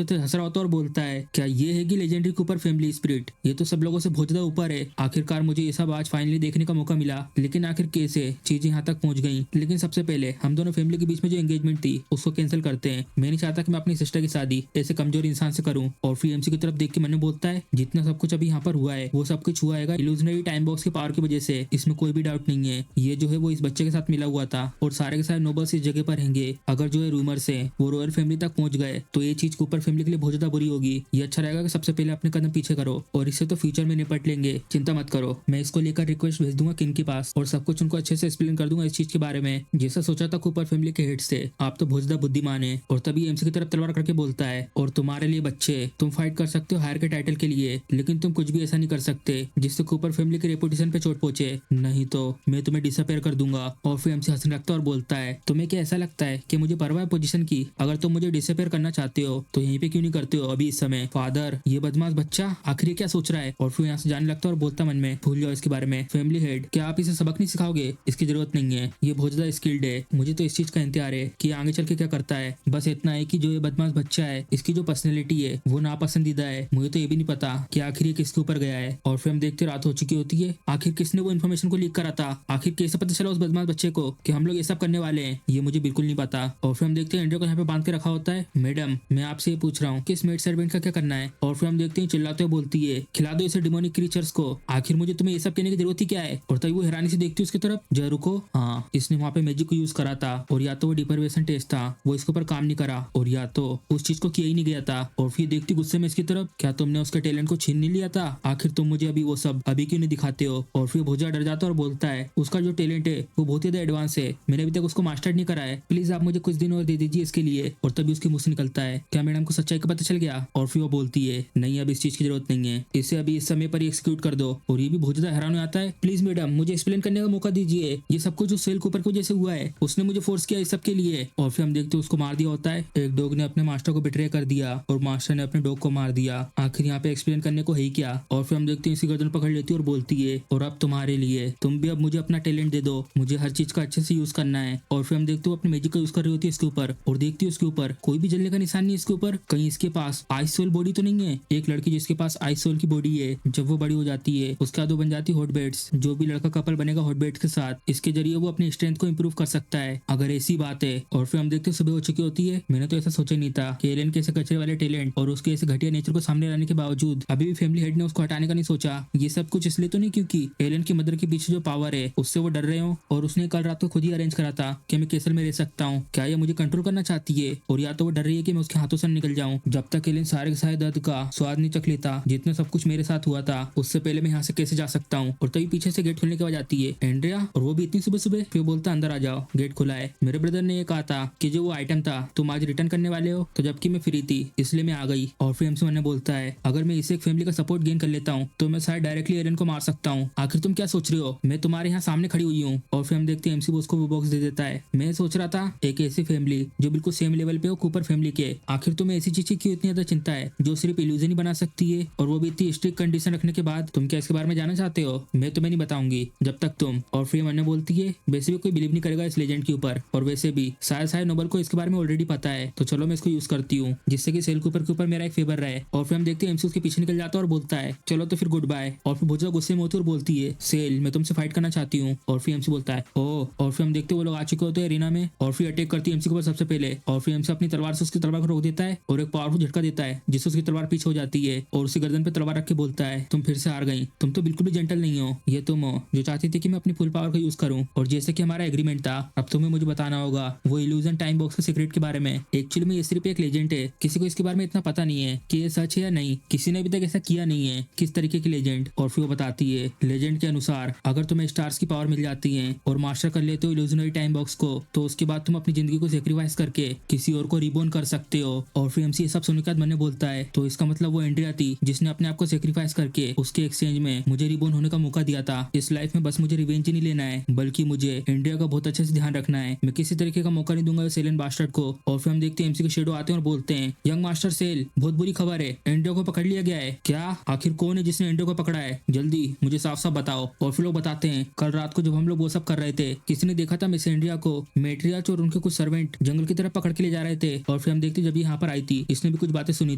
तेज हंस रहा होता है और बोलता है क्या ये है कि लेजेंडरी कूपर फैमिली स्पिरिट, ये तो सब लोगों से बहुत ज्यादा ऊपर है। आखिरकार मुझे ये सब आज फाइनली देखने का मौका मिला, लेकिन आखिर कैसे चीजें यहाँ तक पहुंच गई। लेकिन सबसे पहले हम दोनों फैमिली के बीच में जो एंगेजमेंट थी उसको कैंसिल करते हैं। मैं नहीं चाहता कि मैं अपनी सिस्टर की शादी ऐसे कमजोर इंसान से करूं। और फिर एमसी की तरफ देख के मैंने बोलता है जितना सब कुछ अभी यहाँ पर हुआ है वो सब कुछ हुआ है इल्यूजनरी टाइम बॉक्स के पावर की वजह से, इसमें कोई भी डाउट नहीं है। ये जो है वो इस बच्चे के साथ मिला हुआ था और सारे के सारे नोबल्स इस जगह पर रहेंगे। अगर जो है रूमर्स है वो रॉयल फैमिली तक पहुंच गए तो ये चीज कूपर फैमिली के लिए बहुत ज्यादा बुरी होगी। ये अच्छा रहेगा कि सबसे पहले अपने कदम पीछे करो और इससे तो फ्यूचर में निपट लेंगे, चिंता मत करो। मैं इसको लेकर रिक्वेस्ट भेज दूंगा किन के पास और सब कुछ उनको अच्छे से एक्सप्लेन कर दूंगा इस चीज के बारे में जैसा सोचा था कूपर फैमिली के हेड से। आप तो बहुत ज्यादा बुद्धिमान है। और तभी एमसी की तरफ तलवार करके बोलता है और तुम्हारे लिए बच्चे, तुम फाइट कर सकते हो हायर के टाइटल के लिए, लेकिन तुम कुछ भी ऐसा नहीं कर सकते जिससे कूपर फैमिली की रेपुटेशन पे चोट पहुंचे, नहीं तो मैं तुम्हें डिसअपेयर कर दूंगा। और फिर एमसी हंसने लगता है और बोलता है तुम्हें क्या ऐसा लगता है कि मुझे परवाह है पोजीशन की? अगर तुम मुझे डिसअपेयर करना चाहते हो तो यहीं पे क्यों नहीं करते हो अभी इस समय? फादर, ये बदमाश बच्चा आखिर ये क्या सोच रहा है? और फिर यहाँ से जाने लगता है और बोलता मन में भूल जाओ इसके बारे में। फैमिली हेड, क्या आप इसे सबक नहीं सिखाओगे? इसकी जरूरत नहीं है, ये बहुत ज्यादा स्किल्ड है। मुझे तो इस चीज का इंतजार है कि आगे चल के क्या करता है। बस इतना है कि जो ये बदमाश बच्चा है इसकी जो पर्सनैलिटी है वो नापसंदीदा है। मुझे तो ये भी नहीं पता कि आखिर ये किसके ऊपर गया है। और फिर हम देखते रात हो चुकी होती है। आखिर किसने वो इन्फॉर्मेशन को लीक करा था? आखिर कैसे पता चला उस बदमाश बच्चे को कि हम लोग ये सब करने वाले हैं? ये मुझे बिल्कुल नहीं पता। और फिर हम देखते हैं एंड्रिया को यहाँ पे बांध के रखा होता है। मैडम, मैं आपसे ये पूछ रहा हूँ कि इस मेड सर्वेंट का क्या करना है? और फिर हम देखते हैं चिल्लाते हुए बोलती है खिला दो इसे डिमोनिक क्रीचर्स को। आखिर मुझे तुम्हें ये सब कहने की जरूरत ही क्या है? और तभी वो हैरानी से देखती है उसकी तरफ। जय रुको, हाँ इसने वहाँ पे मैजिक को यूज करा था और या तो वो डिप्राइवेशन टेस्ट था वो इसके ऊपर काम नहीं करा और या तो उस चीज को किया ही नहीं गया था। और फिर देखती गुस्से में इसकी तरफ, क्या तुमने उसके टैलेंट को छीन नहीं लिया था? आखिर तुम मुझे अभी वो सब अभी क्यों नहीं दिखाते हो? और फिर भुजा डर जाता है और बोलता है उसका जो टैलेंट है वो बहुत ही ज्यादा एडवांस है, मैंने अभी तक उसको मास्टर नहीं करा है, प्लीज आप मुझे कुछ दिन और दे दीजिए इसके लिए। और तभी उसके मुंह से निकलता है, क्या मैडम को सच्चाई का पता चल गया? और फिर वो बोलती है, नहीं अब इस चीज की जरूरत नहीं है, इसे अभी इस समय पर एग्जीक्यूट कर दो। और ये भी बहुत ज्यादा हैरान हो आता है, प्लीज मैडम मुझे एक्सप्लेन करने का मौका दीजिए, ये सब कुछ उस सेल कूपर को जैसे हुआ है, उसने मुझे फोर्स किया इस सब के लिए। और फिर हम देखते हैं उसको मार दिया होता है, एक डॉग ने अपने मास्टर को बिट्रे कर दिया और मास्टर ने अपने डॉग को मार दिया। आखिर यहाँ पे एक्सप्लेन करने को है ही क्या। और फिर हम देखते हैं इसी गर्दन पकड़ लेती है और बोलती है, और अब तुम्हारे लिए, तुम भी अब मुझे अपना टैलेंट दे दो, मुझे हर चीज का अच्छे से यूज करना है। और फिर हम देखते हो अपने मैजिक का यूज कर रही होती है इसके ऊपर, और देखती है उसके ऊपर कोई भी जलने का निशान नहीं है इसके ऊपर, कहीं इसके पास आइस सोल बॉडी तो नहीं है। एक लड़की जिसके पास आइस सोल की बॉडी है, जब वो बड़ी हो जाती है उसके बाद वो बन जाती है हॉटबेड्स। जो भी लड़का कपल बनेगा हॉटबेड्स के साथ, इसके जरिए वो अपनी स्ट्रेंथ को इंप्रूव कर सकता है, अगर ऐसी बात है। और फिर हम देखते हैं सुबह हो चुकी होती है। मैंने तो ऐसा सोचा नहीं था कि एलियन के ऐसे कचरे वाले टैलेंट और उसके ऐसे घटिया नेचर को सामने लाने के बावजूद अभी भी फैमिली हेड ने उसको हटाने का नहीं सोचा। ये सब कुछ इसलिए तो नहीं क्योंकि एलियन की मदर के पीछे जो पावर है उससे वो डर रहे हो, और उसने कल रात को खुद ही अरेंज करा था कि मैं केसल में रह सकता हूँ, क्या ये मुझे कंट्रोल करना चाहती है। और या तो वो डर रही है कि मैं उसके हाथों से निकल जाऊं। जब तक एलियन सारे के सारे दर्द का स्वाद नहीं चख लेता जितना सब कुछ मेरे साथ हुआ था, उससे पहले मैं यहाँ से कैसे जा सकता हूँ। और तभी पीछे से गेट खोलने के बाद आती है एंड्रिया, और वो भी इतनी सुबह सुबह। फिर बोलता अंदर आ जाओ, गेट खुला है। मेरे ब्रदर ने ये कहा था कि जो वो आइटम था तुम आज रिटर्न करने वाले हो, तो जबकि मैं फ्री थी इसलिए मैं आ गई। और फिर एमसी ने बोलता है, अगर मैं इसे एक फैमिली का सपोर्ट गेन कर लेता हूँ तो मैं शायद डायरेक्टली एलियन को मार सकता हूँ। आखिर तुम क्या सोच रहे हो, मैं तुम्हारे यहाँ सामने खड़ी हुई हूँ। और फिर हम देखते हैं एमसी उसको वो बॉक्स दे देता है। मैं सोच रहा था एक ऐसी फैमिली जो बिल्कुल सेम लेवल पे हो कूपर फैमिली के, आखिर तुम्हें ऐसी चीज की क्यों इतनी ज्यादा चिंता है जो सिर्फ इल्यूजन ही बना सकती है, और वो भी इतनी स्ट्रिक्ट कंडीशन रखने के बाद। तुम क्या इसके बारे में जानना चाहते हो? मैं तुम्हें नहीं बताऊंगी जब तक तुम। और फिर मैंने बोलती है, वैसे भी कोई बिलीव नहीं करेगा इस लेजेंड के ऊपर, और वैसे भी शायद नोबल को इसके बारे में ऑलरेडी पता है, तो चलो मैं इसको यूज करती हूँ जिससे कि सेल कूपर के ऊपर मेरा एक फेवर रहे। और फिर हम देखते हैं एमसी उसके पीछे निकल जाता है और बोलता है, चलो तो फिर गुड बाय। और फिर बहुत ज्यादा गुस्से में होती है और बोलती है, सेल मैं तुमसे फाइट करना चाहती हूँ। और फिर एमसी बोलता है ओ। और फिर हम देखते हैं वो लोग आ चुके होते हैं एरिना में, और फिर अटैक करती है एमसी के ऊपर सबसे पहले। और फिर एमसी अपनी तलवार से उसकी तलवार को रोक देता है और एक पावरफुल झटका देता है जिससे उसकी तलवार पीछे हो जाती है, और उसी गर्दन पे तलवार रख के बोलता है, तुम फिर से हार गई, तुम तो बिल्कुल भी जेंटल नहीं हो, ये तुम हो जो चाहती थी कि मैं अपनी फुल पावर का यूज करूं। और जैसे कि हमारा एग्रीमेंट था, अब तुम्हें मुझे बताना होगा वो इल्यूजन टाइम बॉक्स के सीक्रेट के बारे में। एक्चुअली में ये सिर्फ एक लेजेंड है, किसी को इसके बारे में इतना पता नहीं है कि ये सच है या नहीं, किसी ने अभी तक ऐसा किया नहीं है। किस तरीके की लेजेंड। और फिर वो बताती है, लेजेंड के अनुसार अगर तुम्हें स्टार्स की पावर मिल जाती है और मास्टर कर लेते हो इल्यूजनरी टाइम बॉक्स को, तो उसके बाद तुम अपनी जिंदगी को सेक्रीफाइस करके किसी और को रिबोर्न कर सकते हो। और फिर एमसी ये सब सुनने के बाद मन बोलता है, तो इसका मतलब वो एंड्रिया थी जिसने अपने आप को सेक्रीफाइस करके उसके एक्सचेंज में मुझे रिबोर्न होने का मौका दिया था। इस लाइफ में बस मुझे रिवेंज ही नहीं लेना है, बल्कि मुझे इंडिया का बहुत अच्छे से ध्यान रखना है। मैं किसी तरीके का मौका नहीं दूंगा सेलन बास्टर्ड को। और फिर हम देखते हैं एमसी के शेडो आते हैं और बोलते हैं, यंग मास्टर सेल बहुत बुरी खबर है, इंडिया को पकड़ लिया गया है। क्या? आखिर कौन है जिसने इंडिया को पकड़ा है, जल्दी मुझे साफ साफ बताओ। और फिर लोग बताते हैं, कल रात को जब हम लोग वो सब कर रहे थे, किसी ने देखा था मिस इंडिया को मेट्रियाच और उनके कुछ सर्वेंट जंगल की तरफ पकड़ के ले जा रहे थे। और फिर हम देखते जब यहाँ पर आई थी, इसने भी कुछ बातें सुनी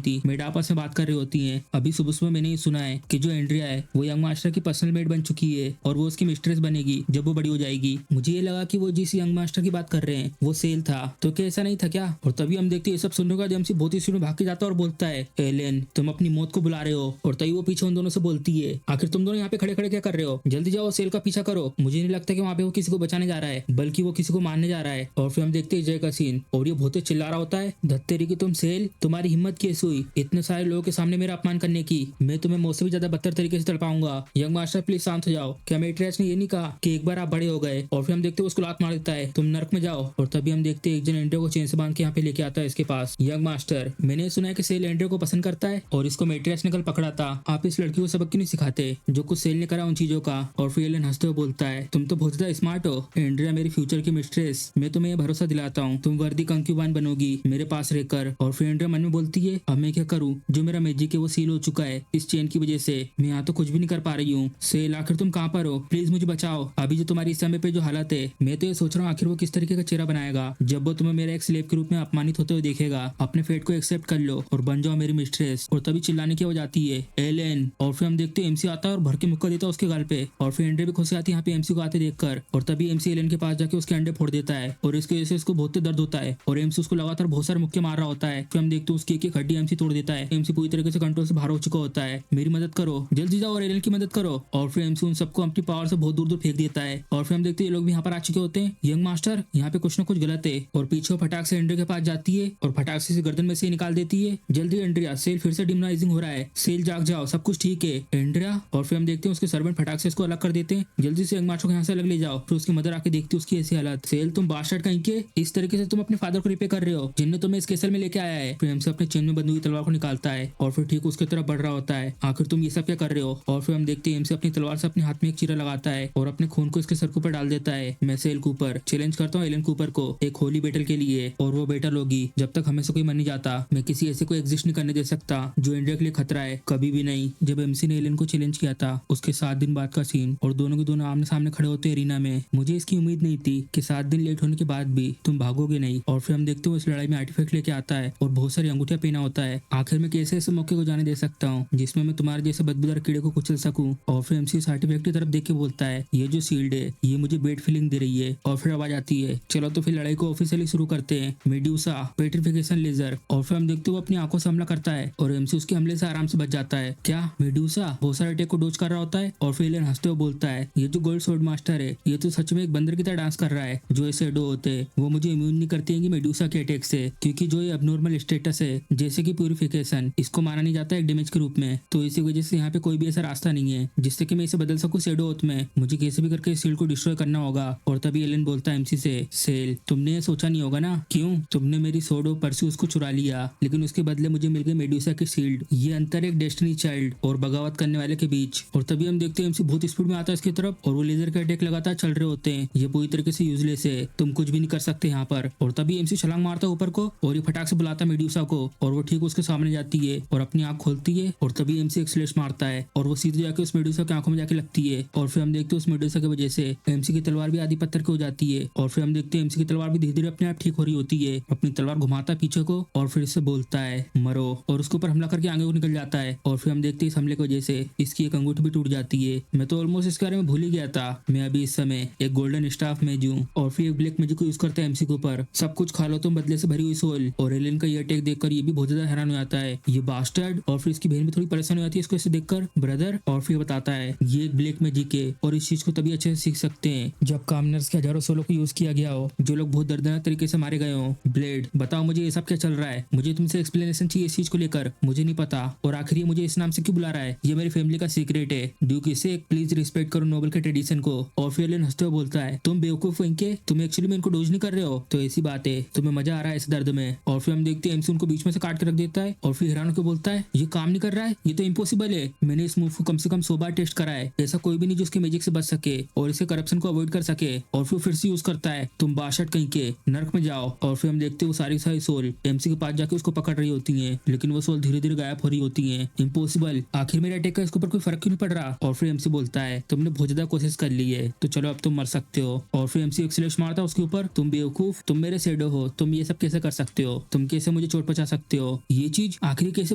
थी, मेड आपस में बात कर रही होती है। अभी सुबह सुबह मैंने ये सुना है कि जो इंडिया है वो यंग मास्टर की पर्सनल मेड बन चुकी है और वो उसकी मिस्ट्रेस बनेगी जब वो बड़ी हो जाएगी। मुझे ये लगा कि वो जिस यंग मास्टर की बात कर रहे हैं वो सेल था, तो क्या ऐसा नहीं था क्या? और तभी हम देखते ये सब सुनने का एमसी बहुत ही स्पीड में भाग के जाता है और बोलता है, एलियन तुम अपनी मौत को बुला रहे हो। और तभी वो पीछे उन दोनों से बोलती है, आखिर तुम दोनों यहाँ पे खड़े खड़े क्या कर रहे हो, जल्दी जाओ सेल का पीछा करो। मुझे नहीं लगता कि वहाँ पे वो किसी को बचाने जा रहा है, बल्कि वो किसी को मारने जा रहा है। और फिर हम देखते हैं जय का सीन, और ये बहुत ही चिल्ला रहा होता है, धत्तेरी की तुम सेल, तुम्हारी हिम्मत कैसे हुई इतने सारे लोगों के सामने मेरा अपमान करने की, मैं तुम्हें मुझसे भी ज्यादा बदतर तरीके से तड़पाऊंगा। यंग मास्टर प्लीज शांत हो जाओ, क्या मेट्रियाच ने ये नहीं कहा कि एक बार आप बड़े हो गए? और फिर हम देखते हैं उसको लात मार देता है, तुम नर्क में जाओ। और तभी हम देखते हैं एक जन एंड्रियो को चेन से बांध के यहाँ पे लेके आता है इसके पास। यंग मास्टर, मैंने सुना है कि सेल एंड्रियो को पसंद करता है और इसको मेट्रियाच ने कल पकड़ा था, आप इस लड़की को सबक क्यों नहीं सिखाते जो कुछ सेल ने करा उन चीजों का। और फिर एलियन हंसते हुए बोलता है, तुम तो बहुत ज्यादा स्मार्ट हो एंड्रिया, मेरी फ्यूचर की मिस्ट्रेस, मैं तुम्हें ये भरोसा दिलाता हूँ तुम वर्दी कंक्यूबान बनोगी मेरे पास रहकर। और फिर एंड्रिया मन में बोलती है, अब मैं क्या करूँ, जो मेरा मैजिक है वो सील हो चुका है इस चेन की वजह से, मैं यहाँ तो कुछ भी नहीं कर पा रही हूँ। सेल आखिर तुम कहाँ पर हो, प्लीज मुझे बचाओ। अभी जो तुम्हारी इस समय पे जो हालत है, मैं तो ये सोच रहा हूँ आखिर वो किस तरीके का चेहरा बनाएगा जब वो तुम्हें मेरे एक स्लेव के रूप में अपमानित होते हुए देखेगा। अपने फेट को एक्सेप्ट कर लो और बन जाओ मेरी मिस्ट्रेस। और तभी चिल्लाने की आवाज आती है, एलियन। और फिर हम देखते हैं एमसी आता है और भर के मुक्का देता है उसके गाल पे। और फिर एंड्रे भी खुश आती है यहाँ पे एमसी को आते देखकर, और तभी एमसी एलियन के पास जाके उसके अंडे फोड़ देता है और इसकी वजह से उसको बहुत दर्द होता है और एमसी उसको लगातार बहुत सारे मुक्के मार रहा होता है। फिर हम देखते हैं उसकी एक हड्डी एमसी तोड़ देता है। एमसी पूरी तरीके से कंट्रोल से बाहर हो चुका होता है, मेरी मदद करो, जल्दी जाओ और एलियन की मदद करो। और फिर एमसी उन सबको अपनी पावर से बहुत दूर दूर फेंक देता है। और फिर हम देखते हैं ये लोग भी यहाँ पर आ चुके होते हैं। यंग मास्टर, यहाँ पे कुछ ना कुछ गलत है। और पीछे फटाक से एंड्रिया के पास जाती है और फटाक से गर्दन में से निकाल देती है, जल्दी एंड्रिया, सेल फिर से डिमोनाइजिंग हो रहा है, सेल जाग जाओ, सब कुछ ठीक है एंड्रिया। और फिर हम देखते हैं उसके सर्वेंट फटाक से इसको अलग कर देते हैं, जल्दी से यंग मास्टर को यहाँ से अलग अलग ले जाओ। फिर उसकी मदर आके देखती है उसकी ऐसी हालत। सेल तुम बास्टर्ड कहीं के, इस तरीके से तुम अपने फादर को रिपे कर रहे हो जिनने तुम्हें इस केसल में लेके आया है। फिर एमसी अपने चेन में बंधी हुई तलवार को निकालता है और फिर ठीक उसकी तरफ बढ़ रहा होता है। आखिर तुम ये सब क्या कर रहे हो? और फिर हम देखते हैं एमसी अपनी तलवार से अपने हाथ में एक चीरा लगाता है और अपने खून को इसके सर के ऊपर डाल देता है। मैं सेल कूपर चैलेंज करता हूँ एलन कूपर को एक होली बैटल के लिए, और वो बैटल होगी जब तक हमें से कोई मर नहीं जाता। मैं किसी ऐसे को एग्जिस्ट नहीं करने दे सकता जो इंडिया के लिए खतरा है, कभी भी नहीं। जब एमसी ने एलन को चैलेंज किया था उसके 7 दिन बाद का सीन, और दोनों के दोनों आमने सामने खड़े होते एरिना में। मुझे इसकी उम्मीद नहीं थी कि 7 दिन लेट होने के बाद भी तुम भागोगे नहीं। और फिर हम देखते हो इस लड़ाई में आर्टिफैक्ट लेके आता है और बहुत सारी अंगूठियां पहना होता है। आखिर में कैसे ऐसे मौके को जाने दे सकता हूँ जिसमें मैं तुम्हारे जैसे बदबूदार कीड़े को कुचल सकूं। और फिर एमसी इस आर्टिफैक्ट की तरफ देख के बोलता है ये जो शील्ड है ये मुझे बेड फीलिंग दे रही है। और फिर आवाज आती है चलो तो फिर लड़ाई को ऑफिशियली शुरू करते हैं। Medusa petrification laser. और फिर हम देखते हो अपनी आंखों से हमला करता है और एमसी उसके हमले से आराम से बच जाता है। क्या मेड्यूसा बहुत सारे अटैक को डोज कर रहा होता है। और फिर एलन हंसते हुए बोलता है ये जो गोल्ड स्वॉर्ड मास्टर है ये तो सच में एक बंदर की तरह डांस कर रहा है। जो ऐसे शैडो होते हैं वो मुझे इम्यून नहीं करते हैं मेड्यूसा के अटैक से, क्योंकि जो ये अबनॉर्मल स्टेटस है जैसे कि प्यूरिफिकेशन इसको माना नहीं जाता एक डैमेज के रूप में। तो इसी वजह से यहाँ पे कोई भी ऐसा रास्ता नहीं है जिससे कि मैं इसे बदल सकूं शैडो ओथ में। मुझे कैसे भी करके इस शील्ड को डिस्ट्रॉय करना होगा। और तभी एलन बोलता है एमसी से सेल तुमने ये सोचा नहीं होगा ना, क्यों तुमने मेरी सोर्ड ऑफ परस्यूज को चुरा लिया लेकिन उसके बदले मुझे मिल गई मेड्यूसा की शील्ड। ये अंतर एक डेस्टिनी चाइल्ड और बगावत करने वाले के बीच। और तभी हम देखते हैं एमसी बहुत स्पीड में आता है इसकी तरफ और वो लेजर के अटैक लगातार चल रहे होते हैं। ये पूरी तरीके से यूजलेस है, तुम कुछ भी नहीं कर सकते यहाँ पर। और तभी एमसी छलांग मारता है ऊपर को और ये फटाक से बुलाता है मेड्यूसा को और वो ठीक उसके सामने जाती है और अपनी आंख खोलती है। और तभी एमसी एक स्लैश मारता है और वो सीधे जाके उस मेड्यूसा की आंखों में जाके लगती है। और फिर हम देखते हैं उस मेड्यूसा की वजह से एमसी की तलवार भी आधी पत्थर की हो जाती है। और फिर हम देखते हैं एमसी की तलवार भी धीरे धीरे अपने आप ठीक हो रही होती है। अपनी तलवार घुमाता है पीछे को और फिर इससे बोलता है मरो, और उसके ऊपर हमला करके आगे को निकल जाता है। और फिर हम देखते हैं इस हमले की वजह से इसकी एक अंगूठी भी टूट जाती है। मैं तो ऑलमोस्ट इसके बारे में भूल ही गया था। मैं अभी इस समय एक गोल्डन स्टाफ मैजिक हूँ और फिर एक ब्लैक मैजिक को यूज करता है एमसी के ऊपर। सब कुछ खा लो तुम बदले से भरी हुई सोल। और एलन का ये अटैक देखकर ये भी बहुत ज्यादा हैरान हो जाता है ये बास्टर्ड। और फिर इसकी बहन भी थोड़ी परेशान हो जाती है इसको ऐसे देखकर ब्रदर। और फिर बताता है ये एक ब्लैक मैजिक है और इस चीज को तभी अच्छे से सीख सकते हैं जब कामनर्स के हजारों सोलों को यूज किया गया हो जो लोग बहुत दर्दनाक तरीके से मारे गए हो। ब्लेड बताओ मुझे ये सब क्या चल रहा है, मुझे तुमसे एक्सप्लेनेशन चाहिए इस चीज को लेकर, मुझे नहीं पता। और आखिर ये मुझे इस नाम से क्यों बुला रहा है, ये मेरी फैमिली का सीक्रेट है। ड्यूक इसे प्लीज रिस्पेक्ट करो नोबल के ट्रेडिशन को। और फिर एलन हंसते हुए बोलता है तुम बेवकूफ हो इनके, तुम एक्चुअली में इनको डोज नहीं कर रहे हो तो ऐसी बात है, तुम्हें मजा आ रहा है इस दर्द में। और फिर हम देखते हैं एमसी उनको बीच में से काट के रख देता है और फिर हैरान होकर बोलता है ये काम नहीं कर रहा है, ये तो इम्पॉसिबल है। मैंने इस मूव को कम से कम 100 बार टेस्ट करा है, ऐसा कोई भी नहीं जो उसके मैजिक से बच सके और इसे करप्शन को अवॉइड कर सके। और फिर से यूज करता है तुम बाशट कहीं के नर्क में जाओ। और फिर हम देखते हैं वो सारी सोल एमसी के पास जाके उसको पकड़ रही होती हैं लेकिन वो सोल धीरे धीरे गायब हो रही होती हैं। इम्पॉसिबल, आखिर मेरे अटैक का इसके ऊपर कोई फर्क क्यों नहीं पड़ रहा। और फिर एमसी बोलता है तुमने बहुत ज्यादा कोशिश कर ली है तो चलो अब तुम मर सकते हो। और फिर एमसी एक स्लैश मारता है उसके ऊपर, तुम बेवकूफ, तुम मेरे शैडो हो, तुम ये सब कैसे कर सकते हो, तुम कैसे मुझे चोट पहुंचा सकते हो, ये चीज आखिर कैसे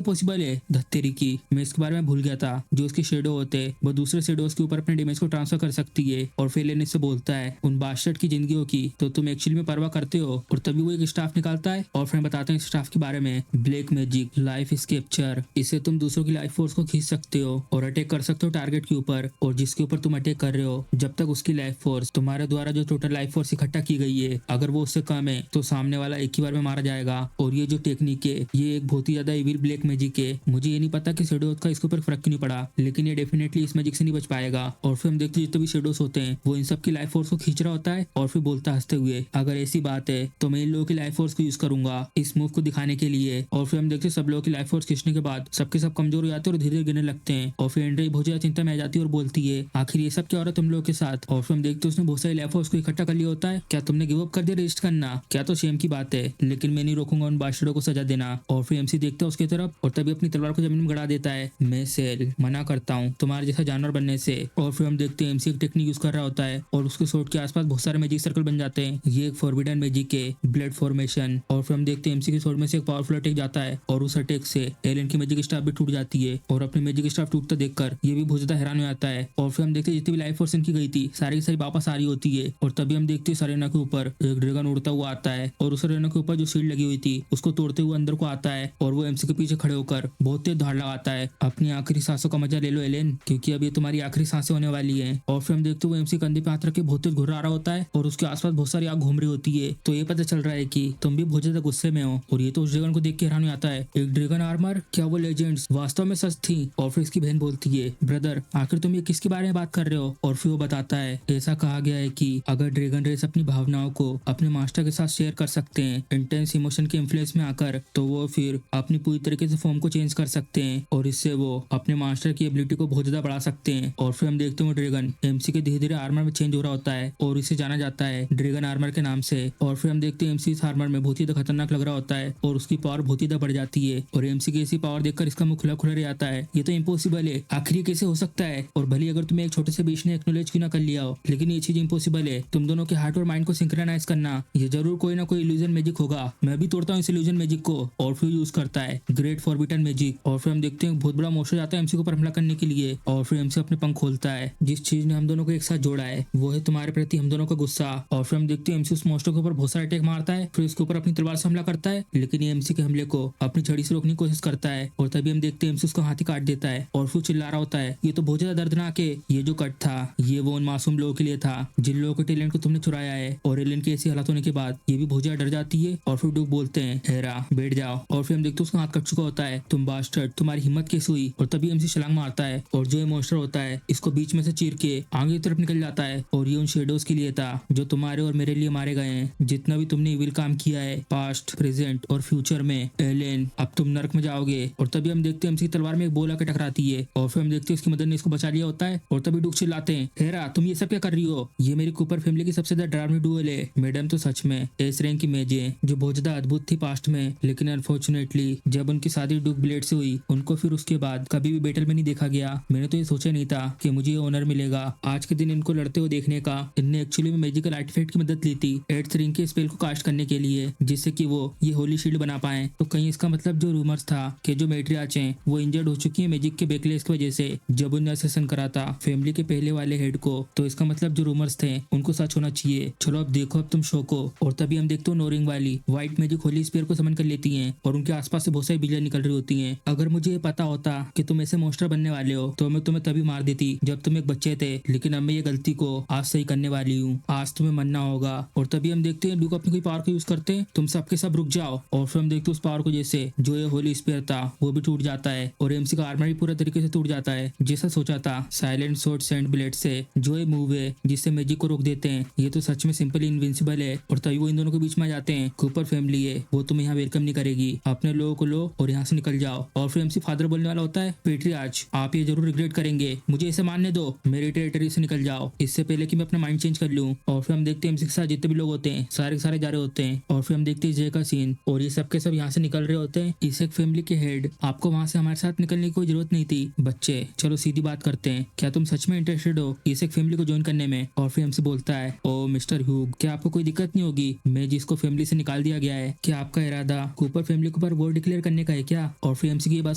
पॉसिबल है। धत्तेरी की, मैं इसके बारे में भूल गया था। जो उसके शैडो होते हैं वो दूसरे शैडोज के ऊपर अपने डैमेज को ट्रांसफर कर सकती है। और फिर लेने से बोलता है उन बास्टर्ड की जिंदगियों की तो तुम एक्चुअली में परवाह करते हो। और तभी वो एक स्टाफ निकालता है और फिर बताते हैं स्टाफ के बारे में, ब्लैक मैजिक लाइफ स्केप्चर, इसे तुम दूसरों की लाइफ फोर्स को खींच सकते हो और अटैक कर सकते हो टारगेट के ऊपर और जिसके ऊपर तुम अटैक कर रहे हो जब तक उसकी लाइफ फोर्स तुम्हारे द्वारा जो टोटल लाइफ फोर्स इकट्ठा की गई है अगर वो उससे कम है तो सामने वाला एक ही बार में मारा जाएगा। और ये जो टेक्निक है ये एक बहुत ही ज्यादा इविल ब्लैक मैजिक है। मुझे ये नहीं पता कि शैडोज का इसके ऊपर फर्क क्यों नहीं पड़ा लेकिन ये डेफिनेटली इस मैजिक से नहीं बच पाएगा। और फिर हम देखते हैं जितने भी शैडोज होते हैं वो इन सब की लाइफ फोर्स को खींच रहा होता है और फिर बोलता हंसते हुए अगर ऐसी बात है तो मैं इन लोगों की लाइफ फोर्स को यूज करूंगा इस मूव को दिखाने के लिए। और फिर हम देखते हैं सब लोगों की लाइफ फोर्स खींचने के बाद सबके सब कमजोर हो जाते हैं और धीरे धीरे गिरने लगते हैं। और फिर एंड्रे बहुत ज्यादा चिंता में आ जाती है और बोलती है आखिर ये सब क्या हो रहा है तुम लोगों के साथ। और फिर हम देखते हैं उसने बहुत सारी लाइफ फोर्स को इकट्ठा कर लिया होता है। क्या तुमने गिव अप कर दिया रेस्ट करना, क्या तो शेम की बात है, लेकिन मैं नहीं रोकूंगा उन बादशाहों को सजा देना। और फिर एमसी देखता है उसकी तरफ और तभी अपनी तलवार को जमीन में गड़ा देता है, मैं सेल मना करता हूँ तुम्हारे जैसा जानवर बनने से। और फिर हम देखते हैं एमसी एक टेक्निक यूज कर रहा होता है और उसके सोर्ड के आसपास बहुत सारे मैजिक सर्कल बन जाते हैं। ये एक फॉरबिडन मैजिक है, ब्लड फॉर्मेशन। और फिर हम देखते हैं एमसी के सोर्ड में से एक पावरफुल अटैक जाता है और उस अटैक से एलन की मैजिक स्टाफ भी टूट जाती है। और अपनी मैजिक स्टाफ टूटता देखकर ये भी बहुत ज्यादा हैरान हो जाता है। और फिर हम देखते हैं जितनी भी लाइफ फोर्स इनकी गई थी सारी की सारी वापस आ रही होती है। और तभी हम देखते हैं सरेना के ऊपर एक ड्रैगन उड़ता हुआ आता है और उस सरेना के ऊपर जो शील्ड लगी हुई थी उसको तोड़ते हुए अंदर को आता है और वो एमसी के पीछे खड़े होकर बहुत तेज धाड़ लगाता है, अपनी आखिरी सांसों का मजा ले लो एलेन क्योंकि अब ये तुम्हारी आखिरी सांसें होने वाली है। और फिर हम देखते हुए एमसी कंधे पे हाथ रख के बहुत तेज घुर्रा रहा होता है और उसके आसपास बहुत सारी आग घूम रही होती है। तो ये पता चल रहा है कि तुम भी बहुत ज्यादा गुस्से में हो। और ये तो उस ड्रैगन को देख के हैरान हो जाता है, एक ड्रैगन आर्मर, क्या वो लेजेंड्स वास्तव में सच थी। और फिर इसकी बहन बोलती है ब्रदर आखिर तुम ये किसके बारे में बात कर रहे हो। और फिर वो बताता है। ऐसा कहा गया है कि अगर ड्रैगन रेस अपनी भावनाओं को अपने मास्टर के साथ शेयर कर सकते हैं इंटेंस इमोशन के इन्फ्लुएंस में आकर, तो वो फिर अपनी पूरी तरीके से फॉर्म को चेंज कर सकते हैं और इससे वो अपने मास्टर की एबिलिटी को बहुत ज्यादा बढ़ा सकते हैं। और फिर हम देखते हैं ड्रैगन एमसी के धीरे धीरे आर्मर में चेंज हो रहा होता है और इसे जाना जाता है ड्रैगन आर्मर के नाम से। और फिर हम देखते हैं एमसी इस आर्मर में बहुत ही ज्यादा खतरनाक लग रहा होता है और उसकी पावर बहुत ही ज्यादा बढ़ जाती है और एमसी की ऐसी पावर देखकर इसका मुंह खुला खुला रह जाता है। ये तो इम्पॉसिबल है, आखिर ये कैसे हो सकता है? और भले अगर तुम्हें एक छोटे से बीच ने एक्नॉलेज क्यों ना कर लिया हो, लेकिन ये चीज इम्पॉसिबल है। तुम दोनों के हार्ट और माइंड को सिंक्रोनाइज करना, ये जरूर कोई ना कोई इल्यूजन मैजिक होगा। मैं भी तोड़ता हूँ इस इल्यूजन मैजिक को। और फिर यूज करता है ग्रेट फॉरबिटन मैजिक और फिर हम देखते हैं बहुत बड़ा मोस्टर आता है एमसी के ऊपर हमला करने के लिए और फिर एमसी अपने पंख खोलता है। जिस चीज ने हम दोनों को एक साथ जोड़ा है वो है तुम्हारे प्रति हम दोनों का गुस्सा। और फिर हम देखते हैं एमसी उस मोस्टर के ऊपर बहुत सारा अटैक मारता है, फिर उसके ऊपर अपनी तलवार से हमला करता है, लेकिन ये एमसी के हमले को अपनी छड़ी से रोकने की कोशिश करता है और तभी हम देखते हैं एमसी उसका हाथी काट देता है और फिर चिल्ला रहा होता है, ये तो बहुत ज्यादा दर्दनाक है। ये जो कट था ये वो उन मासूम लोगों के लिए था जिन लोगों के टैलेंट को तुमने चुराया है। और एलियन के ऐसी हालत होने के बाद ये भी बहुत ज्यादा डर जाती है और फिर डूब बोलते हैं, हेरा बैठ जाओ। और फिर हम देखते हैं उसका हाथ कट चुका होता है। तुम बास्टर्ड, तुम्हारी हिम्मत कैसे हुई? और तभी एमसी छलांग मारता है और जो ये मॉन्स्टर होता है इसको बीच में से चीर के आगे की तरफ निकल जाता है। और ये उन शेडोज के लिए था जो तुम्हारे और मेरे लिए मारे गए हैं। जितना भी तुमने इविल काम किया है पास्ट, प्रेजेंट और फ्यूचर में, एलियन अब तुम नर्क में जाओगे। और तभी हम देखते हैं एमसी की तलवार में एक बोल आकर टकराती है और फिर हम देखते हैं उसकी मदद ने इसको बचा लिया होता है। और तभी डुक चिल्लाते हैं, हेरा तुम ये सब क्या कर रही हो? ये मेरी कूपर फैमिली की सबसे ज्यादा डरावनी डुएल है। मैडम तो सच में एस रैंक की मेजे जो बहुत ज्यादा अद्भुत थी पास्ट में, लेकिन अनफॉर्चुनेटली जब उनकी शादी डुक ब्लेड से हुई उनको फिर उसके बाद कभी भी बैटल में नहीं देखा गया। मैंने तो ये सोचा नहीं था कि मुझे ये ऑनर मिलेगा। आज के दिन इनको लड़ते हुए देखने का। इनने एक्चुअली में मैजिकल आर्टिफैक्ट की मदद ली थी 8th रिंग के स्पेल को कास्ट करने के लिए, जिससे कि वो ये होली शील्ड बना पाए। तो कहीं इसका मतलब जो रूमर्स था कि जो मैट्रियार्च हैं वो इंजर्ड हो चुकी है मैजिक के बैकलेस की वजह से जब उन्होंने असेसन करा था फैमिली के पहले वाले हेड को, तो इसका मतलब जो रूमर्स थे उनको सच होना चाहिए। चलो अब देखो अब तुम शो को। और तभी हम देखते हो नोरिंग वाली व्हाइट मैजिक होली स्पेयर को समन कर लेती हैं और उनके आसपास से बहुत सारी बिजलियां निकल रही होती हैं। अगर मुझे ये पता होता कि तुम ऐसे मॉन्स्टर बनने वाले हो तो मैं तुम्हें तभी मार देती जब तुम एक बच्चे थे, लेकिन अब मैं ये गलती को आज सही करने वाली हूँ। आज तुम्हें मनना होगा। और तभी हम देखते हैं ड्यूक अपनी कोई पावर को यूज करते हैं, तुम सबके सब रुक जाओ। और फिर हम देखते हैं उस पावर को जैसे जो ये होली स्पेयर था वो भी टूट जाता है और एमसी का आर्मर भी पूरा तरीके से टूट जाता है जैसा सोचा था। साइलेंट सोर्ड सेंड ब्लेड से जो ये मूव है जिससे मैजिक को रोक देते हैं, ये तो सच में सिंपल इनविंसिबल है। और तभी वो इन दोनों के बीच में आ जाते हैं। कूपर फैमिली है वो तुम्हें यहाँ वेलकम नहीं करेगी, अपने लोगों को लो और यहाँ से निकल जाओ। और फिर एमसी फादर बोलने वाला होता है, पेट्रियार्च आप ये जरूर रिग्रेट करेंगे, मुझे इसे मानने दो, मेरी टेरिटरी से निकल जाओ इससे पहले कि मैं अपना माइंड चेंज कर लूँ। और फिर हम देखते हैं एमसी के साथ जितने भी लोग होते हैं सारे के सारे जा रहे होते हैं। और फिर हम देखते हैं जय का सीन और ये सबके सब यहाँ से निकल रहे होते हैं। इस एक फैमिली के हेड, आपको वहाँ से हमारे साथ निकलने की कोई जरूरत नहीं थी बच्चे, चलो सीधी बात करते हैं, क्या तुम सच में इंटरेस्टेड हो इस एक फैमिली को ज्वाइन करने में? और फिर हमसे बोलता है, ओ मिस्टर ह्यूग क्या आपको कोई दिक्कत नहीं होगी मैं जिसको फैमिली से निकाल दिया गया है, क्या आपका इरादा कूपर फैमिली के ऊपर वॉर डिक्लेयर करने का है क्या? और फिर एमसी की ये बात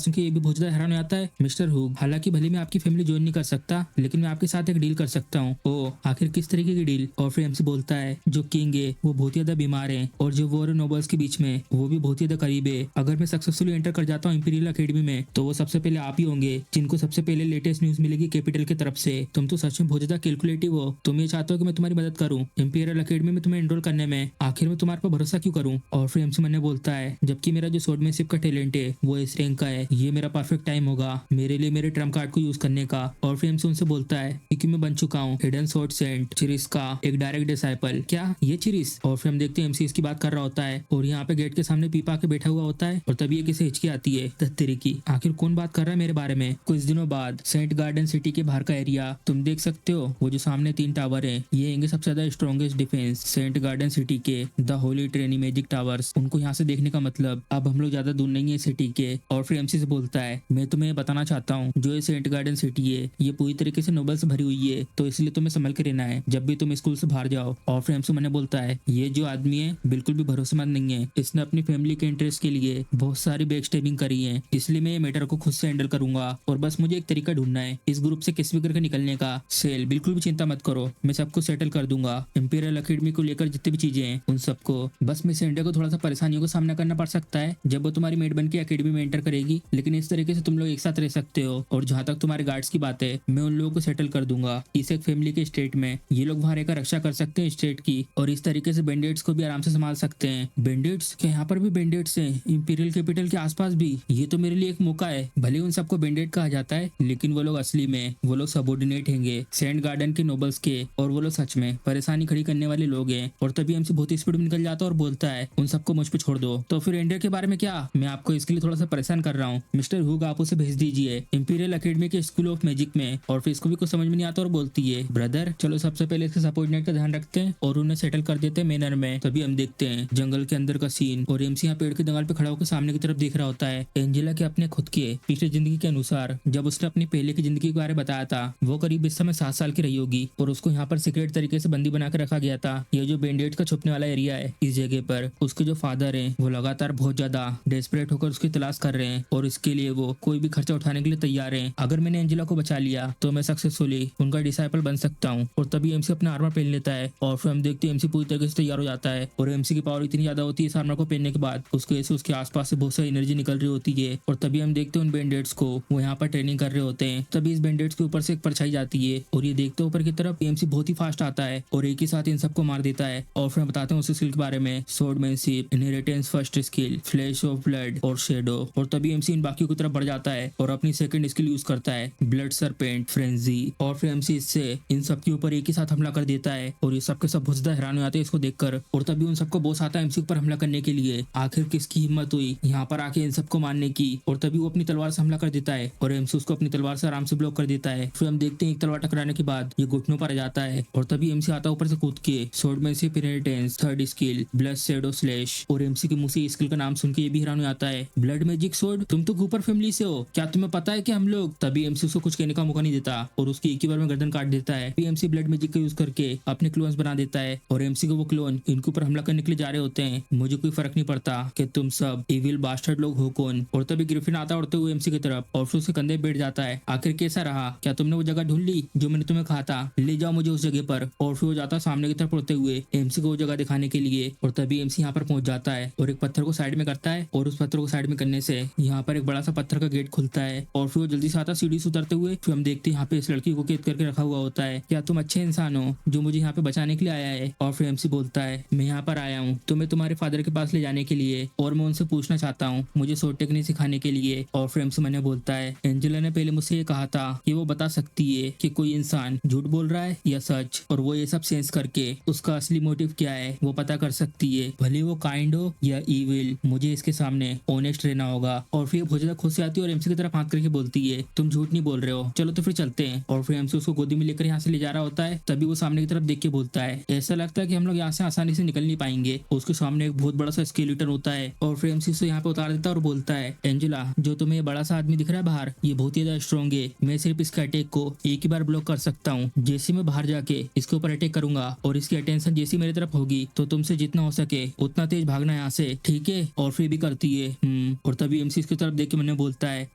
सुन के ये भी बहुत ज्यादा हैरान हो जाता है, मिस्टर ह्यूग हालांकि भले मैं आपकी फैमिली ज्वाइन नहीं कर सकता लेकिन मैं आपके साथ एक डील कर सकता हूँ। ओ आखिर किस तरीके की डील? और फिर एमसी बोलता है, जो किंग है वो बहुत ज्यादा बीमार है और जो वॉर नोबल्स के बीच में वो भी बहुत ज्यादा करीब है। अगर मैं सक्सेसफुली एंटर कर जाता हूँ इंपीरियल अकेडमी में तो वो सबसे पहले आप ही होंगे जिनको सबसे पहले लेटेस्ट न्यूज मिलेगी कैपिटल की तरफ से। तुम तो सच में बहुत ज्यादा कैलकुलेटिव हो, तुम ये चाहते हो कि मैं तुम्हारी मदद करूं इंपीरियल अकेडमी में तुम्हें एनरोल करने में, आखिर में तुम्हारे पर भरोसा क्यों करूं? और फिर एमसी मन बोलता है, जबकि मेरा जो स्वॉर्डमैनशिप का टैलेंट है वो इस रैंक का है, ये मेरा परफेक्ट टाइम होगा मेरे लिए मेरे ट्रम्प कार्ड को यूज करने का। और फिर एमसी उनसे बोलता है क्योंकि मैं बन चुका हूँ हिडन स्वॉर्ड सेंट चिरिस का एक डायरेक्ट डिसाइपल। क्या ये चिरिस? और फिर हम देखते हैं एमसी इसकी बात कर रहा होता है और यहाँ पे गेट के सामने पीपा के बैठा हुआ होता है और तभी ये किसे हिचकी आती है, दत्तेरी की आखिर कौन बात कर रहा है मेरे बारे में। कुछ दिनों बाद सेंट गार्डन सिटी के बाहर का एरिया तुम देख सकते हो, वो जो सामने 3 टावर है ये होंगे सबसे ज्यादा strongest defence saint garden city के, the holy trainee magic towers. उनको यहाँ से देखने का मतलब अब हम लोग ज्यादा दूर नहीं है सिटी के। और फिर एमसी से बोलता है, मैं तुम्हें बताना चाहता हूँ जो ये सेंट गार्डन सिटी है ये पूरी तरीके से नोबल से भरी हुई है, तो इसलिए तुम्हें संभल के रहना है जब भी तुम स्कूल से बाहर जाओ। और फिर एमसी मैंने बोलता है, ये जो आदमी है बिल्कुल भी भरोसेमंद नहीं है, इसने अपनी फैमिली के इंटरेस्ट के लिए बहुत सारी बैक स्टेबिंग करी है, इसलिए मैं ये मैटर को खुद से हैंडल करूंगा और बस मुझे एक तरीका ढूंढना है इस ग्रुप से किसी भी करके निकलने का। सेल बिल्कुल भी चिंता मत करो, मैं सबको सेटल कर दूंगा। इंपीरियल अकेडमी को लेकर जितनी भी चीजें हैं उन सबको, बस मिस इंडिया को थोड़ा सा परेशानियों का सामना करना पड़ सकता है जब वो तुम्हारी मेड बन के अकेडमी में एंटर करेगी, लेकिन इस तरीके से तुम लोग एक साथ रह सकते हो। और जहाँ तक तुम्हारे गार्ड्स की बात है मैं उन लोगों को सेटल कर दूंगा इस एक फैमिली के स्टेट में, ये लोग वहाँ रहकर रक्षा कर सकते हैं स्टेट की और इस तरीके से बैंडेट्स को भी आराम से संभाल सकते हैं। बैंडेट्स क्या? यहाँ पर भी बैंडेट्स हैं इंपीरियल कैपिटल के आसपास भी, ये तो मेरे लिए एक मौका है। भले उन सबको बैंडेट कहा जाता है लेकिन वो लोग असली में वो लोग सबऑर्डिनेट हैंगे सेंट गार्डन के नोबल्स के, और वो लोग सच में परेशानी खड़ी करने वाले लोग हैं। और तभी एमसी बहुत ही स्पीड में निकल जाता है और बोलता है उन सबको मुझ पे छोड़ दो। तो फिर एंड्रिया के बारे में क्या, मैं आपको इसके लिए थोड़ा सा परेशान कर रहा हूँ, मिस्टर हुग आप उसे भेज दीजिए इंपीरियल अकेडमी के स्कूल ऑफ मैजिक में। और फिर इसको भी कुछ समझ में नहीं आता और बोलती है ब्रदर चलो सबसे पहले इसके सबऑर्डिनेट का ध्यान रखते हैं और उन्हें सेटल कर देते हैं मैनर में। तभी हम देखते हैं जंगल के अंदर का सीन और एमसी यहाँ पेड़ के दंगाल पे खड़ा होकर सामने की तरफ देख रहा होता है। एंजेला के अपने खुद के पिछली जिंदगी के अनुसार जब उसने अपनी पहले की जिंदगी के बारे में बताया था वो करीब इस समय 7 साल की रही होगी और उसको यहाँ पर सीक्रेट तरीके से बंदी बना के रखा गया था। ये जो बैंडेड का छुपने वाला एरिया है इस जगह पर उसके जो फादर हैं वो लगातार बहुत ज्यादा डेस्परेट होकर उसकी तलाश कर रहे हैं और इसके लिए वो कोई भी खर्चा उठाने के लिए तैयार है। अगर मैंने एंजेला को बचा लिया तो मैं सक्सेसफुली उनका डिसाइपल बन सकता हूँ। और तभी एमसी अपना आर्मर पहन लेता है और फिर हम देखते हैं एमसी पूरी तरीके से तैयार हो जाता है और एमसी की पावर इतनी ज्यादा होती है इस आर्मर को पहनने के बाद उसके वजह से उसके आसपास से बहुत सारी एनर्जी निकल रही होती है। और तभी हम देखते हैं उन बैंडेड्स को वो यहाँ पर ट्रेनिंग कर रहे होते हैं। तभी इस बैंडेड्स के ऊपर से एक परछाई जाती है और ये देखते ऊपर की तरफ एमसी बहुत ही फास्ट आता है और एक ही साथ इन सबको मार देता है। और फिर हम बताते हैं उस स्किल के बारे में, swordsmanship, inheritance first skill, flash of blood और शेडो। और तभी एमसी इन बाकियों की तरफ बढ़ जाता है और अपनी सेकंड स्किल यूज करता है ब्लड सरपेंट फ्रेंजी। और फिर एमसी इससे इन सबके ऊपर एक ही साथ हमला कर देता है और ये सबके सब बहुत ज्यादा हैरान हो जाते हैं इसको देखकर। और तभी उन सबको बॉस आता है एमसी पर हमला करने के लिए। आखिर किसकी हिम्मत हुई यहाँ पर आके इन सबको मारने की। और तभी वो अपनी तलवार से हमला कर देता है और एमसी उसको अपनी तलवार से आराम से ब्लॉक कर देता है। फिर हम देखते हैं एक तलवार टकराने के बाद ये घुटनों पर आ जाता है और तभी एमसी आता है ऊपर से कूद के swordsmanship, inheritance, third skill, blood shadow slash. और एमसी के मुंह से स्किल का नाम सुन के ये भी हैरान हो जाता है, ब्लड मैजिक स्वॉर्ड, तुम तो कूपर फैमिली से हो, क्या तुम्हें पता है कि हम लोग। तभी एमसी उसको कुछ कहने का मौका नहीं देता और उसकी एक ही बार में गर्दन काट देता है। एमसी ब्लड मैजिक का यूज करके अपने क्लोन्स बना देता है और एमसी को वो क्लोन इनके ऊपर हमला करने के लिए जा रहे होते हैं। मुझे कोई फर्क नहीं पड़ता कि तुम सब इविल बास्टर्ड लोग हो कौन। और तभी ग्रिफिन आता उड़ते हुए एमसी की तरफ और फिर उसके कंधे बैठ जाता है। आखिर कैसा रहा, क्या तुमने वो जगह ढूंढ ली जो मैंने तुम्हें कहा था, ले जाओ मुझे उस जगह पर। और फिर वो जाता सामने की तरफ उड़ते हुए एमसी को वो जगह दिखाने के लिए। और तभी एमसी यहाँ पर पहुंच जाता है और एक पत्थर को साइड में करता है और उस पत्थर को साइड में करने से यहाँ पर एक बड़ा सा पत्थर का गेट खुलता है। और फिर वो जल्दी से आता सीढ़ी से उतरते हुए। फिर हम देखते हैं यहाँ पे इस लड़की को कैद करके रखा हुआ होता है। क्या तुम अच्छे इंसान हो जो मुझे यहाँ पे बचाने के लिए आया है। और फिर एमसी बोलता है मैं यहाँ पर आया हूँ तुम्हें तुम्हारे फादर के पास ले जाने के लिए और मैं उनसे पूछना चाहता हूँ मुझे स्वॉर्ड टेक्निक सिखाने के लिए। और फिर एमसी मैंने बोलता है एंजेला ने पहले मुझसे ये कहा था कि वो बता सकती है कि कोई इंसान झूठ बोल रहा है या सच, और वो ये सब सेंस करके उसका असली मोटिव क्या है वो पता कर सकती है, भले वो काइंड हो या इविल। मुझे इसके सामने ऑनेस्ट रहना होगा। और फिर बहुत ज्यादा खुश आती है और एमसी की तरफ हाथ करके बोलती है तुम झूठ नहीं बोल रहे हो, चलो तो फिर चलते हैं। और फिर एमसी उसको गोदी में लेकर यहाँ से ले जा रहा होता है। तभी वो सामने की तरफ देख के बोलता है ऐसा लगता है कि हम लोग यहाँ से आसानी से निकल नहीं पाएंगे। उसके सामने एक बहुत बड़ा सा स्केलेटन होता है और फिर एमसी उसे यहाँ पे उतार देता है और बोलता है एंजेला जो तुम्हें ये बड़ा सा आदमी दिख रहा है बाहर ये बहुत ही ज्यादा स्ट्रॉन्ग है, मैं सिर्फ इसका अटैक को एक ही बार ब्लॉक कर सकता हूँ। जैसे मैं बाहर जाके इसके ऊपर अटैक करूंगा और इसकी अटेंशन जैसी मेरी तरफ होगी तो तुमसे जितना हो सके उतना तेज भागना यहाँ से, ठीक है। और फिर भी करती है और तभी एमसी इसकी तरफ देख के मैंने बोलता है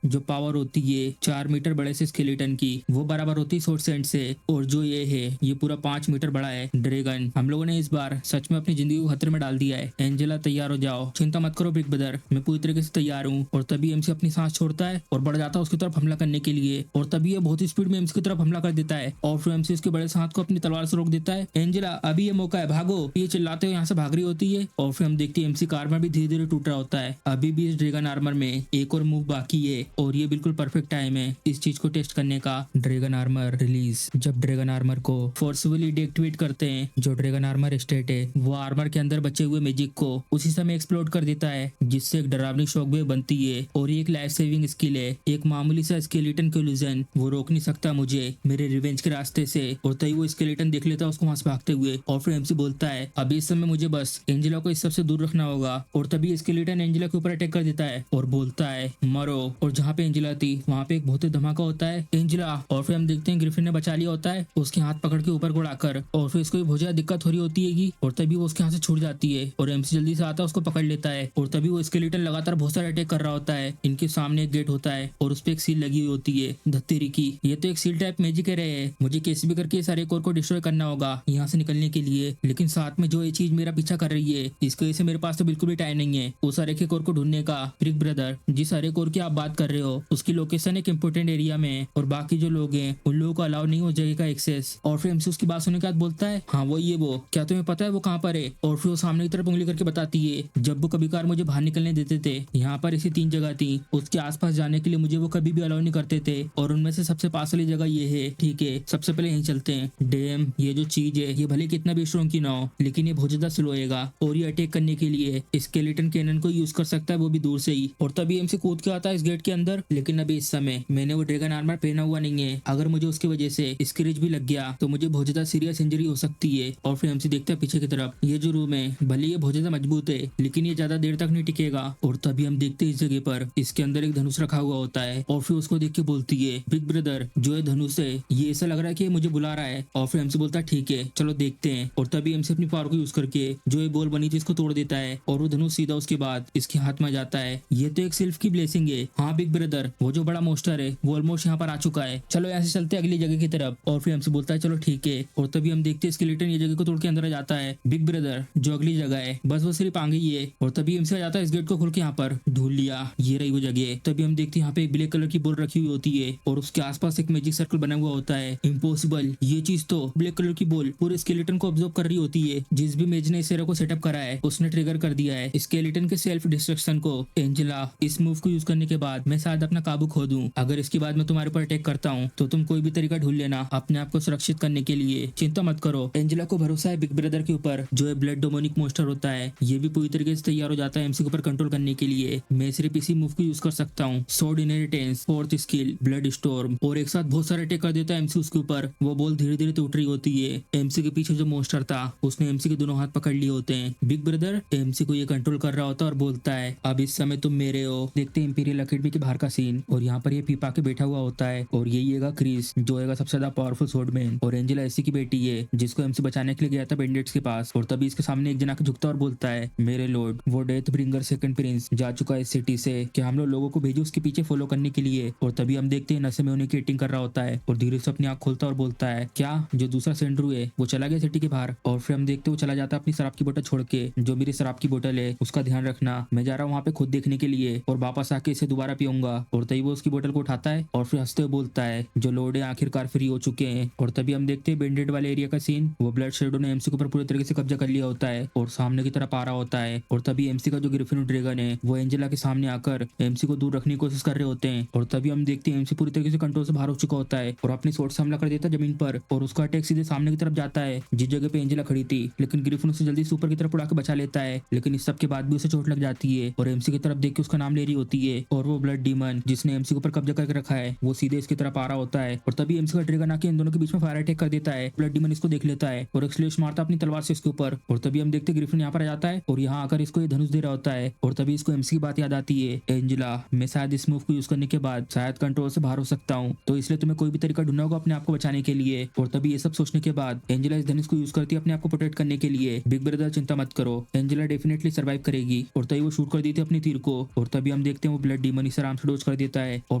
जो पावर होती है 4 मीटर बड़े से स्केलेटन की वो बराबर होती है स्वॉर्ड सेंट से, और जो ये है ये पूरा 5 मीटर बड़ा है ड्रैगन। हम लोगों ने इस बार सच में अपनी जिंदगी को खतरे में डाल दिया है। एंजेला तैयार हो जाओ, चिंता मत करो बिग ब्रदर, मैं पूरी तरीके से तैयार हूँ। और तभी एमसी अपनी सांस छोड़ता है और बढ़ जाता है उसकी तरफ हमला करने के लिए। और तभी ये बहुत ही स्पीड में एमसी की तरफ हमला कर देता है और फिर एमसी उसके बड़े से हाथ को अपनी तलवार से रोक देता है। एंजेला अभी ये मौका है, भागो, ये चिल्लाते हुए यहाँ से भाग रही होती है। और फिर हम देखते हैं एमसी का आर्मर भी धीरे धीरे टूट रहा होता है। अभी भी इस ड्रैगन आर्मर में एक और मूव बाकी है और ये बिल्कुल परफेक्ट टाइम है इस चीज को टेस्ट करने का। Dragon armour release. जब ड्रैगन आर्मर को फोर्सफुली डीएक्टिवेट करते हैं जो ड्रैगन आर्मर स्टेट है वो आर्मर के अंदर बचे हुए मैजिक को उसी समय एक्सप्लोड कर देता है जिससे एक डरावनी शॉकवेव बनती है। और ये एक लाइफ सेविंग स्किल है, एक मामूली सा स्केलेटन कोलिजन वो रोक नहीं सकता मुझे मेरे रिवेंज के रास्ते से। और तभी वो स्केलेटन देख लेता है उसको वहां से भागते हुए और फिर एमसी बोलता है अभी इस समय मुझे बस एंजेला को इस सब से दूर रखना होगा। और तभी स्केलेटन एंजेला के ऊपर अटैक कर देता है और बोलता है मरो। और जहाँ पे एंजेला थी वहाँ पे एक बहुत ही धमाका होता है एंजेला। और फिर हम देखते हैं ग्रिफिन ने बचा लिया होता है उसके हाथ पकड़ के ऊपर को उड़ाकर। और फिर इसको बहुत ज्यादा दिक्कत हो रही होती है और तभी वो उसके हाथ से छूट जाती है और एमसी जल्दी से आता है उसको पकड़ लेता है। और तभी वो स्केलेटन लगातार बहुत सारे अटैक कर रहा होता है। इनके सामने एक गेट होता है और उस पर एक सील लगी हुई होती है धत्तेरी की। ये तो एक सील टाइप मैजिक है रहे हैं, मुझे कैसे भी करके सारे कोर को डिस्ट्रॉय करना होगा यहाँ से निकलने के लिए। लेकिन साथ में जो ये चीज मेरा पीछा कर रही है इसकी वजह से मेरे पास तो बिल्कुल भी टाइम नहीं है उस सारे के कोर को ढूंढने का। बिग ब्रदर जिस सारे कोर की आप बात कर रहे हो उसकी लोकेशन एक इम्पोर्टेंट एरिया में और बाकी जो लोग हैं उन लोगों को अलाउ नहीं हो जगह का एक्सेस। और फिर एमसी उसकी बात सुनने के बाद बोलता है हाँ वो ये वो, क्या तुम्हें पता है वो कहाँ पर है। और फिर वो सामने की तरफ उंगली करके बताती है जब वो कभी कभार मुझे बाहर निकलने देते थे यहाँ पर ऐसी 3 जगह थी, उसके आसपास जाने के लिए मुझे वो कभी भी अलाउ नहीं करते थे और उनमें से सबसे पास वाली जगह ये है, ठीक है। सबसे पहले यहीं चलते हैं। डैम, ये जो चीज है ये भले कितना भी स्ट्रॉन्ग की ना हो, लेकिन ये बहुत ज्यादा स्लो होएगा और ये अटैक करने के लिए स्केलेटन कैनन को यूज कर सकता है, वो भी दूर से ही। और तभी एमसी कूद के आता है इस गेट के अंदर। लेकिन अभी इस समय मैंने वो ड्रैगन आर्मर पहना हुआ नहीं है, अगर मुझे उसकी वजह से स्क्रेच भी लग गया तो मुझे बहुत ज्यादा सीरियस इंजरी हो सकती है। और फिर एमसी देखता है पीछे की तरफ, ये जो रूम है भले ये बहुत ज्यादा मजबूत है, लेकिन ये ज्यादा देर तक नहीं टिकेगा। और तभी हम देखते हैं इस जगह पर इसके अंदर एक धनुष रखा हुआ होता है। और फिर उसको देख के बोलती है, बिग ब्रदर जो ये धनुष है ये ऐसा लग रहा है कि ये मुझे बुला रहा है। और फिर एमसी बोलता है ठीक है चलो देखते हैं। और तभी एमसी अपनी पावर को यूज करके जो ये बॉल बनी थी इसको तोड़ देता है और वो धनुष सीधा उसके बाद इसके हाथ में आ जाता है। ये तो एक सिल्फ की ब्लेसिंग है। हाँ बिग ब्रदर, वो जो बड़ा मोस्टर है वो ऑलमोस्ट यहाँ पर आ चुका है, चलो यहाँ से चलते हैं अगली जगह की तरफ। और फिर एमसी बोलता है चलो ठीक है। और तभी हम देखते हैं स्केलेटन ये जगह को तोड़ के अंदर आ जाता है। बिग ब्रदर जो अगली जगह है बस वो सिर्फ आ गई है। और तभी एमसी आ जाता है इस गेट को खोल के, यहाँ पर ढूंढ लिया ये रही वो जगह। तभी हम देखते हैं यहाँ पे एक ब्लैक कलर की बॉल रखी हुई होती है और उसके आसपास एक मैजिक सर्कल बना हुआ होता है। इम्पॉसिबल, ये चीज तो ब्लैक कलर की बॉल पूरे स्केलेटन को ऑब्जर्व कर रही होती है। जिस भी मेज ने इस एरो को सेटअप करा है उसने ट्रिगर कर दिया है स्केलेटन के सेल्फ डिस्ट्रक्शन को। एंजेला, इस मूव को यूज करने के बाद मैं शायद अपना काबू खो दूं। अगर इसके बाद मैं तुम्हारे ऊपर अटैक करता हूँ तो तुम कोई भी तरीका ढूंढ लेना अपने आप को सुरक्षित करने के लिए, चिंता मत करो। एंजेला को भरोसा है बिग ब्रदर के ऊपर जो है ब्लड डोमोनिक मोस्टर होता है। ये भी पूरी तरीके से तैयार हो जाता है एमसी के ऊपर कंट्रोल करने के लिए। मैं सिर्फ इसी मूव को यूज कर सकता हूँ। Sword inheritance, fourth skill blood storm, और एक साथ बहुत सारे अटैक कर देता है एमसी उसके ऊपर। वो बॉल धीरे धीरे टूट रही होती है। एमसी के पीछे जो मोस्टर था उसने एमसी के दोनों हाथ पकड़ लिए होते हैं। बिग ब्रदर एमसी को ये कंट्रोल कर रहा होता है और बोलता है अब इस समय तुम मेरे हो। देखते हैं इंपीरियल अकेडमी के बाहर का सीन और यहाँ पर ये पीपा के बैठा हुआ होता है और यही है क्रिस जो है सबसे ज्यादा पावरफुल स्वॉर्डमैन। और एंजेला इसी की बेटी है जिसको एमसी बचाने के लिए गया था बैंडिट्स के पास। और तभी इसके सामने एक जना के झुकता और बोलता है, मेरे लॉर्ड वो डेथ ब्रिंगर सेकंड प्रिंस जा चुका है इस सिटी से, क्या हम लोगों को भेजो उसके पीछे फॉलो करने के लिए। और तभी हम देखते हैं नशे में उन्हें एटिंग कर रहा होता है और धीरे से अपनी आंख खोलता और बोलता है, क्या जो दूसरा सेंड्रू है वो चला गया सिटी के बाहर। और फिर हम देखते वो चला जाता है अपनी शराब की बोतल छोड़ के, जो मेरी शराब की बोतल है उसका ध्यान रखना, मैं जा रहा हूँ वहाँ पे खुद देखने के लिए और वापस आके इसे दोबारा पीऊंगा। और तभी वो उसकी बोतल को उठाता है और फिर हंसते हुए बोलता है, जो लोड है आखिरकार फ्री हो चुके हैं। और तभी हम देखते हैं बैंडेड वाले एरिया का सीन, वो ब्लड शेडो ने एमसी के ऊपर पूरी तरीके से कब्जा कर लिया होता है और सामने की तरफ आ रहा होता है। और तभी एमसी का जो ग्रिफिन ड्रैगन है वो एंजेला के सामने आकर एमसी को दूर रखने की कोशिश कर रहे होते हैं। और तभी हम देखते हैं एमसी पूरी तरीके से कंट्रोल से बाहर हो चुका होता है और अपनी सोर्ट से हमला कर देता है जमीन पर और उसका अटैक सीधे सामने की तरफ जाता है जिस जगह पे एंजेला खड़ी थी। लेकिन ग्रिफिन उसे जल्दी से ऊपर की तरफ उड़ा के बचा लेता है, लेकिन इस सब के बाद भी उसे चोट लग जाती है और एमसी की तरफ देख के उसका नाम ले रही होती है। और वो ब्लड डीमन जिसने एमसी के ऊपर कब्जा करके रखा है वो सीधे इसकी तरफ आ रहा होता है। और तभी एमसी का ड्रैगन आके इन दोनों के बीच में फायर अटैक कर देता है। ब्लड डीमन इसको देख लेता है और एक स्लैश मारता अपनी तलवार से इसके ऊपर। और तभी हम देखते ग्रिफिन यहाँ पर आ जाता है और यहाँ आकर इसको ये धनुष दे रहा होता है। और तभी इसको एमसी की बात याद आती है, एंजेला मैं शायद इस मूव को यूज करने के बाद शायद कंट्रोल से बाहर हो सकता हूँ, तो इसलिए तुम्हें कोई भी तरीका ढूंढना होगा अपने आप को बचाने के लिए। और तभी ये सब सोचने के बाद एंजेला इस धनुष को यूज करती है अपने आप को प्रोटेक्ट करने के लिए। बिग ब्रदर चिंता मत करो, एंजेला डेफिनेटली सर्वाइव करेगी। और तभी वो शूट कर दी थी अपनी तीर को। और तभी हम देखते हैं वो ब्लड डीमन इसे आराम से डोज कर देता है और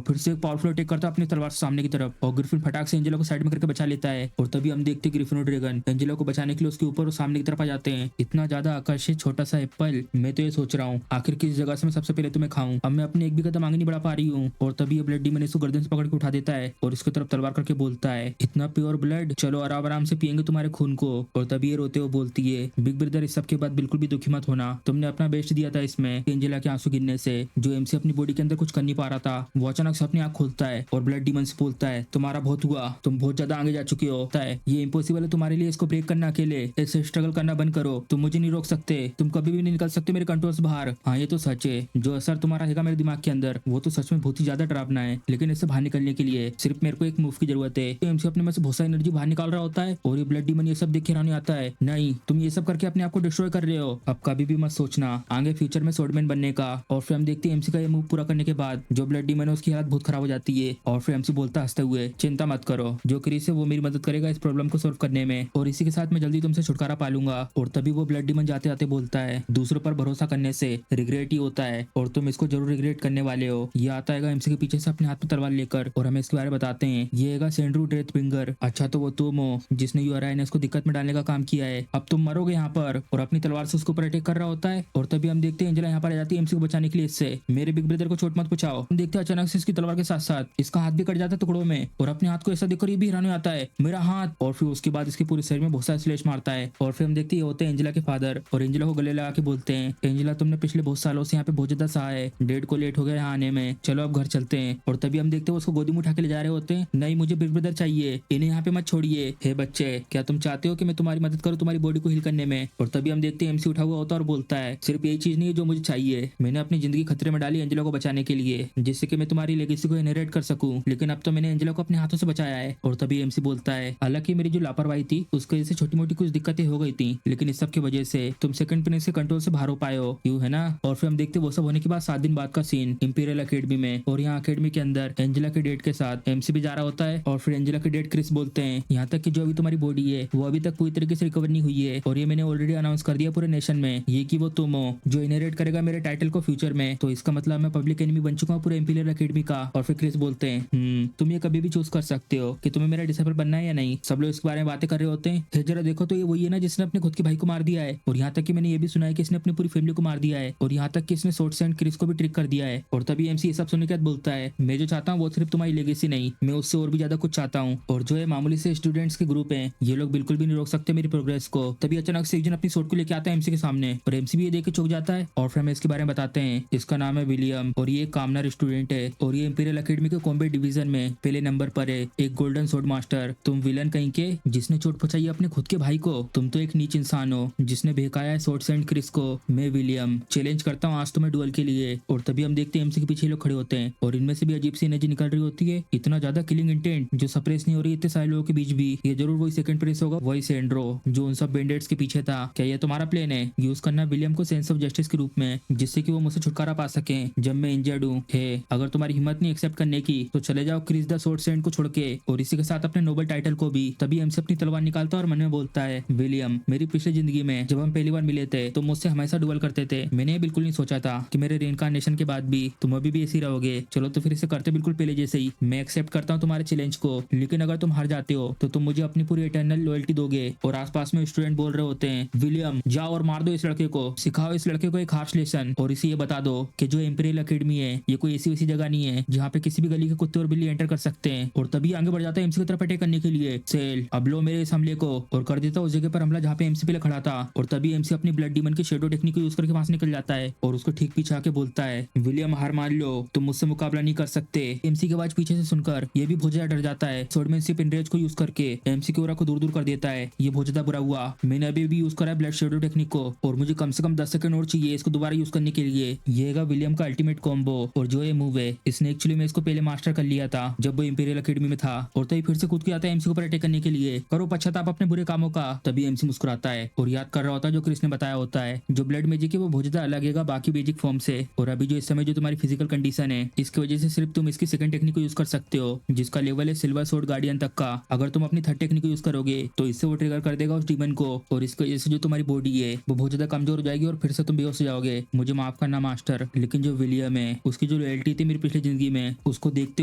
फिर से एक पावरफुल अटैक करता है अपनी तलवार से सामने की तरफ और ग्रिफिन फटाक से एंजेला को साइड में करके बचा लेता है। और तभी हम देखते हैं ग्रिफिन और ड्रैगन एंजेला को बचाने के लिए उसके ऊपर और सामने की तरफ आ जाते हैं। इतना ज्यादा आकर्षित छोटा सा एप्पल, मैं तो ये सोच रहा हूँ आखिर किस जगह से मैं सबसे पहले तुम्हें खाऊं। अब मैं अपने एक भी कदम आगे नहीं बढ़ा पा रही हूँ। और तभी ये ब्लड डीमन इसको गर्दन से पकड़ के उठा देता है और इसकी तरफ तलवार करके बोलता है, इतना प्योर ब्लड, चलो आराम आराम से पियेंगे तुम्हारे खून को। और तभी ये रोते हुए बोलती है, बिग ब्रदर इस सब के बाद बिल्कुल भी दुखी मत होना, तुमने अपना बेस्ट दिया था इसमें। एंजेला के आंसू गिरने से जो एमसी अपनी बॉडी के अंदर कुछ कर नहीं पा रहा था वो अचानक से अपनी आंख खोलता है और ब्लड डीमन से बोलता है, तुम्हारा बहुत हुआ, तुम बहुत ज्यादा आगे जा चुके हो, ये इम्पॉसिबल है तुम्हारे लिए इसको ब्रेक करना, अकेले ऐसे स्ट्रगल करना बंद करो, तुम मुझे नहीं रोक सकते, तुम कभी भी नहीं निकल सकते मेरे कंट्रोल से बाहर। हाँ ये तो सच है, जो असर तुम्हारा रहेगा मेरे दिमाग के अंदर वो तो सच में बहुत ही ज्यादा डरावना है, लेकिन इससे बाहर निकलने के लिए सिर्फ मेरे को एक मूव की जरूरत है। तो एमसी अपने में से बहुत सारी एनर्जी बाहर निकाल रहा होता है और ये ब्लड डीमन ये सब देख के हैरानी आता है, नहीं तुम ये सब करके अपने आप को डिस्ट्रॉय कर रहे हो, अब कभी भी मत सोचना आगे फ्यूचर में स्वॉर्डमैन बनने का। और फिर हम देखते हैं एमसी का ये मूव पूरा करने के बाद जो ब्लड डीमन है उसकी हालत बहुत खराब हो जाती है। और फिर एमसी बोलता हंसते हुए, चिंता मत करो, जो क्रिस है वो मेरी मदद करेगा इस प्रॉब्लम को सॉल्व करने में और इसी के साथ मैं जल्दी तुमसे छुटकारा पा लूंगा। और तभी वो ब्लड डीमन जाते जाते बोलता है, दूसरों पर भरोसा करने से रिग्रेट ही होता है और तुम इसको जरूर रिग्रेट करने वाले हो। ये आता है एमसी के पीछे से अपने हाथ में तलवार लेकर और हमें इसके बारे में बताते हैं, ये है सेंड्रू डेथ ब्रिंगर, अच्छा तो वो तुम हो जिसने यूआरआई ने उसको दिक्कत में डालने का काम किया है, अब तुम मरोगे यहाँ पर। और अपनी तलवार से उसके ऊपर अटैक कर रहा होता है। और तभी हम देखते हैं एंजेला यहाँ पर आ जाती है एमसी को बचाने के लिए, इससे मेरे बिग ब्रदर को चोट मत पहुंचाओ। हम देखते हैं अचानक से इसकी तलवार के साथ साथ इसका हाथ भी कट जाता है टुकड़ों में और अपने हाथ को ऐसा देखकर ये भी हैरान हो आता है, मेरा हाथ। और फिर उसके बाद इसके पूरे शरीर में बहुत सारे स्लैश मारता है। और फिर हम देखते हैं होते हैं एंजेला के फादर और एंजेला को गले लगा के बोलते हैं, एंजेला तुमने पिछले बहुत सालों से यहाँ पे बहुत ज्यादा सहा है, डेट को लेट हो गया यहाँ आने में, चलो अब घर चलते हैं। और तभी हम देखते हैं उसको गोदी में उठा के ले जा रहे होते हैं, नहीं मुझे बिग ब्रदर चाहिए, इन्हें यहाँ पे मत छोड़िए। हे बच्चे, क्या तुम चाहते हो कि मैं तुम्हारी मदद करूँ तुम्हारी बॉडी को हील करने में? और तभी हम देखते हैं एमसी उठा हुआ होता है और बोलता है, सिर्फ यही चीज नहीं है जो मुझे चाहिए, मैंने अपनी जिंदगी खतरे में डाली एंजेला को बचाने के लिए, जिससे कि मैं तुम्हारी लेगेसी को इनहेरिट कर सकूं, लेकिन अब तो मैंने एंजेला को अपने हाथों से बचाया है। और तभी एमसी बोलता है, हालांकि मेरी जो लापरवाही थी उसकी वजह से छोटी मोटी कुछ दिक्कतें हो गई थी, लेकिन इस सब की वजह से तुम सेकंड प्रिंस के कंट्रोल से बाहर हो पाए हो, यूं है ना। और फिर हम देखते वो सब होने के बाद 7 दिन बाद का सीन इंपीरियल अकेडमी में, और यहाँ अकेडमी के अंदर एंजेला के डेट के साथ एमसी भी जा रहा होता है। और फिर एंजेला के डेट क्रिस बोलते हैं, यहाँ तक कि जो अभी तुम्हारी बॉडी है वो अभी तक पूरी तरीके से रिकवर नहीं हुई है, और ये मैंने ऑलरेडी अनाउंस कर दिया पूरे नेशन में, ये कि वो तुम हो जो इनहेरिट करेगा मेरे टाइटल को फ्यूचर में, तो इसका मतलब मैं पब्लिक एनिमी बन चुका हूँ पूरे इंपीरियल अकेडमी का। और फिर क्रिस बोलते हैं, तुम ये कभी भी चूज कर सकते हो कि तुम्हें मेरा डिसेबल बनना है या नहीं। सब लोग इसके बारे में बातें कर रहे होते हैं। फिर जरा देखो तो ये वही है ना जिसने अपने खुद के भाई को मार दिया है, और यहाँ तक कि मैंने ये भी सुना है कि इसने अपनी पूरी फैमिली को मार दिया है, और यहाँ तक कि इसने सोर्ट्स एंड क्रिस को भी ट्रिक कर दिया है। और तभी एमसी ये सब सुनने के बाद बोलता है, मैं जो चाहता हूँ वो सिर्फ तुम्हारी लेगेसी नहीं, मैं उससे और भी ज्यादा कुछ चाहता हूँ। और जो है मामूली से स्टूडेंट्स के ग्रुप है, ये लोग बिल्कुल भी नहीं रोक सकते मेरी प्रोग्रेस को। तभी अचानक से एक जन अपनी सोट को लेके आता है एमसी के सामने, और एमसी भी ये देख के चौंक जाता है। और फिर हमें इसके बारे में बताते हैं, इसका नाम है विलियम, और ये एक कामनर स्टूडेंट है, और ये इंपीरियल अकेडमी के कॉम्बैट डिवीजन में पहले नंबर पर है, एक गोल्डन सोर्ड मास्टर। तुम विलन कहीं के जिसने चोट पहुंचाई है अपने खुद के भाई को, तुम तो एक नीच इंसान हो जिसने बहकाया है सोर्ड्स एंड क्रिस को। मैं विलियम चैलेंज करता हूँ आज तुम्हें डुएल के लिए। और तभी हम देखते हैं एमसी के पीछे लोग खड़े होते हैं, और इनमें से भी अजीब सी एनर्जी निकल रही होती है, इतना ज्यादा किलिंग इंटेंट जो सप्रेस नहीं हो रही इतने सारे लोगों के बीच भी। ये जरूर वही सेकंड प्रिंस होगा, वही सेंड्रो जो उन सब बैंडेट्स के पीछे था। क्या ये तुम्हारा प्लान है, यूज करना विलियम को सेंस ऑफ जस्टिस के रूप में, जिससे कि वो मुझसे छुटकारा पा सके जब मैं इंजर्ड हूँ? है अगर तुम्हारी हिम्मत नहीं एक्सेप्ट करने की तो चले जाओ क्रिस द सोर्ड सेंड को छोड़ के, और इसी के साथ अपने नोबल टाइटल को भी। तभी एमसी अपनी तलवार निकालता है और मन में बोलता है, विलियम मेरी पिछली जिंदगी में जब हम पहली बार मिले थे तो मुझसे हमेशा डुएल करते थे, मैंने बिल्कुल नहीं सोचा था कि मेरे रिइंकार्नेशन के बाद भी तुम अभी भी ऐसे ही रहोगे। चलो तो फिर इसे करते बिल्कुल पहले जैसे ही। मैं एक्सेप्ट करता हूँ तुम्हारे चैलेंज को, लेकिन अगर तुम हार जाते हो तो तुम मुझे अपनी पूरी इटर्नल लॉयल्टी दोगे। और आसपास में स्टूडेंट बोल रहे होते हैं, विलियम जाओ और मार दो इस लड़के को, सिखाओ इस लड़के को एक हार्श लेसन, और इसे ये बता दो कि जो इंपीरियल अकेडमी है ये कोई ऐसी वैसी जगह नहीं है जहाँ पे किसी भी गली के कुत्ते और बिल्ली एंटर कर सकते हैं। और तभी आगे बढ़ जाता है एमसी की तरफ अटैक करने के लिए। सेल अब लो मेरे इस हमले को, और कर देता उस जगह पर हमला जहाँ पे एमसी पहले खड़ा था। और तभी एमसी अपनी ब्लड डीमन की शेडो टेक्निक को यूज करके वहां से निकल जाता है, और उसको ठीक पीछे आके बोलता है, विलियम हार मान लो, तुम मुझसे मुकाबला नहीं कर सकते। एमसी की आवाज पीछे से सुनकर ये भी बहुत ज्यादा डर जाता है। स्वॉर्डमैनशिप एनरेज को यूज करके एमसी की ऑरा को दूर दूर कर देता है। ये बहुत ज्यादा बुरा हुआ, मैंने अभी भी यूज करा है ब्लड शेडो टेक्निक को, और मुझे कम से कम 10 सेकंड और चाहिए इसको दोबारा यूज करने के लिए। ये है विलियम का अल्टीमेट कॉम्बो। और जो ये मूव है इसने एक्चुअली में इसको पहले मास्टर कर लिया था जब वो इंपीरियल अकेडमी में था। और तभी फिर से कूद के आता है एमसी के ऊपर अटैक करने के लिए, करो पश्चाताप अपने बुरे कामों का। तभी एमसी मुस्कुराता है और याद कर रहा होता है जो क्रिस ने बताया होता है, जो ब्लड मैजिक है वो बहुत ज्यादा अलग है बाकी मैजिक फॉर्म से। और अभी जो इस समय जो तुम्हारी फिजिकल कंडीशन है इसकी वजह से सिर्फ तुम इसकी सेकंड टेक्निक को यूज कर सकते हो, जिसका लेवल है सिल्वर सोर्ड गार्डियन तक का। अगर तुम अपनी थर्ड टेक्निक को यूज करोगे तो इससे वो ट्रिगर कर देगा उस डीमन को, और इसकी वजह से जो तुम्हारी बॉडी है वो बहुत ज्यादा कमजोर हो जाएगी और फिर से तुम बेहोश हो जाओगे। मुझे माफ करना मास्टर, लेकिन जो विलियम है उसकी जो लॉयल्टी थी मेरी पिछली जिंदगी में उसको देखते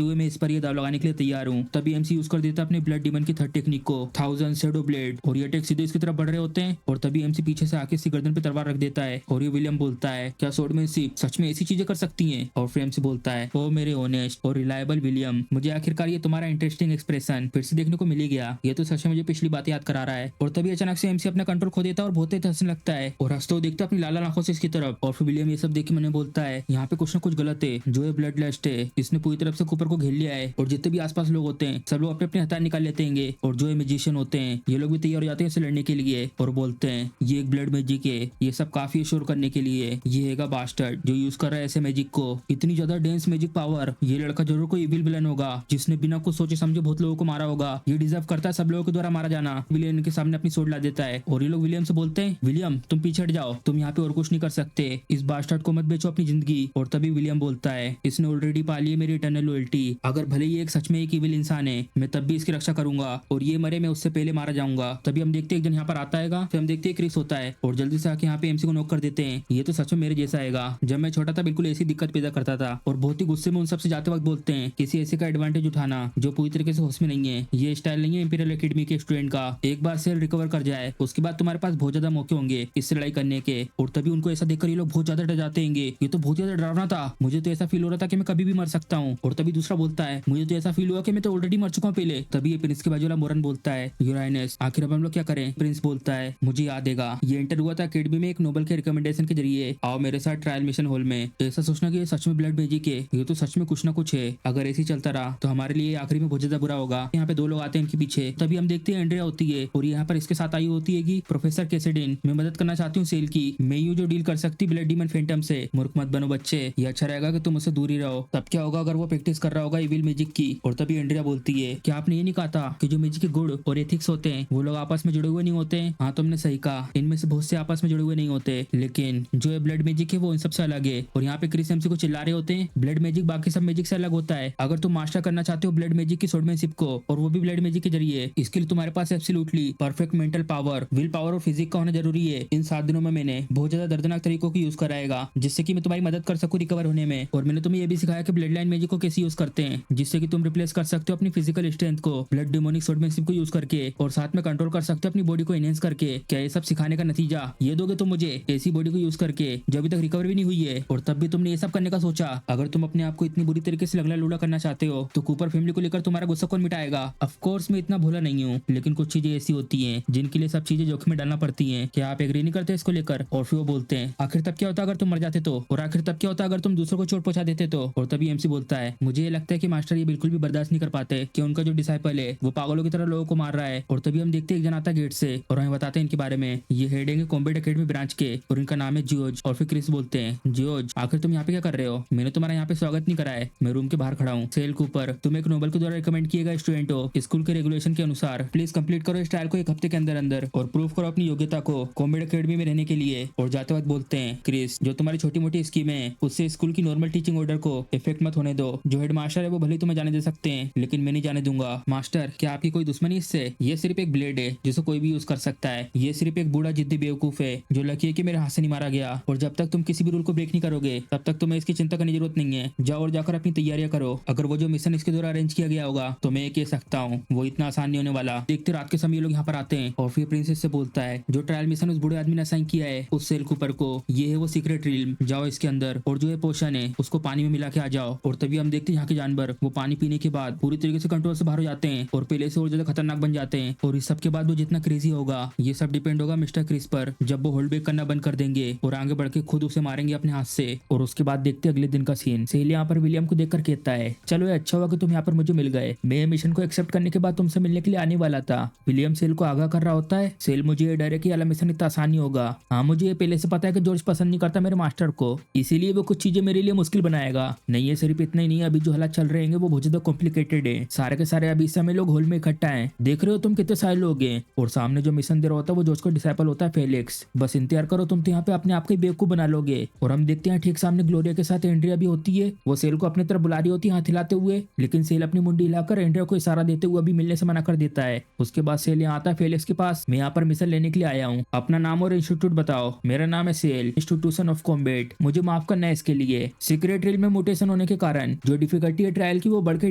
हुए मैं इस पर ये दाव लगाने के लिए तैयार हूँ। तभी एमसी यूज कर देता अपने ब्लड डीमन की थर्ड टेक्निक को, 1000 शैडो ब्लेड, और ये अटैक सीधे इसकी तरफ बढ़ रहे होते हैं। और तभी एमसी पीछे से आके इसकी गर्दन पे तलवार रख देता है, और ये विलियम बोलता है, क्या स्वॉर्डमैनशिप सच में ऐसी चीजें कर सकती हैं? और फिर एमसी बोलता है, ओ मेरे ऑनेस्ट और रिलायबल विलियम, मुझे आखिरकार ये तुम्हारा इंटरेस्टिंग एक्सप्रेशन फिर से देखने को मिल ही गया। ये तो सच में मुझे पिछली बात याद करा रहा है। और तभी अचानक से एमसी अपना कंट्रोल खो देता है और बहुत तेज हंसने लगता है, और हंसते हुए देखता है अपनी लाल आंखों से इसकी तरफ। और फिर विलियम ये सब देख के मैंने बोलता है, यहाँ पे कुछ ना कुछ गलत है। जो ये ब्लड लस्ट है इसने पूरी तरफ से कूपर को घेर लिया है, और जितने भी आसपास लोग होते हैं सब लोग अपने अपने हथियार निकाल लेते हैं। और जो ये मैजिशियन होते हैं ये लोग भी तैयार हो जाते हैं इससे लड़ने के लिए, और बोलते हैं ये एक ब्लड मैजिक है, ये सब काफी श्योर करने के लिए ये हैगा बास्टर्ड जो यूज कर रहा है ऐसे मैजिक को। इतनी ज्यादा डेंस मैजिक पावर, ये लड़का जरूर कोई इविल विलन होगा जिसने बिना कुछ सोचे समझे बहुत लोगों को मारा होगा। ये डिजर्व करता है सब लोगों के द्वारा मारा जाना। विलियम के सामने अपनी सोड ला देता है, और ये लोग विलियम से बोलते हैं, विलियम तुम पीछे हट जाओ, तुम यहाँ पे और कुछ नहीं कर सकते, इस बास्टर्ड को मत बेचो अपनी जिंदगी। और तभी विलियम बोलता है, इसने ऑलरेडी पा ली है मेरी इटर्नल लॉयल्टी, अगर भले ही एक सच में एक इविल इंसान है मैं तब भी इसकी रक्षा करूंगा, और ये मरे मैं उससे पहले मारा जाऊंगा। तभी हम देखते हैं एक जन यहाँ पर आता है, फिर हम देखते हैं क्रिस होता है, और जल्दी से आके यहाँ पे एमसी को नॉक कर देते हैं। ये तो सच में मेरे जैसा आएगा, जब मैं छोटा था बिल्कुल ऐसी दिक्कत पैदा करता था, और बहुत ही गुस्से में उन सबसे जाते वक्त बोलते हैं, किसी ऐसे का एडवांटेज उठाना जो पूरी तरीके से होश में नहीं है, ये स्टाइल नहीं है इंपीरियल अकेडमी के स्टूडेंट का। एक बार सेल रिकवर कर जाए उसके बाद तुम्हारे पास बहुत ज्यादा मौके होंगे इससे लड़ाई करने के। और तभी उनको ऐसा देखकर ये लोग बहुत ज्यादा डर जाते हैं, ये तो बहुत ज्यादा डरावना था, मुझे तो ऐसा फील हो रहा था कि मैं कभी भी मर सकता हूँ। और तभी दूसरा बोलता है, मुझे तो ऐसा फील हुआ कि मैं तो ऑलरेडी मर चुका हूँ पहले। तभी ये प्रिंस के बाजू वाला मोरन बोलता है, योर हाइनेस आखिर अब हम लोग क्या करें? प्रिंस बोलता है, मुझे याद देगा ये एंटर हुआ था अकेडमी में एक नोबल के रिकमेंडेशन के जरिए, आओ मेरे साथ ट्रायल मिशन हॉल में। ऐसा सोचना कि ये सच में ब्लड मैजिक है, ये तो सच में कुछ ना कुछ है। अगर ऐसे चलता रहा तो हमारे लिए आखिरी में बहुत ज्यादा ज्यादा बुरा होगा। यहाँ पे दो लोग आते हैं इनके पीछे, तभी हम देखते हैं एंड्रिया होती है और यहाँ पर इसके साथ आई होती है कि प्रोफेसर कैसिडिन, मैं मदद करना चाहती हूँ सेल की, मैं ही हूँ जो डील कर सकती ब्लड डीमन फैंटम से। मूर्ख मत बनो बच्चे, ये अच्छा रहेगा कि तुम उससे दूर ही रहो। तब क्या होगा अगर वो प्रैक्टिस कर रहा होगा इविल मैजिक की। और तभी एंड्रिया बोलती है कि आपने ये नहीं कहा था कि जो मैजिक के गुण और एथिक्स होते हैं वो लोग आपस में जुड़े हुए नहीं होते। हाँ तुमने सही कहा, इनमें से बहुत से आपस में जुड़े हुए नहीं होते, लेकिन जो ये ब्लड मैजिक है वो इन सबसे अलग है। और यहाँ पे क्रिस एमसी को चिल्ला रहे होते हैं ब्लड मैजिक बाकी सब मैजिक से अलग होता है। अगर तुम मास्टर करना चाहते हो ब्लड मैजिक की स्वॉर्डमैनशिप को, और वो भी ब्लड मैजिक के जरिए, इसके लिए तुम्हारे पास absolutely perfect mental power, will power और फिजिक का होना जरूरी है। इन 7 दिनों में मैंने बहुत ज्यादा दर्दनाक तरीकों को यूज कराएगा जिससे कि मैं तुम्हारी मदद कर सकूं रिकवर होने में। और मैंने तुम्हें यह भी सिखाया कि ब्लड लाइन मैजिक को कैसे यूज करते हैं जिससे कि तुम रिप्लेस कर सकते हो अपनी फिजिकल स्ट्रेंथ को ब्लड डेमोनिक स्वॉर्डमैनशिप को यूज करके, और साथ में कंट्रोल कर सकते हो अपनी बॉडी को एनहेंस करके। क्या ये सब सिखाने का नतीजा ये दोगे तुम मुझे ऐसी बॉडी को यूज करके जो अभी तक रिकवर भी नहीं हुई है, और तब भी तुमने ये सब करने का सोचा। अगर तुम अपने आप को इतनी बुरी तरीके से लगला लूला करना चाहते हो तो कूपर फैमिली को लेकर तुम्हारा गुस्सा कौन मिटाएगा। ऑफ कोर्स मैं इतना भोला नहीं हूँ, लेकिन कुछ चीजें ऐसी होती हैं जिनके लिए सब चीजें जोखिम में डालना पड़ती हैं। क्या आप एग्री नहीं करते इसको लेकर? और फिर वो बोलते हैं आखिर तब क्या होता अगर तुम मर जाते तो, और आखिर तब क्या होता अगर तुम दूसरों को चोट पहुंचा देते तो। और तभी एमसी बोलता है मुझे ये लगता है कि मास्टर ये बिल्कुल भी बर्दाश्त नहीं कर पाते कि उनका जो डिसाइपल है वो पागलों की तरह लोगों को मार रहा है। और तभी हम देखते हैं एक जन आता गेट से और हमें बताते हैं इनके बारे में, ये हेड है कॉम्बैट एकेडमी ब्रांच के और इनका नाम है जियोज। और फिर क्रिस बोलते हैं जियोज आखिर तुम यहाँ पे क्या कर रहे हो? मैंने तुम्हारा यहाँ पे स्वागत नहीं करा है, मैं रूम के बाहर खड़ा हूँ। सेल कूपर तुम एक नोबल के द्वारा रिकमेंड किए गए स्टूडेंट हो, स्कूल के रेगुलेशन के अनुसार प्लीज कंप्लीट करो इस ट्रायल को 1 हफ्ते के अंदर अंदर और प्रूफ करो अपनी योग्यता को कॉम्बैट एकेडमी में रहने के लिए। और जाते वक्त बोलते हैं क्रिस जो तुम्हारी छोटी मोटी स्कीम है उससे स्कूल की नॉर्मल टीचिंग ऑर्डर को इफेक्ट मत होने दो। जो हेड मास्टर है वो भले तुम्हें जाने दे सकते हैं लेकिन मैं नहीं जाने दूंगा। मास्टर क्या आपकी कोई दुश्मनी इससे? ये सिर्फ एक ब्लेड है जिसे कोई भी यूज कर सकता है। ये सिर्फ एक बूढ़ा जिद्दी बेवकूफ है जो लकी है कि मेरे हाथ से नहीं मारा गया, और जब तक तुम किसी भी रूल को ब्रेक नहीं करोगे तब तक तुम्हें इसकी चिंता करने की जरूरत नहीं है। जाओ और जाकर अपनी तैयारियां करो। अगर वो जो मिशन इसके द्वारा अरेंज किया गया होगा तो मैं ये कह सकता हूँ वो इतना आसान नहीं होने वाला। देखते रात के समय ये लोग यहाँ पर आते हैं और फिर प्रिंसेस से बोलता है जो ट्रायल मिशन उस बूढ़े आदमी ने असाइन किया है उस सेल कूपर को, ये है वो सीक्रेट रील, जाओ इसके अंदर और जो ये पोशन है उसको पानी में मिला के आ जाओ। और तभी हम देखते हैं यहाँ के जानवर वो पानी पीने के बाद पूरी तरीके से कंट्रोल से बाहर हो जाते हैं और पहले से और ज्यादा खतरनाक बन जाते हैं। और इस सब के बाद वो जितना क्रेजी होगा ये सब डिपेंड होगा मिस्टर क्रिस पर, जब वो होल्ड बैक करना बंद कर देंगे और आगे बढ़ के खुद उसे मारेंगे अपने हाथ से। और उसके बाद देखते अगले दिन का सीन, सेल यहाँ पर विलियम को देखकर कहता है चलो ये अच्छा हुआ कि तुम यहाँ पर मुझे मिल गए, मैं मिशन को एक्सेप्ट करने के बाद तुमसे मिलने के लिए आने वाला था। विलियम सेल को आगाह कर रहा होता है सेल मुझे ये डर है कि वाला मिशन इतना आसान नहीं होगा। हाँ मुझे ये पहले से पता है कि जॉर्ज पसंद नहीं करता मेरे मास्टर को, इसीलिए वो कुछ चीजें मेरे लिए मुश्किल बनाएगा। नहीं है सिर्फ इतना ही नहीं, अभी जो हालात चल रहे हैं वो बहुत ज्यादा कॉम्प्लिकेटेड है। सारे के सारे अभी इस समय लोग होल में इकट्ठा है, देख रहे हो तुम कितने सारे लोग हैं, और सामने जो मिशन दे रहा होता है वो जॉर्ज का डिसाइपल होता है फेलिक्स। बस इंतजार करो तुम तो यहाँ पे अपने आप को बेवकूफ बना लोगे। और हम देखते हैं ठीक सामने ग्लोरिया के साथ एंड्रिया भी होती है, वो सेल को अपनी तरफ बुला रही होती है हाथ हिलाते हुए, लेकिन सेल अपनी मुंडी हिलाकर एंड्रिया को इशारा देते हुए अभी मिलने से मना कर देता है। उसके बाद सेल यहाँ आता है फेलिक्स के पास, मैं यहाँ पर मिशन लेने के लिए आया हूँ, अपना नाम और इंस्टीट्यूट बताओ। मेरा नाम है सेल, इंस्टीट्यूशन ऑफ कॉम्बैट, मुझे माफ करना है इसके लिए। सीक्रेट रील में म्यूटेशन होने के कारण जो डिफिकल्टी है ट्रायल की वो बढ़कर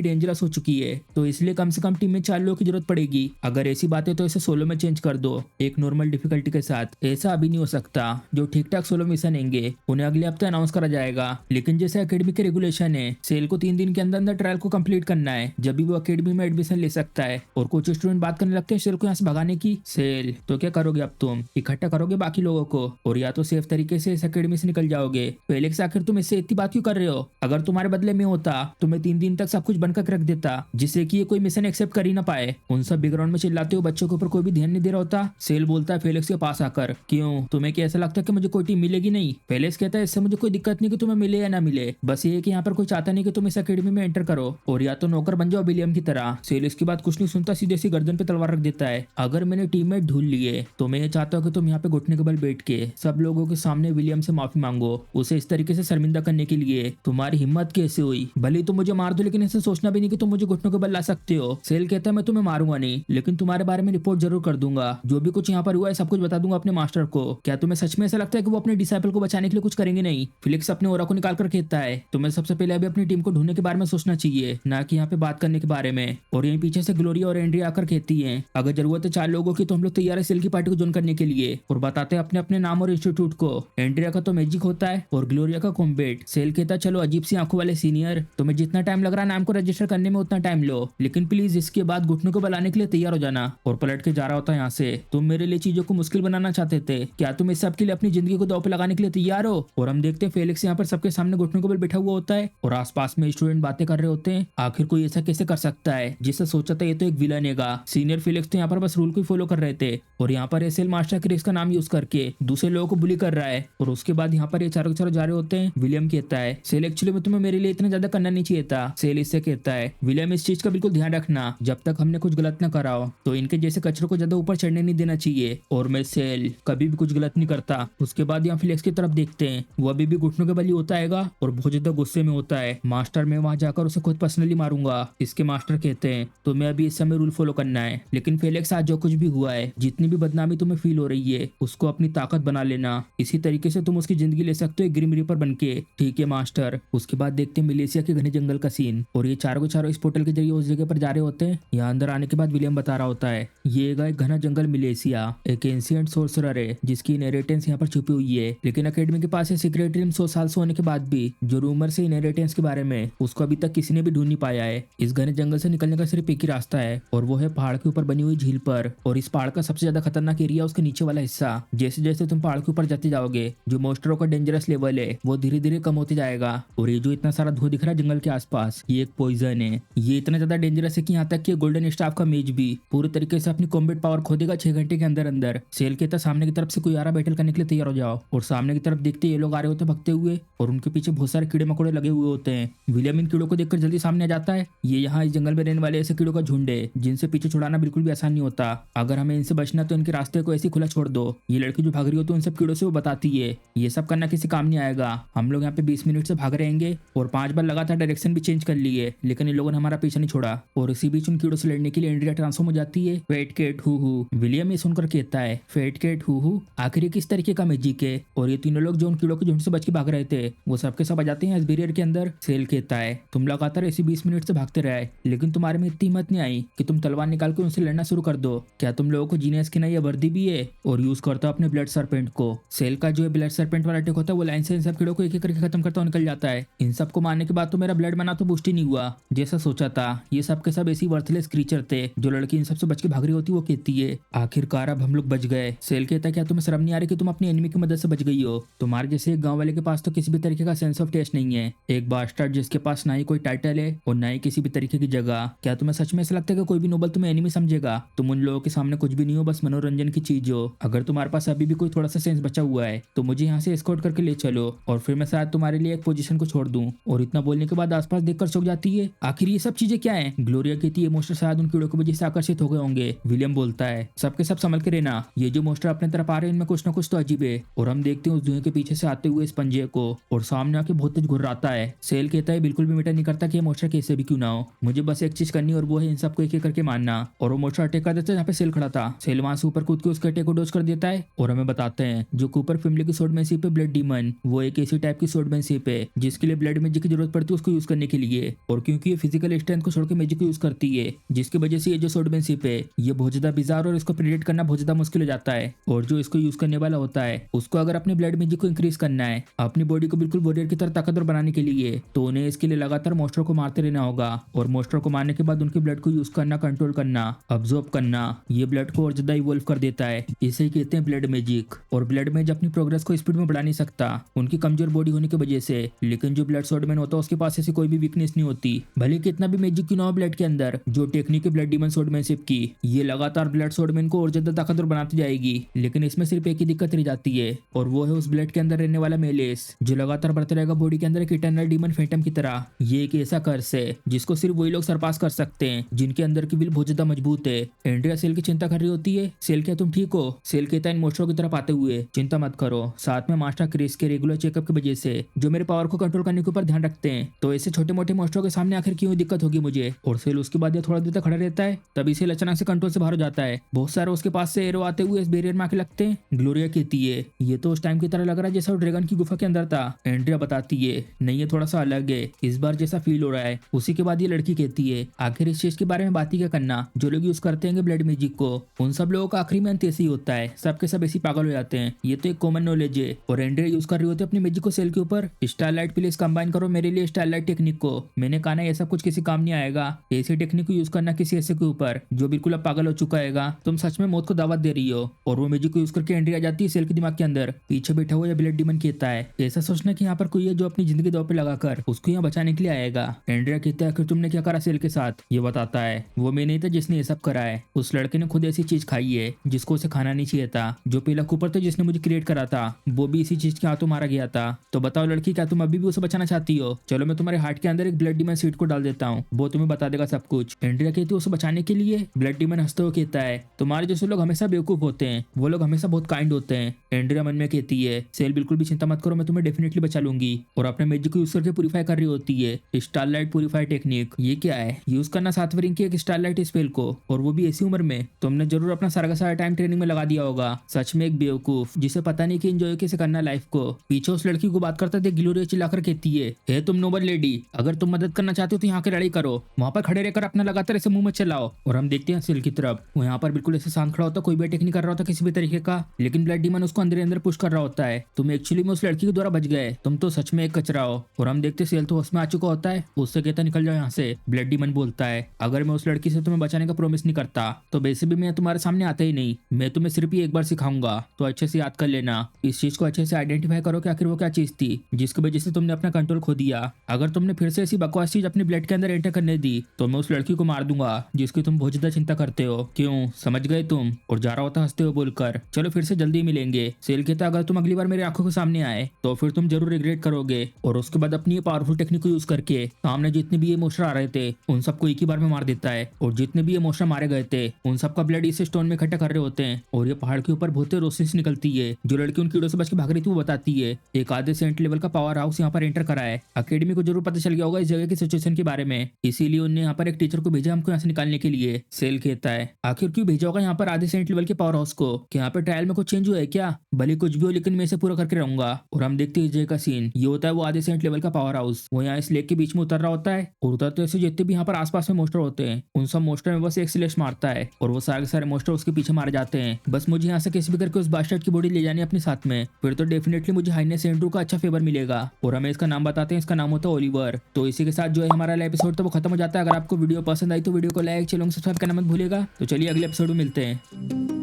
डेंजरस हो चुकी है, तो इसलिए कम से कम टीम में 4 लोगों की जरूरत पड़ेगी। अगर ऐसी बात है तो इसे सोलो में चेंज कर दो एक नॉर्मल डिफिकल्टी के साथ। ऐसा अभी नहीं हो सकता, जो ठीक ठाक सोलो मिशन होंगे उन्हें अगले हफ्ते अनाउंस करा जाएगा, लेकिन जैसे अकेडमी के रेगुलेशन है सेल को 3 दिन के अंदर अंदर ट्रायल को कंप्लीट करना है, जब भी वो अकेडमी में एडमिशन ले सकता है। और कुछ स्टूडेंट बात करने लगते हैं सेल को यहाँ से भगाने की। सेल तो क्या करोगे अब तुम? इकट्ठा करोगे बाकी लोगों को और या तो सेफ तरीके से इस अकेडमी से निकल जाओगे। फेलिक्स आखिर तुम इससे इतनी बात क्यों कर रहे हो? अगर तुम्हारे बदले में होता तो मैं 3 दिन तक सब कुछ बनकर रख देता जिससे कि ये कोई मिशन एक्सेप्ट कर ही ना पाए। उन सब बैकग्राउंड में चिल्लाते हुए बच्चों के ऊपर कोई भी ध्यान नहीं दे रहा होता। सेल बोलता है फेलिक्स के पास आकर क्यों तुम्हें क्या ऐसा लगता है कि मुझे कोई टीम मिलेगी नहीं? फेलिक्स कहता है इससे मुझे कोई दिक्कत नहीं कि तुम्हें मिले या ना मिले, बस ये कि यहाँ पर कोई चाहता नहीं कि तुम इस अकेडमी में एंटर करो और या तो नौकर बन जाओ विलियम की तरह। सेल इसकी बात कुछ नहीं सुनता, सीधे सी गर्दन पे तलवार रख देता है। अगर मैंने टीममेट ढूंढ लिए तो मैं ये चाहता हूँ कि तुम यहाँ पे घुटने के बल बैठ के सब लोगों के सामने विलियम से माफी मांगो, उसे इस तरीके से शर्मिंदा करने के लिए। तुम्हारी हिम्मत कैसे हुई? भले तुम मुझे मार दो लेकिन ऐसे सोचना भी नहीं कि तुम मुझे घुटनों के बल ला सकते हो। सेल कहता है मैं तुम्हें मारूंगा नहीं, लेकिन तुम्हारे बारे में रिपोर्ट जरूर कर दूंगा, जो भी कुछ यहाँ पर हुआ है सब कुछ बता दूंगा अपने मास्टर को। क्या तुम्हें सच में ऐसा लगता है कि वो अपने डिसाइपल को बचाने के लिए कुछ करेंगे नहीं? फेलिक्स अपने ओरा को निकाल कर कहता है तुम्हें सबसे पहले अभी अपनी टीम को ढूंढने के बारे में सोचना चाहिए, ना कि यहाँ पे बात करने के बारे में। और यहीं पीछे से ग्लोरिया और एंड्रिया आकर कहती है अगर जरूरत है 4 लोगों की तो हम लोग तैयार है सेल की पार्टी को ज्वाइन करने के लिए, और बताते हैं अपने अपने नाम और इंस्टीट्यूट को। एंड्रिया का तो मैजिक होता है और ग्लोरिया का कॉम्बैट। सेल कहता है चलो अजीब सी आंखों वाले सीनियर, तुम्हें जितना टाइम लग रहा है नाम को रजिस्टर करने में उतना टाइम लो, लेकिन प्लीज इसके बाद घुटनों को बुलाने के लिए तैयार हो जाना। और पलट के जा रहा होता है यहाँ से। तुम मेरे लिए चीजों को मुश्किल बनाना चाहते थे, क्या तुम इस सब के लिए अपनी जिंदगी को दांव पे लगाने के लिए तैयार हो? और हम देखते हैं फेलिक्स यहाँ पर सबके सामने घुटनों को बल बैठा हुआ होता है और आसपास में स्टूडेंट बातें कर रहे होते हैं। आखिर कोई ऐसा कैसे कर सकता है। जिससे सोचा था ये तो एक विलन हैगा। सीनियर फेलिक्स तो यहाँ पर बस रूल को फॉलो कर रहे थे और यहाँ पर एसेल मास्टर क्रिस का नाम यूज करके दूसरे लोगों को बुली कर रहा है। और उसके बाद यहाँ पर ये चारों के चारों जा रहे होते हैं। विलियम कहता है सेल एक्चुअली में तुम्हें मेरे लिए इतना ज्यादा करना नहीं चाहिए था। सेल इससे कहता है विलियम इस चीज का बिल्कुल ध्यान रखना, जब तक हमने कुछ गलत न करा हो तो इनके जैसे कचरों को ज्यादा ऊपर चढ़ने नहीं देना चाहिए। और मैं सेल कभी भी कुछ गलत नहीं करता। उसके बाद यहाँ फेलिक्स की तरफ देखते हैं, वो अभी भी घुटनों के बल ही होता है और बहुत ज्यादा गुस्से में होता है। मास्टर मैं वहां जाकर उसे खुद पर्सनली मारूंगा। इसके मास्टर कहते हैं तुम्हें अभी इस समय रूल फॉलो करना है, लेकिन फेलिक्स आज जो कुछ भी हुआ है, जितनी भी बदनामी तुम्हें फील हो रही है, उसको अपनी ताकत बना लेना। इसी तरीके से तुम उसकी जिंदगी ले सकते हो ग्रिम रीपर बनके। ठीक है मास्टर। उसके बाद देखते हैं मलेशिया के घने जंगल का सीन और ये चारों के चारों इस पोर्टल के जरिए उस जगह पर जा रहे होते हैं। यहाँ अंदर आने के बाद विलियम बता रहा होता है ये एक घना जंगल मलेशिया एक एंशिएंट सोर्सरर है जिसकी इनहेरिटेंस यहाँ पर छुपी हुई है, लेकिन अकेडमी के पास सीक्रेट रूम 100 साल से होने के बाद भी जो रूमर से इनहेरिटेंस के बारे में उसको अभी तक किसी ने भी ढूंढ नहीं पाया है। इस घने जंगल से निकलने का सिर्फ एक ही रास्ता है और वो है पहाड़ के ऊपर बनी हुई झील पर। और इस पहाड़ का सबसे ज्यादा खतरनाक एरिया उसके नीचे वाला हिस्सा। जैसे जैसे तुम पहाड़ के ऊपर जाते जाओगे जो मॉन्स्टरों का डेंजरस लेवल है वो धीरे धीरे कम होते जाएगा। और ये जो इतना सारा धुआं दिख रहा है जंगल के आसपास, ये एक पॉइजन है। ये इतना ज्यादा डेंजरस है कि यहाँ तक कि गोल्डन स्टाफ का मेज भी पूरी तरीके से अपनी कॉम्बैट पावर खो देगा 6 घंटे के अंदर अंदर। सेल के तहत सामने की तरफ से कोई आ रहा बैटल करने के लिए तैयार हो जाओ। और सामने की तरफ देखते ये लोग आ रहे होते भगते हुए और उनके पीछे बहुत सारे कीड़े मकोड़े लगे हुए होते हैं। विलियम इन कीड़ों को देखकर जल्दी सामने आ जाता है। ये यहाँ इस जंगल में रहने वाले ऐसे कीड़ों का झुंड है जिनसे पीछे छुड़ाना बिल्कुल भी आसान नहीं होता। अगर हमें इनसे बचना तो इनके रास्ते को ऐसे खुला छोड़ दो। ये लड़की जो भाग रही होती है उन सब कीड़ों से वो बताती है ये सब करना किसी काम नहीं आएगा। हम लोग यहाँ पे 20 मिनट से भाग रहेंगे और 5 बार लगातार डायरेक्शन भी चेंज कर लिए, लेकिन इन लोगों ने हमारा पीछा नहीं छोड़ा। और इसी बीच उन कीड़ों से लड़ने के लिए एंड्रिया ट्रांसफॉर्म हो जाती है फेट कैट हु। विलियम ये सुनकर कहता है फेट कैट हु आखिर ये किस तरीके का मैजिक है। और ये तीनों लोग जो उन कीड़ों के झुंड से बच के भाग रहे थे वो सबके सब आ जाते हैं इस बैरियर के अंदर। सेल कहता है तुम लगातार ऐसी 20 मिनट से भागते रहे, लेकिन तुम्हारे में इतनी हिम्मत नहीं आई कि तुम तलवार निकाल के उनसे लड़ना शुरू कर दो। क्या तुम लोगों को जीनियस की नई वर्दी भी है? और यूज करता अपने ब्लड सरपेंट को। सेल का जो ब्लड सरपेंट वाला अटैक होता है वो लाइन से इन सब कीड़ों को एक एक करके खत्म करता निकल जाता है। इन सबको मारने के बाद तो मेरा ब्लड बना तो बूस्ट ही नहीं हुआ जैसा सोचा था। ये सब के सब ऐसी वर्थलेस क्रीचर थे। जो लड़की इन सबसे बच के भाग रही होती वो कहती है आखिरकार अब हम लोग बच गए। सेल कहता है क्या तुम्हें शर्म नहीं आ रही कि तुम अपनी एनिमी की मदद से बच गई हो? तुम्हारे जैसे एक गांव वाले के पास तो किसी भी तरीके का सेंस ऑफ टेस्ट नहीं है। एक बास्टर्ड जिसके पास ना ही कोई टाइटल है और ना ही किसी भी तरीके की जगह। क्या तुम्हें सच में ऐसा लगता है कि कोई भी नोबल तुम्हें एनिमी समझेगा? तुम उन लोगों के सामने कुछ भी नहीं हो, बस मनोरंजन की चीज हो। अगर तुम्हारे पास अभी भी कोई थोड़ा सा सेंस बचा हुआ है तो मुझे यहाँ से एस्कॉर्ट करके ले चलो और फिर मैं शायद तुम्हारे लिए एक पोजीशन को छोड़ दूं। और इतना बोलने के बाद आसपास देखकर चौंक जाती है आखिर ये सब चीजें क्या है? ग्लोरिया कहती है मोस्टर शायद उन कीड़ों की वजह से आकर्षित हो गए होंगे। विलियम बोलता है सबके सब संभल के रहना, ये जो मोस्टर अपने तरफ आ रहे हैं इनमें कुछ ना कुछ तो अजीब है। और हम देखते हैं उस धुएं के पीछे से आते हुए इस पंजे को और सामने आके बहुत तेज घुर्राता है। सेल कहता है बिल्कुल भी मैटर नहीं करता कि ये मोस्टर कैसे भी क्यों ना हो, मुझे बस एक चीज करनी और वो है इन सबको एक एक करके मारना। और वो मोस्टर अटैक कर देता है जहाँ पे सेल खड़ा था। सेल वहां से ऊपर कूद के उसके अटैक को डोज कर देता है और हमें बताते हैं जो कूपर फैमिली की स्वॉर्डमैनशिप है ब्लड डीमन, वो एक ऐसी टाइप की स्वॉर्डमैनशिप है जिसके लिए ब्लड मैजिक की जरूरत पड़ती है उसको यूज करने के लिए। और क्योंकि ये फिजिकल स्ट्रेंथ को छोड़ के मैजिक को यूज करती है जिसकी वजह से ये जो स्वॉर्डमैनशिप है ये बहुत ज्यादा बिजार और इसको प्रेडिक्ट करना बहुत ज्यादा मुश्किल हो जाता है। और जो इसको यूज करने वाला होता है उसको अगर अपने ब्लड मैजिक को इंक्रीज करना है अपनी बॉडी को बिल्कुल वॉरियर की तरह ताकतवर बनाने के लिए तो उन्हें इसके लिए लगातार मोस्टर को मारते रहना होगा। और मोस्टर को मारने के बाद उनके ब्लड को यूज करना, कंट्रोल करना, अब्सॉर्ब करना, ये ब्लड को और ज्यादा इवॉल्व कर देता है। इसे ही कहते हैं ब्लड मैजिक। और ब्लड मैज अपनी प्रोग्रेस को स्पीड में बढ़ा नहीं सकता उनकी कमजोर बॉडी होने की वजह से, लेकिन जो ब्लड स्वॉर्डमैन होता है उसके पास ऐसी कोई भी वीकनेस नहीं होती। भले कितना भी मैजिक क्यों ना हो ब्लड के अंदर, जो टेक्निक है ब्लड डीमन स्वॉर्डमैनशिप की ये लगातार ब्लड स्वॉर्डमैन को और ज्यादा ताकतवर बनाती जाएगी। लेकिन इसमें सिर्फ एक ही दिक्कत रह जाती है और वो है उस ब्लड के अंदर रहने वाला मेलेस जो लगातार बढ़ता रहेगा बॉडी के अंदर एक इटर्नल डीमन फैंटम की तरह। ये एक ऐसा कर्स है जिसको सिर्फ वही लोग सरपास कर सकते हैं जिनके अंदर की विल बहुत ज्यादा मजबूत है। एंड्रिया सेल की चिंता कर रही होती है। सेल क्या तुम ठीक हो? सेल कहता है इन मोस्टरों की तरफ आते हुए चिंता मत करो, साथ में मास्टर क्रिस के रेगुलर चेकअप की वजह से जो मेरे पावर को कंट्रोल करने के ऊपर ध्यान रखते हैं, तो ऐसे छोटे मोटे मोस्टरों के सामने आखिर क्यों दिक्कत होगी मुझे। और सेल उसके बाद थोड़ा देर तक खड़ा रहता है, तभी सेल अचानक से कंट्रोल से बाहर हो जाता है। बहुत सारे उसके पास से एरो आते हुए इस बैरियर में आके लगते हैं। ग्लोरिया कहती है ये तो उस टाइम की तरह लग रहा है जैसा वो ड्रैगन की गुफा के अंदर था। एंड्रिया बताती है नहीं, ये थोड़ा सा अलग है, इस बार जैसा फील हो रहा है। उसी के बाद ये लड़की कहती है आखिर इस चीज के बारे में बात ही क्या करना, जो लोग यूज करते हैं ब्लड मैजिक को उन सब लोगों का आखिरी में अंत ऐसे ही होता है, सबके सब ऐसी पागल हो जाते हैं, ये तो एक कॉमन नॉलेज है। और एंड्रिया यूज कर रही होती है अपनी मैजिक को सेल के ऊपर। स्टारलाइट प्लीज कंबाइन करो मेरे लिए स्टारलाइट टेक्निक को। मैंने कहा ना ये सब कुछ किसी काम नहीं आएगा, ऐसी टेक्निक को यूज करना किसी ऐसे के ऊपर जो बिल्कुल अब पागल हो चुका है। तुम सच में मौत को दावत दे रही हो। और वो मैजिक को यूज करके एंड्रिया जाती है सेल के दिमाग के अंदर। पीछे बैठा हुआ ब्लड डीमन कहता है ऐसा सोचना कि यहाँ पर कोई है जो अपनी जिंदगी दांव पे लगाकर उसको यहाँ बचाने के लिए आएगा। एंड्रिया कहता है आखिर तुमने क्या करा करा सेल के साथ? ये बताता है वो मैं नहीं था जिसने ये सब करा है, उस लड़के ने खुद ऐसी चीज खाई है जिसको उसे खाना नहीं चाहिए था। जो पहला कूपर था जिसने मुझे क्रिएट करा था वो भी इसी चीज के हाथों मारा गया था। तो बताओ लड़की, क्या तुम अभी भी उसे बचाना चाहती हो? चलो मैं तुम्हारे हार्ट के अंदर एक ब्लड डीमन सीड को डाल देता हूँ, वो तुम्हें बता देगा सब कुछ। एंड्रिया कहती है उसे बचाने के लिए? ब्लड डीमन हंसते हुए कहता है तुम्हारे जैसे लोग हमेशा बेवकूफ होते हैं, वो लोग हमेशा बहुत काइंड होते हैं। एंड्रिया मन में कहती है सेल बिल्कुल भी चिंता मत करो, मैं तुम्हें डेफिनेटली बचा लूंगी। और अपने मैजिक को यूज करके प्यूरीफाई कर रही होती है, स्टारलाइट प्यूरीफाई टेक्निक। ये क्या है? यूज करना 7वीं रैंक की एक स्टारलाइट स्पेल को, और वो भी ऐसी उम्र में? तुमने जरूर अपना सारा का सारा टाइम ट्रेनिंग में लगा दिया होगा। सच में एक बेवकूफ जिसे पता नहीं कि एंजॉय कैसे करना लाइफ को। पीछे उस लड़की को बात करते थे ग्लोरिया चिल्लाकर कहती है हे तुम नोबल लेडी, अगर तुम मदद करना चाहते हो तो यहाँ की लड़ाई करो, वहां पर खड़े रहकर अपना लगातार ऐसे मुंह में चलाओ। और हम देखते हैं सेल की तरफ, वो यहाँ पर बिल्कुल ऐसे शांत खड़ा होता, कोई भी अटैक नहीं कर रहा होता किसी भी तरीके का, लेकिन ब्लड डीमन उसको अंदर अंदर पुश कर रहा होता है। तुम एक्चुअली में उस लड़की के द्वारा बच गए, तुम तो सच में एक कचरा हो। और हम देखते सेल तो होश में आ चुका होता है, उससे कहता निकल जाओ यहाँ से। ब्लड डीमन बोलता है अगर मैं उस लड़की से तुम्हें बचाने का प्रॉमिस नहीं करता तो वैसे भी मैं तुम्हारे सामने आता ही नहीं, मैं तुम्हें सिर्फ ही एक बार सिखाऊंगा, तो अच्छे से याद कर लेना। इस चीज को अच्छे से आइडेंटिफाई करो कि आखिर वो क्या चीज थी जिसकी वजह से तुमने अपना कंट्रोल खो दिया। अगर तुमने फिर से ऐसी बकवास चीज अपने ब्लड के अंदर एंटर करने दी तो मैं उस लड़की को मार दूंगा जिसकी तुम बहुत ज्यादा चिंता करते हो। क्यों, समझ गए तुम? और जा रहा होता हंसते हुए बोलकर चलो फिर से जल्दी मिलेंगे। सेल कहता अगर तुम अगली बार मेरी आंखों के सामने आए तो फिर तुम जरूर रिग्रेट करोगे। और उसके बाद अपनी पावरफुल टेक्निक को यूज करके सामने जितने भी ये मोस्टर आ रहे थे उन सबको एक ही बार में मार देता है। और जितने भी ये मोस्टर मारे गए थे उन सबका ब्लड इस स्टोन में इकट्ठा कर रहे होते हैं। और ये पहाड़ के ऊपर बहुत रोशनी से निकलती है। जो लड़की उन कीड़ों से बच के भाग रही थी वो बताती है एक आधे सेंट लेवल का पावर हाउस यहाँ पर एंटर करा है। अकेडमी को जरूर पता चल गया होगा इस जगह की सिचुएशन के बारे में, इसीलिए उन्होंने यहाँ पर एक टीचर को भेजा हमको यहाँ से निकालने के लिए। सेल कहता है आखिर क्यों भेजा होगा यहाँ पर आधे सेंट लेवल के पावर हाउस को? क्या यहाँ पर ट्रायल में कुछ चेंज हुआ है क्या? भले कुछ भी हो लेकिन मैं इसे पूरा करके रहूंगा। और हम देखते हैं इस जगह का सीन, ये होता है वो आधे सेंट लेवल का पावर हाउस। वो यहाँ इस लेक के बीच में उतर रहा होता है और उतरते से जितने भी यहाँ पर आसपास में मोस्टर होते हैं उन सब मोस्टर में बस एक स्लैश मारता है और वो सारे के सारे मोस्टर उसके पीछे मारे जाते हैं। बस मुझे यहाँ से किसी भी करके उस बास्टर्ड की बॉडी ले जानी है अपने साथ में, फिर तो डेफिनेटली मुझे हाइनेस एंड्रू का अच्छा फेवर मिलेगा। और हमें इसका नाम बताते हैं, इसका नाम होता है ओलिवर। तो इसी के साथ जो है हमारा एपिसोड तो वो खत्म हो जाता है। अगर आपको वीडियो पसंद आई तो वीडियो को लाइक, चैनल सब्सक्राइब करना मत भूलेगा। तो चलिए अगले एपिसोड में मिलते हैं।